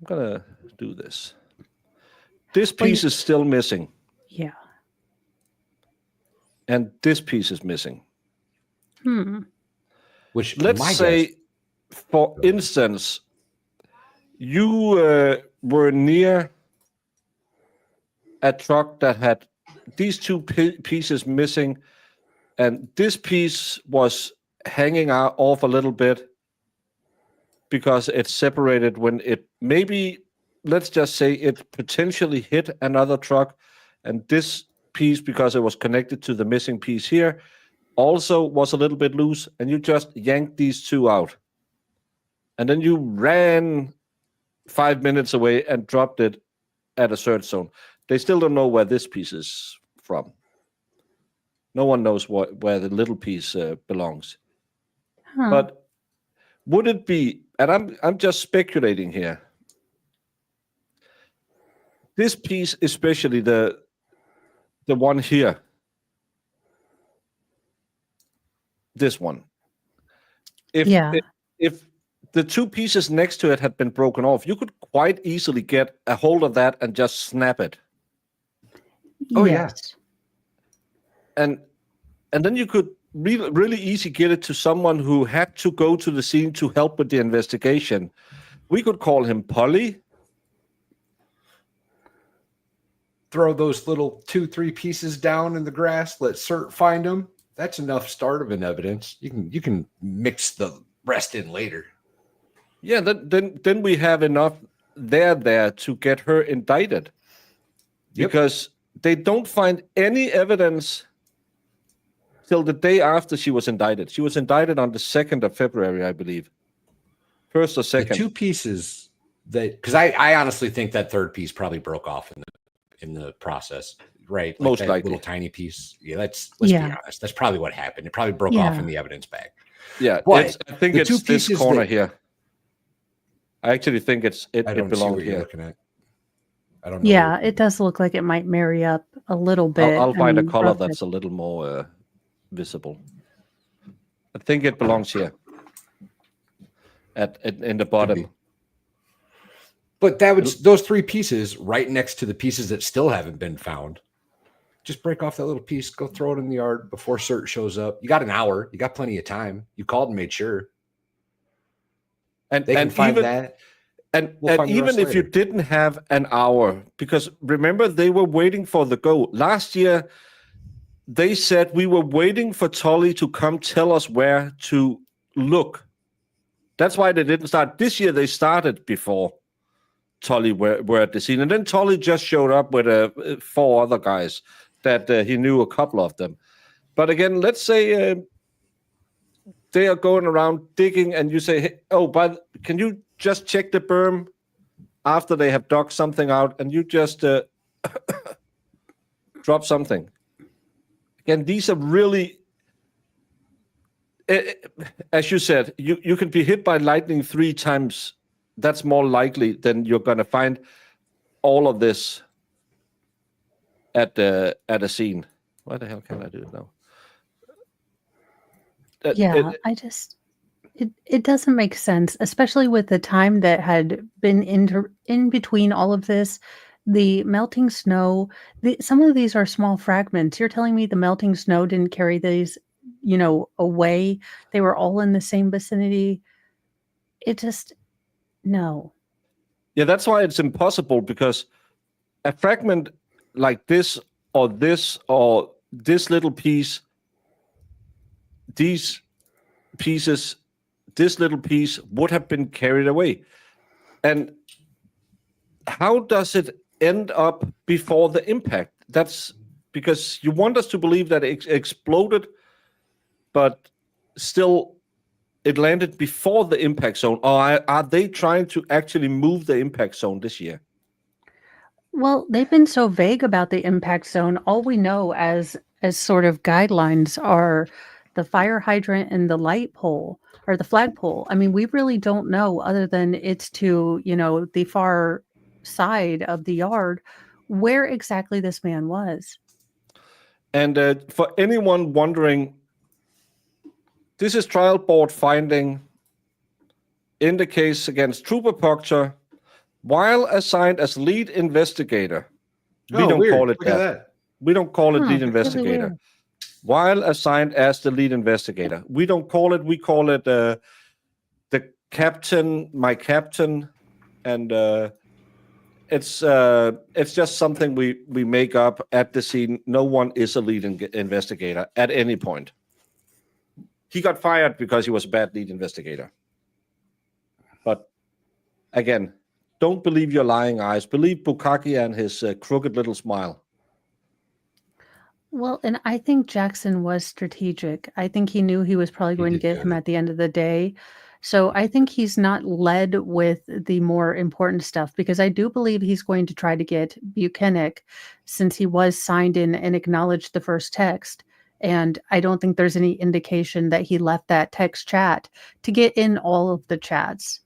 gonna do this. This piece is still missing, Yeah. and this piece is missing. Which Let's my say, guess, for instance, you were near a truck that had these two pieces missing, and this piece was hanging out off a little bit because it's separated when it maybe, let's just say, it potentially hit another truck, and this piece, because it was connected to the missing piece here, also was a little bit loose, and you just yanked these two out. And then you ran 5 minutes away and dropped it at a search zone. They still don't know where this piece is from. No one knows where the little piece belongs. Huh. But would it be, and I'm just speculating here, this piece, especially the one here, this one, if the two pieces next to it had been broken off, you could quite easily get a hold of that and just snap it. Oh, yes. And then you could really easy get it to someone who had to go to the scene to help with the investigation. We could call him Polly. throw those little 2-3 pieces down in the grass, let CERT find them. That's enough start of an evidence. You can mix the rest in later. Yeah, then we have enough there to get her indicted. Yep. Because they don't find any evidence till the day after she was indicted. She was indicted on the 2nd of February, I believe. 1st or 2nd. The two pieces that, because I honestly think that third piece probably broke off in the process, right? Like Most that likely. little tiny piece. Yeah, let's be honest. That's probably what happened. It probably broke off in the evidence bag. Yeah, But I think the it's two this pieces corner that- here. I actually think it I don't see belonged what you're here. looking at. I don't know. Yeah, it does look like it might marry up a little bit. I'll find a and color rough it. that's a little more visible. I think it belongs here. In the bottom. But that would those three pieces right next to the pieces that still haven't been found. Just break off that little piece, go throw it in the yard before CERT shows up. You got an hour. You got plenty of time. You called and made sure. And They can find even, that. And, We'll find the even rest if you later. didn't have an hour, because remember, they were waiting for the go. Last year, they said we were waiting for Tully to come tell us where to look. That's why they didn't start. This year, they started before Tully were at the scene. And then Tully just showed up with 4 other guys that he knew a couple of them. But again, let's say they are going around digging and you say, hey, but can you just check the berm after they have dug something out, and you just drop something. Again, these are really, as you said, you can be hit by lightning 3 times. That's more likely than you're going to find all of this at a scene. Why the hell can I do it now? It doesn't make sense, especially with the time that had been in between all of this. The melting snow, some of these are small fragments. You're telling me the melting snow didn't carry these, away? They were all in the same vicinity. No. Yeah, that's why it's impossible, because a fragment like this or this little piece, these pieces, this little piece would have been carried away. And how does it end up before the impact? That's because you want us to believe that it exploded, but still it landed before the impact zone. Or are they trying to actually move the impact zone this year? Well, they've been so vague about the impact zone. All we know as sort of guidelines are the fire hydrant and the light pole or the flagpole. I mean, we really don't know other than it's to, the far side of the yard where exactly this man was. And for anyone wondering, this is trial board finding in the case against Trooper Proctor while assigned as lead investigator. We don't weird. call it Look at that. that. We don't call it lead That's really investigator. weird. While assigned as the lead investigator. We don't call it, we call it the captain, my captain, and it's just something we make up at the scene. No one is a lead investigator at any point. He got fired because he was a bad lead investigator. But again, don't believe your lying eyes. Believe Bukaki and his crooked little smile. Well, and I think Jackson was strategic. I think he knew he was probably going to did get get him it. at the end of the day. So I think he's not led with the more important stuff because I do believe he's going to try to get Buchanan since he was signed in and acknowledged the first text. And I don't think there's any indication that he left that text chat to get in all of the chats.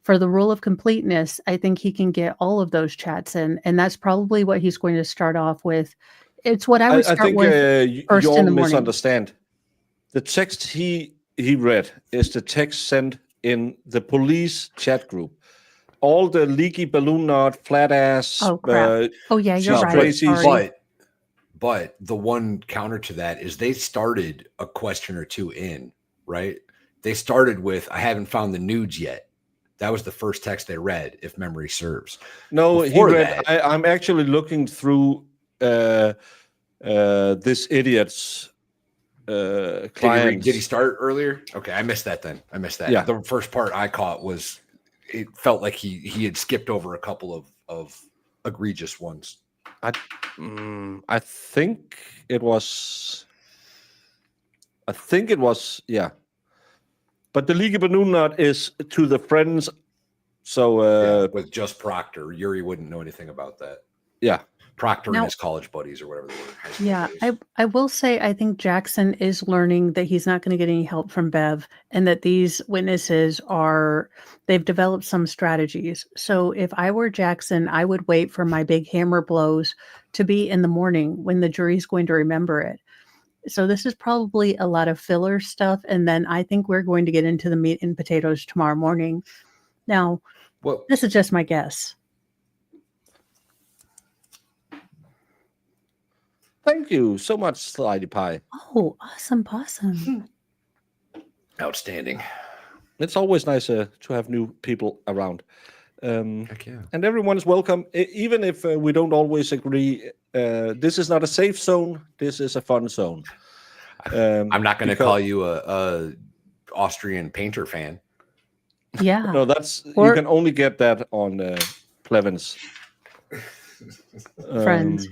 For the rule of completeness, I think he can get all of those chats in. And that's probably what he's going to start off with. It's what I would start think with you first all in the morning. misunderstand. The text he read is the text sent in the police chat group. All the leaky balloon knot, flat ass. Oh, crap. Oh, yeah, you're she's right. crazy. Sorry. But the one counter to that is they started a question or two in, right? They started with, I haven't found the nudes yet. That was the first text they read, if memory serves. No, Before he read, that- I'm actually looking through this idiot's client. Did he start earlier? Okay, I missed that then. I missed that. Yeah. The first part I caught was, it felt like he had skipped over a couple of egregious ones. I think it was. Yeah. But the leaky balloon knot is to the friends. So With just Proctor, Yuri wouldn't know anything about that. yeah. Proctor Now- and his college buddies or whatever they were. high school Yeah, buddies. I will say I think Jackson is learning that he's not going to get any help from Bev and that these witnesses they've developed some strategies. So if I were Jackson, I would wait for my big hammer blows to be in the morning when the jury's going to remember it. So this is probably a lot of filler stuff. And then I think we're going to get into the meat and potatoes tomorrow morning. Now, Well, this is just my guess. Thank you so much, Slidey Pie. Oh, awesome possum. outstanding. It's always nice to have new people around. Heck yeah. And everyone is welcome, even if we don't always agree. This is not a safe zone. This is a fun zone. I'm not going to because- call you a Austrian painter fan. Yeah. No, that's Or- you can only get that on Plevens. Friends.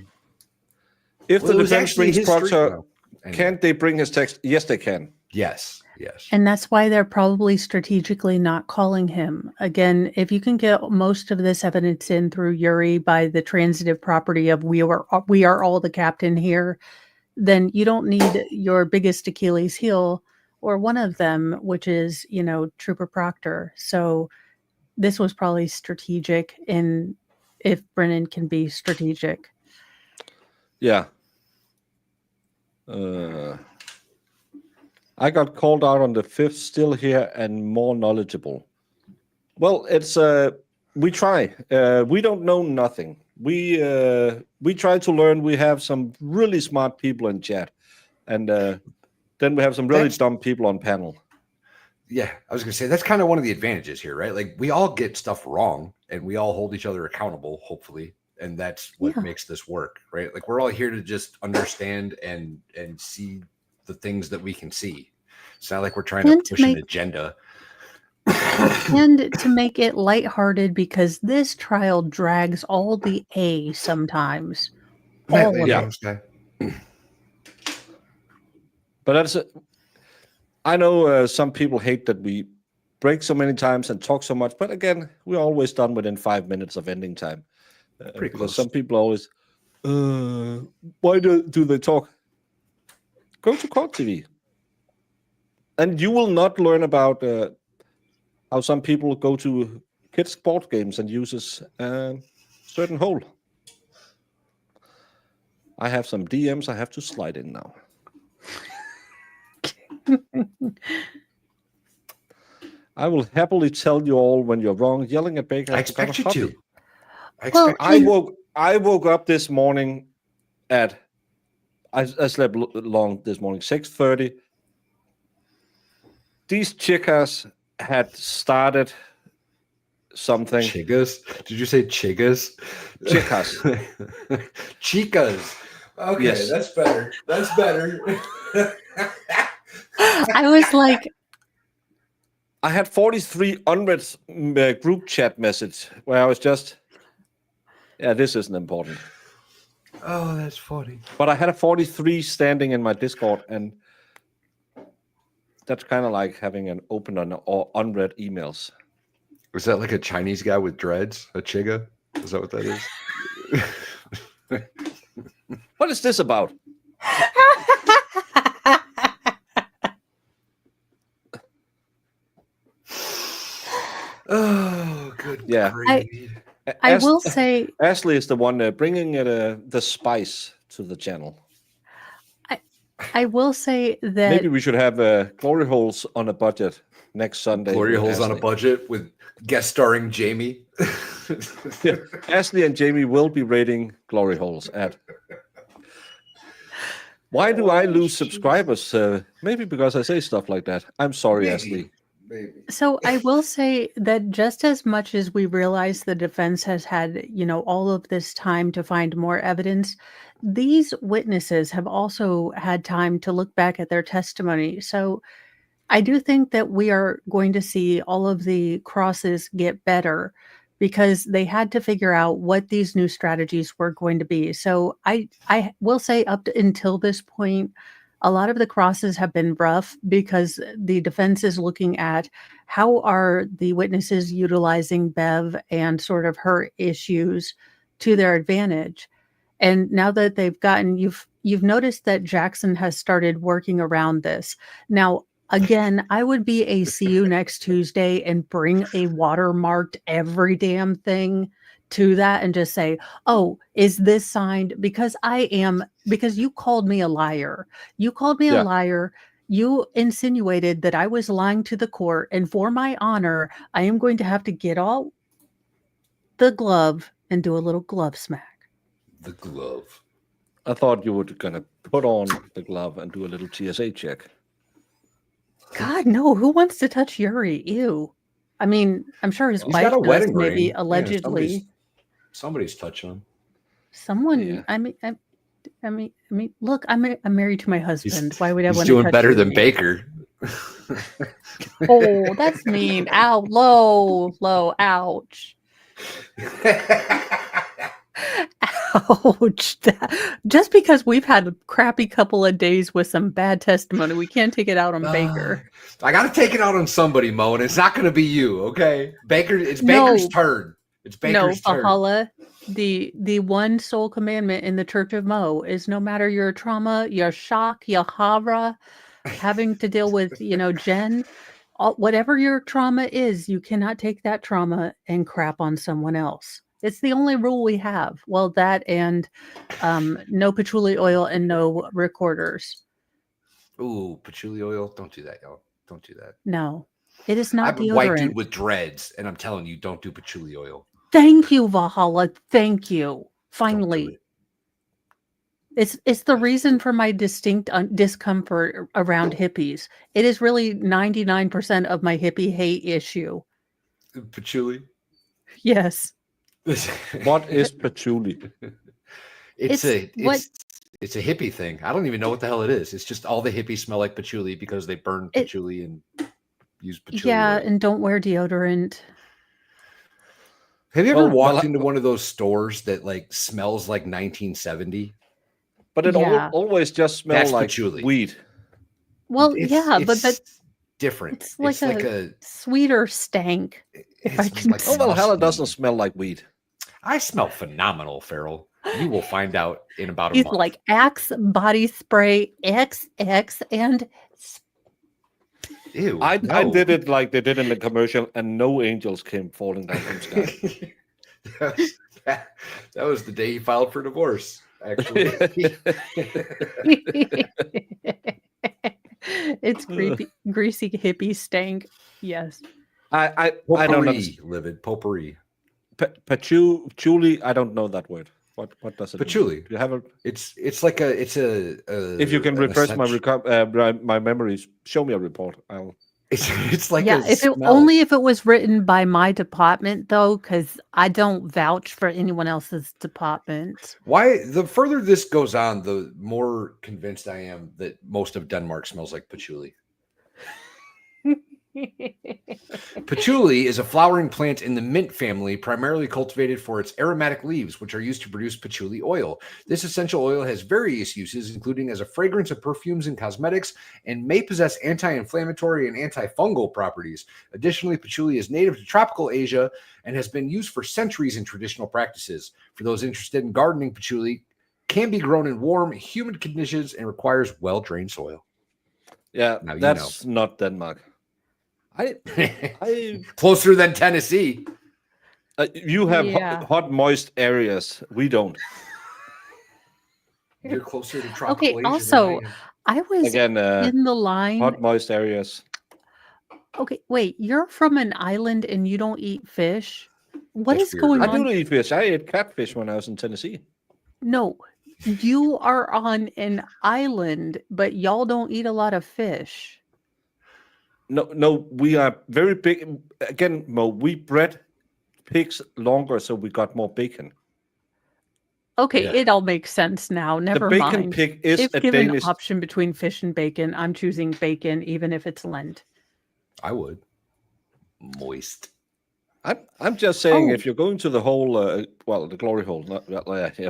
If Well, it the was defense actually brings his street, Proctor, though. Anyway. can't they bring his text? Yes, they can. Yes. Yes. And that's why they're probably strategically not calling him. Again, if you can get most of this evidence in through Yuri by the transitive property of we are all the captain here, then you don't need your biggest Achilles heel or one of them, which is, Trooper Proctor. So this was probably strategic if Brennan can be strategic. Yeah. I got called out on the 5th, still here and more knowledgeable. Well, it's we try. We don't know nothing. We try to learn. We have some really smart people in chat, and then we have some really That's- dumb people on panel. Yeah, I was going to say that's kind of one of the advantages here, right? Like we all get stuff wrong and we all hold each other accountable, hopefully. And that's what Yeah. makes this work, right? Like we're all here to just understand and see the things that we can see. It's not like we're trying And to to push an make- agenda. And to make it lighthearted because this trial drags all the A sometimes. All of Yeah. it. But that's I know some people hate that we break so many times and talk so much, but again, we're always done within 5 minutes of ending time. Pretty Because close. some people always, why do they talk? Go to Court TV. And you will not learn about how some people go to kids' sport games and uses a certain hole. I have some DMs I have to slide in now. I will happily tell you all when you're wrong. Yelling at Baker. I expect you to. I woke up this morning at. I slept long this morning. 6:30. These chicas had started something. Chicas? Did you say chicas? Chicas. Chicas. Okay, Yes. that's better. That's better. I was like, I had 43 unread group chat message where I was just, yeah, this isn't important. Oh, that's funny. But I had a 43 standing in my Discord, and that's kind of like having an open or unread emails. Was that like a Chinese guy with dreads? A chiga? Is that what that is? What is this about? Oh, good Yeah. gravy. I will say, Ashley is the one bringing the spice to the channel. I will say that Maybe we should have glory holes on a budget next Sunday. Glory with holes on a Ashley. budget with guest starring Jamie. Yeah. Ashley and Jamie will be rating glory holes at. Why do I lose subscribers? Maybe because I say stuff like that. I'm sorry, Ashley. Maybe. So I will say that just as much as we realize the defense has had, all of this time to find more evidence, these witnesses have also had time to look back at their testimony. So I do think that we are going to see all of the crosses get better because they had to figure out what these new strategies were going to be. So I will say up until this point, a lot of the crosses have been rough because the defense is looking at how are the witnesses utilizing Bev and sort of her issues to their advantage. And now that they've gotten, you've noticed that Jackson has started working around this. Now, again, I would be a see you next Tuesday and bring a watermarked every damn thing to that and just say, oh, is this signed? Because you called me a liar. You called me a liar. You insinuated that I was lying to the court. And for my honor, I am going to have to get all the glove and do a little glove smack. The glove. I thought you were going to put on the glove and do a little TSA check. God, no. Who wants to touch Yuri? Ew. I mean, I'm sure his He's wife got a does, wedding maybe ring. allegedly. Yeah, somebody's touching him. Someone. Yeah. I mean, look, I'm married to my husband. Why would I He's want to doing touch better than Yuri? Baker. Oh, that's mean. Ow, low, ouch. Ouch. Just because we've had a crappy couple of days with some bad testimony, we can't take it out on Baker. I got to take it out on somebody, Mo, and it's not going to be you, okay? It's No. Baker's turn. It's Baker's turn. Valhalla, the one sole commandment in the Church of Mo is no matter your trauma, your shock, your horror, having to deal with, Jen, whatever your trauma is, you cannot take that trauma and crap on someone else. It's the only rule we have. Well, that and no patchouli oil and no recorders. Ooh, patchouli oil. Don't do that, y'all. Don't do that. No, it is I'm not a white dude deodorant. with dreads, and I'm telling you, don't do patchouli oil. Thank you, Valhalla. Thank you. Don't do Finally. it. It's the reason for my distinct discomfort around hippies. It is really 99% of my hippie hate issue. Patchouli. Yes. What is patchouli? It's a what hippie thing. I don't even know what the hell it is. It's just all the hippies smell like patchouli because they burn patchouli and use patchouli. Yeah, oil. and don't wear deodorant. Have you ever Well, walked well, into one of those stores that like smells like 1970? But it Yeah. always just smells That's like patchouli. weed. Well, It's but that's different. it's like a sweeter stank. If I it's can like say. Oh, well, hell, it musty. doesn't smell like weed. I smell phenomenal, Farrell. You will find out in about a He's month. like Axe body spray XX and Ew. I no. did it like they did in the commercial, and no angels came falling down from the sky. that was the day he filed for divorce. Actually, It's creepy, greasy hippie stank. Yes. I don't understand. Livid potpourri. Patchouli. I don't know that word. What does it Patchouli. mean? Do you have a? It's like a If you can refresh my memories, show me a report. It's like Yeah, a smell. only if it was written by my department, though, because I don't vouch for anyone else's department. Why the further this goes on, the more convinced I am that most of Denmark smells like patchouli. Patchouli is a flowering plant in the mint family, primarily cultivated for its aromatic leaves, which are used to produce patchouli oil. This essential oil has various uses, including as a fragrance of perfumes and cosmetics, and may possess anti-inflammatory and antifungal properties. Additionally, patchouli is native to tropical Asia and has been used for centuries in traditional practices. For those interested in gardening, patchouli can be grown in warm, humid conditions and requires well-drained soil. Yeah, Now you that's not Denmark. Closer than Tennessee. You have Yeah. hot, moist areas. We don't. You're closer to tropical Okay, Asia also, than I was Again, in the line. hot, moist areas. Okay, wait, you're from an island and you don't eat fish? What That's is weird, going I on? do eat fish. I ate catfish when I was in Tennessee. No, you are on an island, but y'all don't eat a lot of fish. No, we are very big. Again, Mo, we bred pigs longer, so we got more bacon. Okay, Yeah. it all makes sense now. Never the bacon mind. pig is If a given Danish. option between fish and bacon, I'm choosing bacon, even if it's Lent. I would. Moist. I'm just saying, Oh. if you're going to the hole, the glory hole.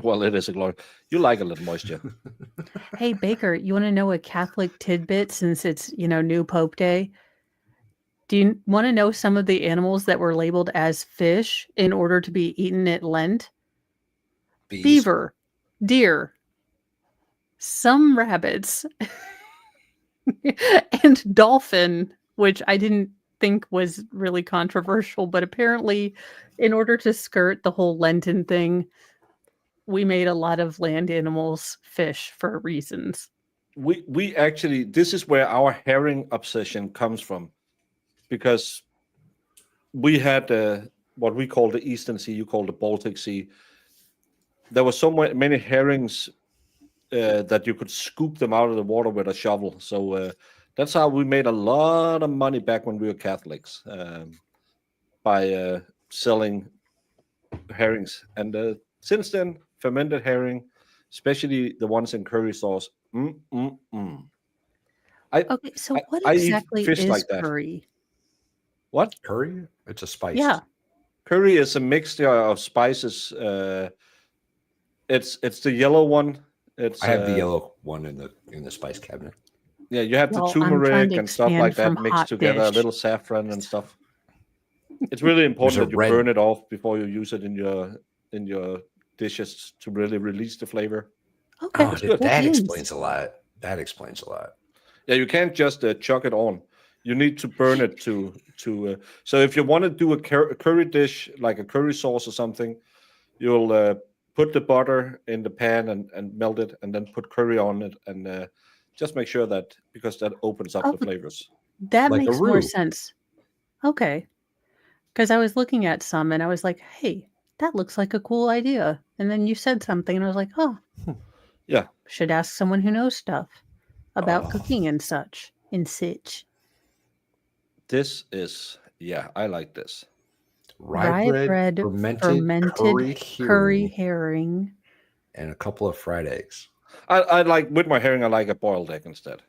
Well, it is a glory. You like a little moisture. Hey, Baker, you want to know a Catholic tidbit since it's, new Pope Day? Do you want to know some of the animals that were labeled as fish in order to be eaten at Lent? Bees. Beaver, deer, some rabbits, and dolphin, which I didn't think was really controversial, but apparently in order to skirt the whole Lenten thing, we made a lot of land animals fish for reasons. We actually, this is where our herring obsession comes from, because we had what we call the Eastern Sea, you call the Baltic Sea. There were so many herrings that you could scoop them out of the water with a shovel. So that's how we made a lot of money back when we were Catholics, by selling herrings. And since then, fermented herring, especially the ones in curry sauce. Okay, so what I eat exactly fish is like that. curry? What? Curry? It's a spice. Yeah. Curry is a mixture of spices. It's the yellow one. I have the yellow one in the spice cabinet. Yeah, you have Well, the I'm trying turmeric to and stuff like expand that from mixed hot together, a dish. little saffron and stuff. It's really important a that you red- burn it off before you use it in your dishes to really release the flavor. Okay, Oh, cool that beans. explains a lot. That explains a lot. Yeah, you can't just chuck it on. You need to burn it to. So if you want to do a curry dish, like a curry sauce or something, you'll put the butter in the pan and melt it, and then put curry on it, and just make sure that, because that opens up the flavors. That Like a makes more roux. sense. Okay. Because I was looking at some and I was like, hey, that looks like a cool idea. And then you said something and I was like, oh, Yeah. should ask someone who knows stuff about Oh. cooking and such. This is, I like this. Rye bread, fermented curry herring. and a couple of fried eggs. I like, with my herring, I like a boiled egg instead.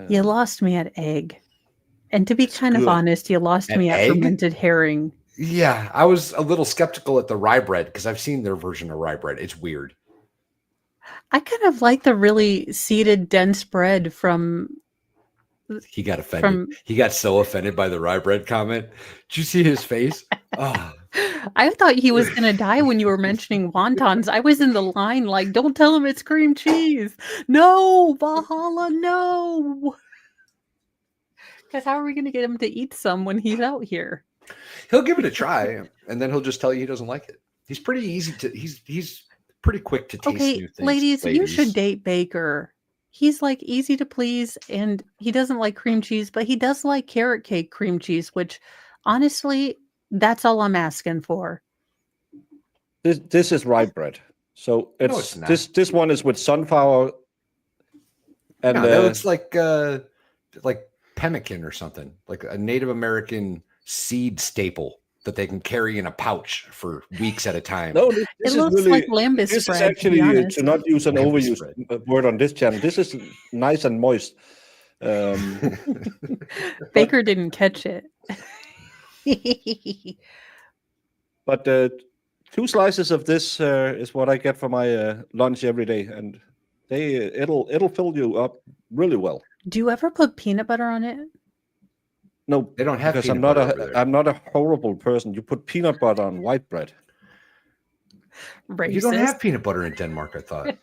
You lost me at egg. And to be kind of good. honest, you lost At me at egg? fermented herring. Yeah, I was a little skeptical at the rye bread because I've seen their version of rye bread. It's weird. I kind of like the really seeded, dense bread from. He got offended. He got so offended by the rye bread comment. Did you see his face? Oh. I thought he was going to die when you were mentioning wontons. I was in the line like, don't tell him it's cream cheese. No, Valhalla, no. Because how are we going to get him to eat some when he's out here? He'll give it a try, and then he'll just tell you he doesn't like it. He's pretty easy to. He's pretty quick to taste Okay, new things. ladies, you should date Baker. He's like easy to please, and he doesn't like cream cheese, but he does like carrot cake cream cheese, which honestly, that's all I'm asking for. This is rye bread. So it's not. this one is with sunflower. And No, that looks like pemmican or something, like a Native American seed staple that they can carry in a pouch for weeks at a time. no, this It is looks really like lambus this bread, is to actually be honest. to not use an Lambus overused word on this channel. This is nice and moist. Baker didn't catch it. But 2 slices of this is what I get for my lunch every day, and it'll fill you up really well. Do you ever put peanut butter on it? No, They don't have because peanut butter over there. I'm not a horrible person. You put peanut butter on white bread. Racist. You don't have peanut butter in Denmark, I thought.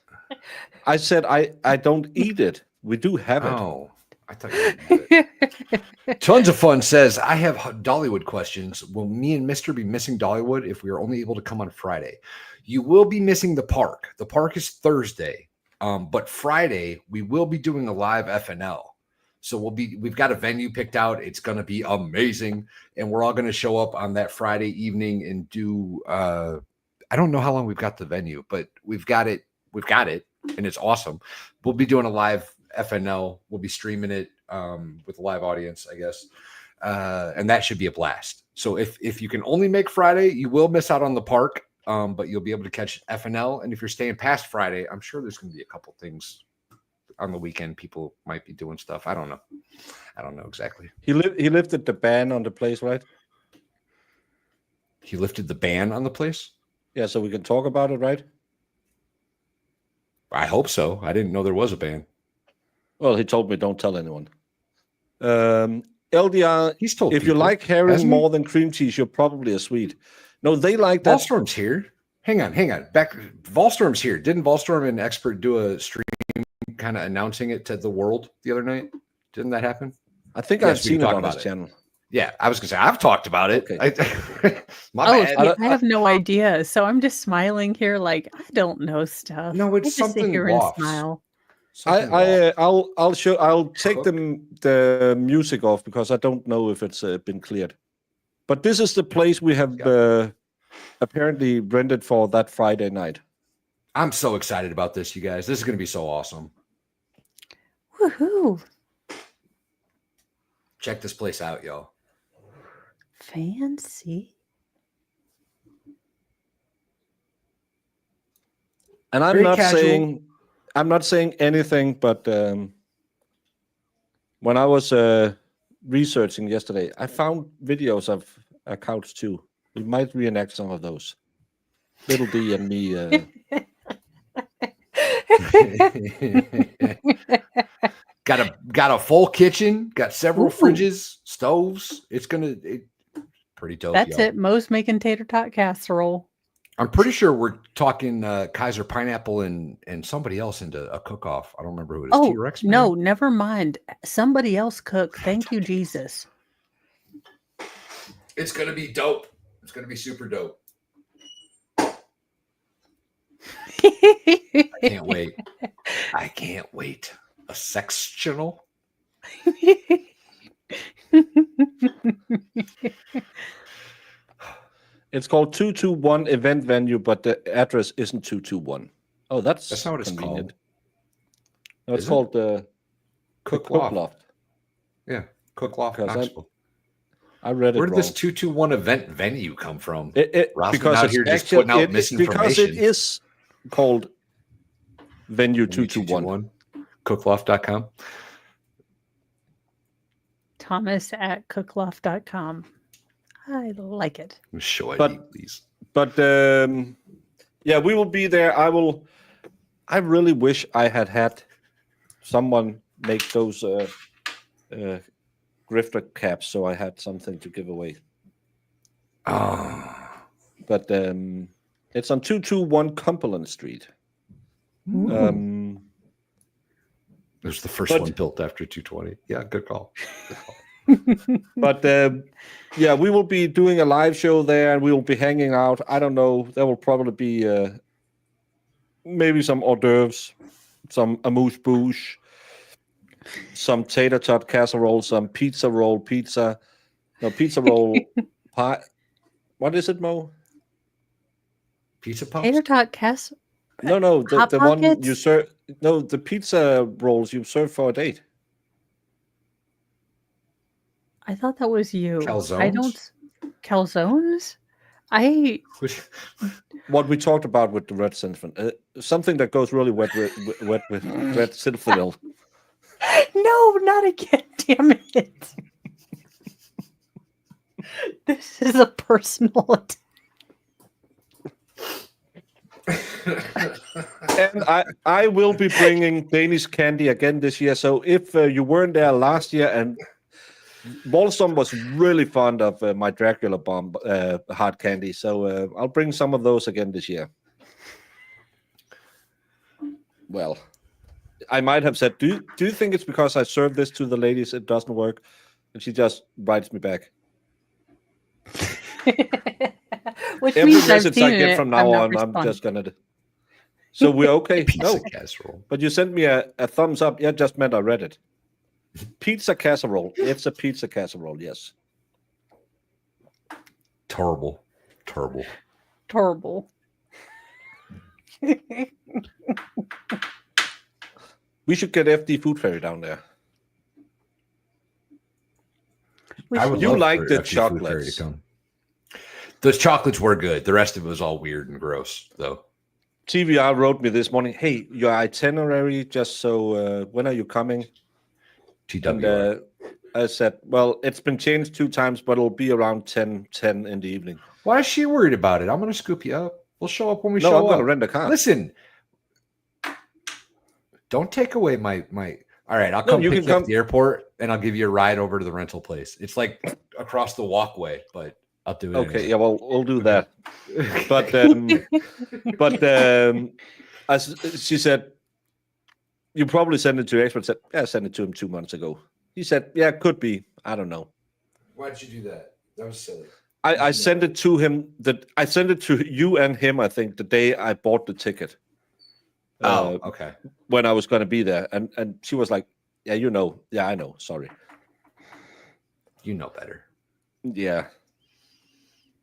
I said I don't eat it. We do have it. Oh, I thought you did it. Tons of Fun says, I have Dollywood questions. Will me and Mr. be missing Dollywood if we are only able to come on Friday? You will be missing the park. The park is Thursday. But Friday, we will be doing a live FNL. So we've got a venue picked out. It's going to be amazing. And we're all going to show up on that Friday evening and do, I don't know how long we've got the venue, but we've got it. And it's awesome. We'll be doing a live FNL. We'll be streaming it with a live audience, I guess. And that should be a blast. So if you can only make Friday, you will miss out on the park, but you'll be able to catch FNL. And if you're staying past Friday, I'm sure there's going to be a couple things on the weekend. People might be doing stuff. I don't know exactly. He lifted the ban on the place, right? He lifted the ban on the place? Yeah, so we can talk about it, right? I hope so. I didn't know there was a ban. Well, he told me don't tell anyone. LDR, He's told if you people, like herring hasn't he? more than cream cheese, you're probably a Swede. No, they like that. Wallstrom's here. Hang on. Wallstrom's here. Didn't Wallstrom and Expert do a stream kind of announcing it to the world the other night? Didn't that happen? I think Yes, I've we seen can it talk on about this it. channel. Yeah, I was going to say, I've talked about it. Okay. My bad. I have no idea. So I'm just smiling here like I don't know stuff. No, it's I just sit something here and wafts. smile. I'll take Cook. the music off because I don't know if it's been cleared. But this is the place we have apparently rented for that Friday night. I'm so excited about this, you guys. This is going to be so awesome. Woohoo! Check this place out, y'all. Fancy. And I'm Very not casual. saying anything, but when I was researching yesterday, I found videos of accounts too. We might reenact some of those. Little D and me. Got a full kitchen. Got several fridges, stoves. It's pretty dope. That's y'all. it. Mo's making tater tot casserole. I'm pretty sure we're talking Kaiser Pineapple and somebody else into a cook-off. I don't remember who it is. Oh, T-Rex? no, never mind. Somebody else cook. Thank you, Jesus. It's going to be dope. It's going to be super dope. I can't wait. I can't wait. A sectional? It's called 221 event venue, but the address isn't 221. Oh, that's not what it's convenient. called. No, it's Is it? called the Cook Loft. Loft. Yeah, Cook Loft. Because Knoxville. I read it Where did wrong. this 221 event venue come from? Ross Because out it's here just actually, putting out because misinformation. it is called venue 221. Cookloft.com. Thomas at cookloft.com. I like it. Show But- ID, please. But yeah, we will be there. I really wish I had someone make those grifter caps so I had something to give away. Oh. But it's on 221 Cumberland Street. There's the first But- one built after 220. Yeah, good call. But yeah, we will be doing a live show there, and we will be hanging out. I don't know. There will probably be maybe some hors d'oeuvres, some amuse-bouche, some tater tot casserole, some pizza roll pie. What is it, Mo? Pizza puffs? Tater tot cast. No, Hot the one you Pockets? serve. No, the pizza rolls you serve for a date. I thought that was you. I Calzones? don't. Calzones? I What we talked about with the red Zinfandel, something that goes really wet with red Zinfandel. no, not again. Damn it! This is a personal attack. And I will be bringing Danish candy again this year. So if you weren't there last year, and Wallström was really fond of my Dracula bomb hard candy, so I'll bring some of those again this year. Well, I might have said, do you think it's because I served this to the ladies it doesn't work? And she just writes me back. Which Every means I've message seen I get it, from now not on, I'm responding. just gonna. So we're okay. Pizza No, casserole. but you sent me a thumbs up. Yeah, just meant I read it. Pizza casserole. It's a pizza casserole. Yes. Terrible. Terrible. We should get FD Food Fairy down there. We I should- would You love like for the FD Food Fairy chocolates. to come. Those chocolates were good. The rest of it was all weird and gross, though. TVR wrote me this morning, hey, your itinerary, just so, when are you coming? And TWR. I said, well, it's been changed 2 times, but it'll be around 10 in the evening. Why is she worried about it? I'm going to scoop you up. We'll show up when we No, show I'm up. going to rent a car. Listen, don't take away my. All right, I'll No, come you pick can you up come- at the airport, and I'll give you a ride over to the rental place. It's like across the walkway, but I'll do it. Okay, anyway. yeah, well, we'll do that. But as she said, you probably sent it to your expert. Said, yeah, I sent it to him 2 months ago. He said, yeah, could be. I don't know. Why did you do that? That was silly. I sent it to him. I sent it to you and him. I think the day I bought the ticket. Okay. When I was going to be there, and she was like, yeah, you know, yeah, I know. Sorry. You know better. Yeah.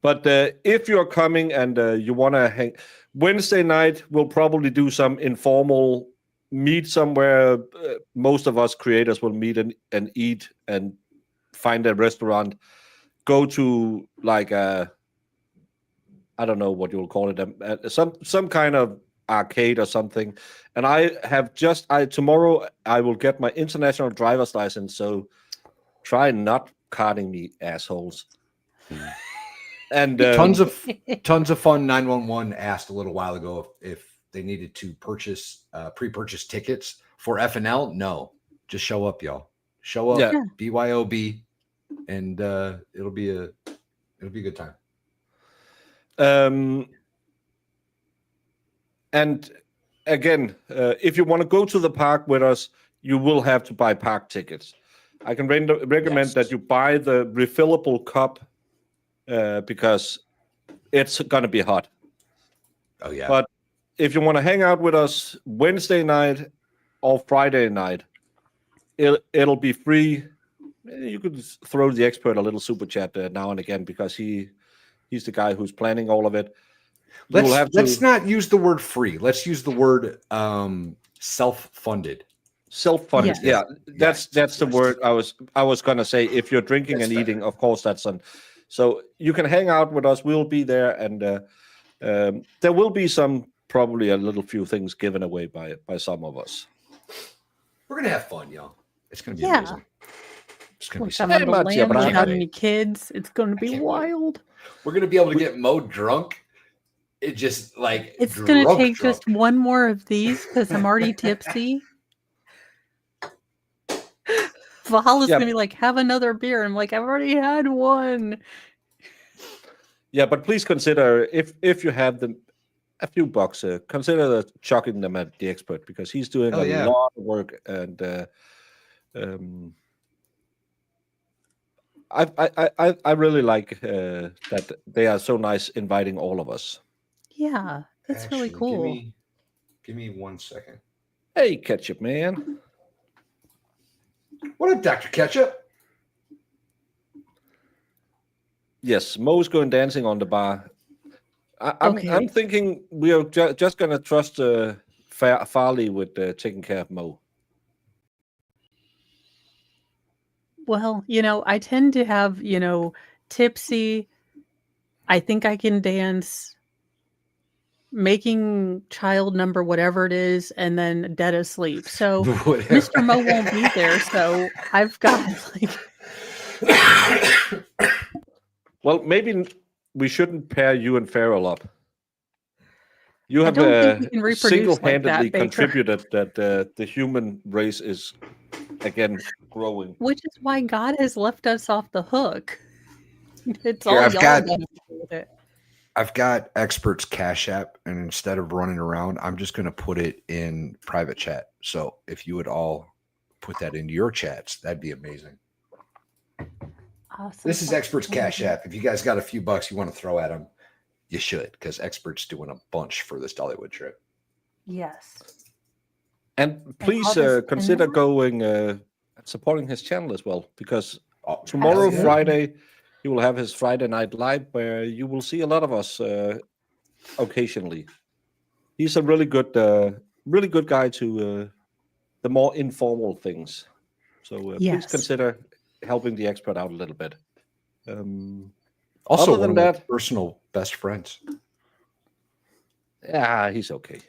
But if you're coming and you want to hang, Wednesday night, we'll probably do some informal meet somewhere. Most of us creators will meet and eat and find a restaurant. Go to like I don't know what you'll call it, some kind of arcade or something. And tomorrow I will get my international driver's license. So try not carding me, assholes. And Tons of fun. 911 asked a little while ago if they needed to pre-purchase tickets for FNL. No, just show up, y'all. Show up, Yeah. BYOB, and it'll be a good time. And again, if you want to go to the park with us, you will have to buy park tickets. I can recommend that you buy the refillable cup because it's going to be hot. Oh yeah. But if you want to hang out with us Wednesday night or Friday night, it'll be free. You could throw the expert a little super chat now and again because he's the guy who's planning all of it. Let's not use the word free. Let's use the word self-funded. Self-funded, Yes. yeah. That's the word I was gonna say. If you're drinking That's and eating, better. of course that's on. So you can hang out with us. We'll be there, and there will be probably a little few things given away by some of us. We're gonna have fun, y'all. It's gonna be Yeah. amazing. It's gonna We're be coming to much, yeah, land but I without can't any wait. kids. It's going to be can't wait. wild. We're gonna be able to get Mo drunk. It just like It's going to drunk, take drunk. just one more of these because I'm already tipsy. Valhalla's Yeah. going to be like, have another beer. I'm like, I've already had one. Yeah, but please consider if you have them a few bucks, consider chucking them at the expert because he's doing Hell a yeah. lot of work and I really like that they are so nice inviting all of us. Yeah, it's really Actually, cool. Give me 1 second. Hey, Ketchup Man. What up, Dr. Ketchup? Yes, Mo's going dancing on the bar. I'm Okay. thinking we are just gonna trust Farley with taking care of Mo. Well, I tend to have, tipsy, I think I can dance, making child number whatever it is, and then dead asleep. So Mr. Mo won't be there, so I've got Well, maybe we shouldn't pair you and Farrell up. You I have don't think we can reproduce like single-handedly that, Baker. contributed that the human race is again growing. Which is why God has left us off the hook. It's Here, all I've y'all got- that do with it. I've got Experts Cash App, and instead of running around, I'm just going to put it in private chat. So if you would all put that into your chats, that'd be amazing. Awesome. This is Experts Cash App. If you guys got a few bucks you want to throw at them, you should, because Experts doing a bunch for this Dollywood trip. Yes. And please August consider 10th? going supporting his channel as well, because Oh, tomorrow, Absolutely. Friday, he will have his Friday Night Live, where you will see a lot of us occasionally. He's a really good guy to the more informal things. So please Yes. consider helping the expert out a little bit. Also, Other one than of my that- personal best friends. Yeah, he's okay.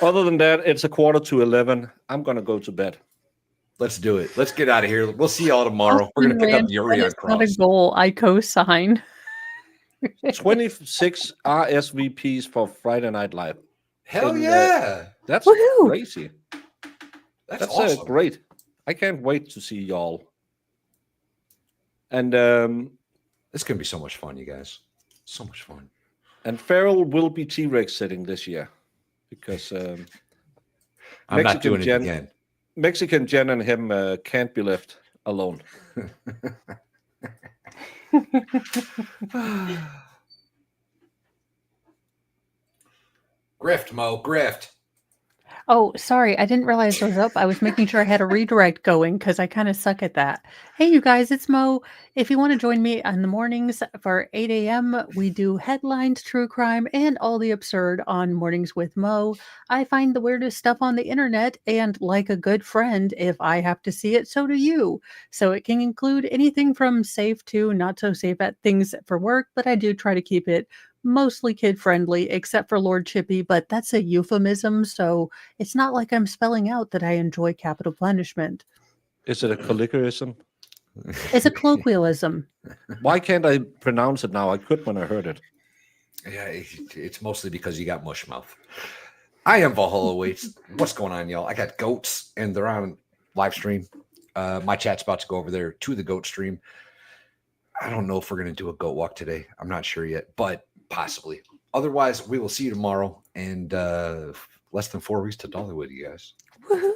Other than that, it's 11:15. I'm gonna go to bed. Let's do it. Let's get out of here. We'll see y'all tomorrow. We're going to pick up Yuri That on is not a Cross. goal. I co-sign. 26 RSVPs for Friday Night Live. Hell And, yeah. That's Woohoo! crazy. That's That's awesome. great. I can't wait to see y'all. And This is going to be so much fun, you guys. So much fun. Farrell will be T-Rex sitting this year because I'm Mexican not doing Jen- it again. Mexican Jen and him can't be left alone. Grift, Mo. Grift. Oh, sorry. I didn't realize it was up. I was making sure I had a redirect going because I kind of suck at that. Hey, you guys, it's Mo. If you want to join me on the mornings for 8 a.m., we do headlines, true crime, and all the absurd on Mornings with Mo. I find the weirdest stuff on the internet, and like a good friend, if I have to see it, so do you. So it can include anything from safe to not so safe at things for work, but I do try to keep it mostly kid friendly, except for Lord Chippy, but that's a euphemism, so it's not like I'm spelling out that I enjoy capital punishment. Is it a colloquialism? It's a colloquialism. Why can't I pronounce it now? I could when I heard it. Yeah, it's mostly because you got mush mouth. I am Valhalla Waits. What's going on, y'all? I got goats, and they're on live stream. My chat's about to go over there to the goat stream. I don't know if we're going to do a goat walk today. I'm not sure yet, but possibly. Otherwise, we will see you tomorrow. And less than 4 weeks to Dollywood, you guys.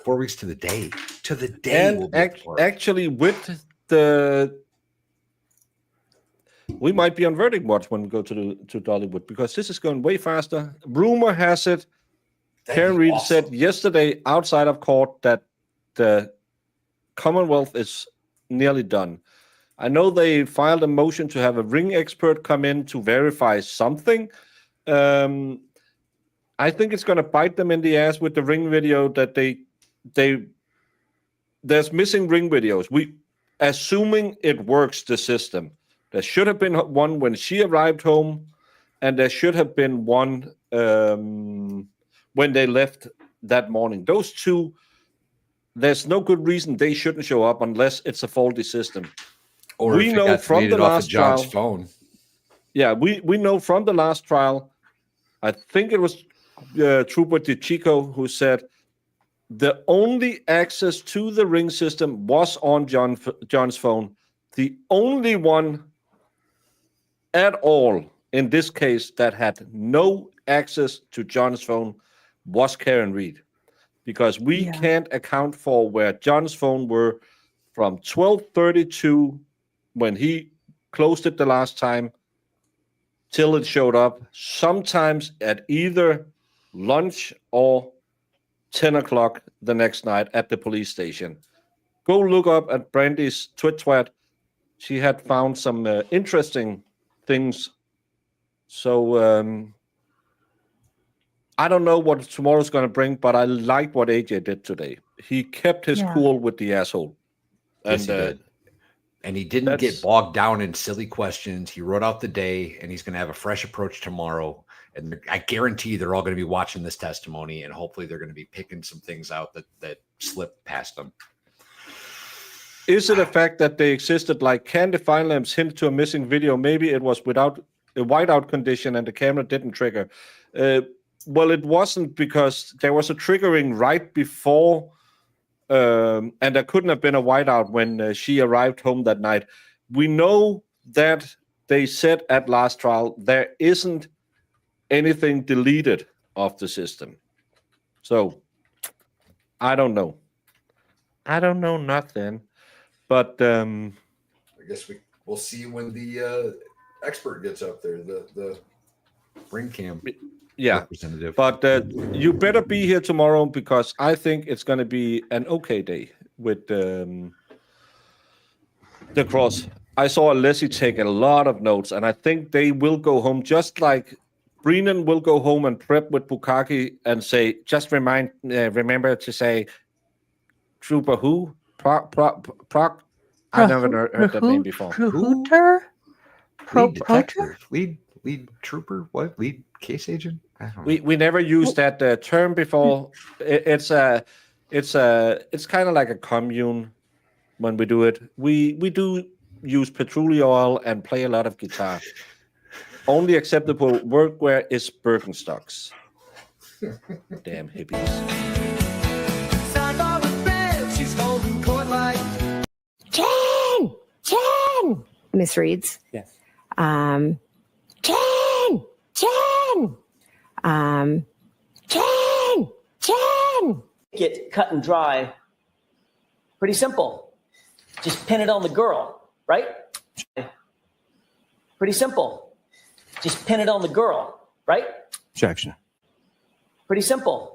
4 weeks to the day. To the day. And we'll be at the park. actually, with we might be on verdict watch when we go to Dollywood, because this is going way faster. Rumor has it, That'd Karen be Reed awesome. said yesterday outside of court that the Commonwealth is nearly done. I know they filed a motion to have a ring expert come in to verify something. I think it's going to bite them in the ass with the ring video that there's missing ring videos. We assuming it works, the system. There should have been one when she arrived home, and there should have been one when they left that morning. Those two, there's no good reason they shouldn't show up unless it's a faulty system. Or we if it know got from deleted the off last of John's trial. phone. Yeah, we know from the last trial. I think it was Trooper DeChico who said the only access to the ring system was on John's phone. The only one at all in this case that had no access to John's phone was Karen Reed, because we Yeah. can't account for where John's phone were from 12:32 when he closed it the last time till it showed up, sometimes at either lunch or 10 o'clock the next night at the police station. Go look up at Brandy's tweet. She had found some interesting things. So I don't know what tomorrow's going to bring, but I like what AJ did today. He kept his cool with the asshole. Yes, he did. And he didn't get bogged down in silly questions. He wrote out the day, and he's going to have a fresh approach tomorrow. And I guarantee they're all going to be watching this testimony, and hopefully they're going to be picking some things out that slipped past them. Is it a fact that they existed? Like, can the fine lamps hint to a missing video? Maybe it was without a whiteout condition and the camera didn't trigger. Well, it wasn't, because there was a triggering right before, and there couldn't have been a whiteout when she arrived home that night. We know that they said at last trial there isn't anything deleted off the system. So I don't know. I don't know nothing. But I guess we'll see when the expert gets up there, the ring cam representative. But you better be here tomorrow, because I think it's going to be an okay day with the cross. I saw Leslie take a lot of notes, and I think they will go home just like Brennan will go home and prep with Bukaki and say, just remember to say, Trooper who? Proc. I never heard that name before. Prohooter? Lead detective? Lead trooper? What? Lead case agent? I don't know. We never used that term before. It's kind of like a commune when we do it. We do use petroleum oil and play a lot of guitar. Only acceptable workwear is Birkenstocks. Damn hippies. Chen! Misreads. Yes. Chen! Get cut and dry. Pretty simple. Just pin it on the girl, right? Pretty simple. Just pin it on the girl, right? Objection. Pretty simple.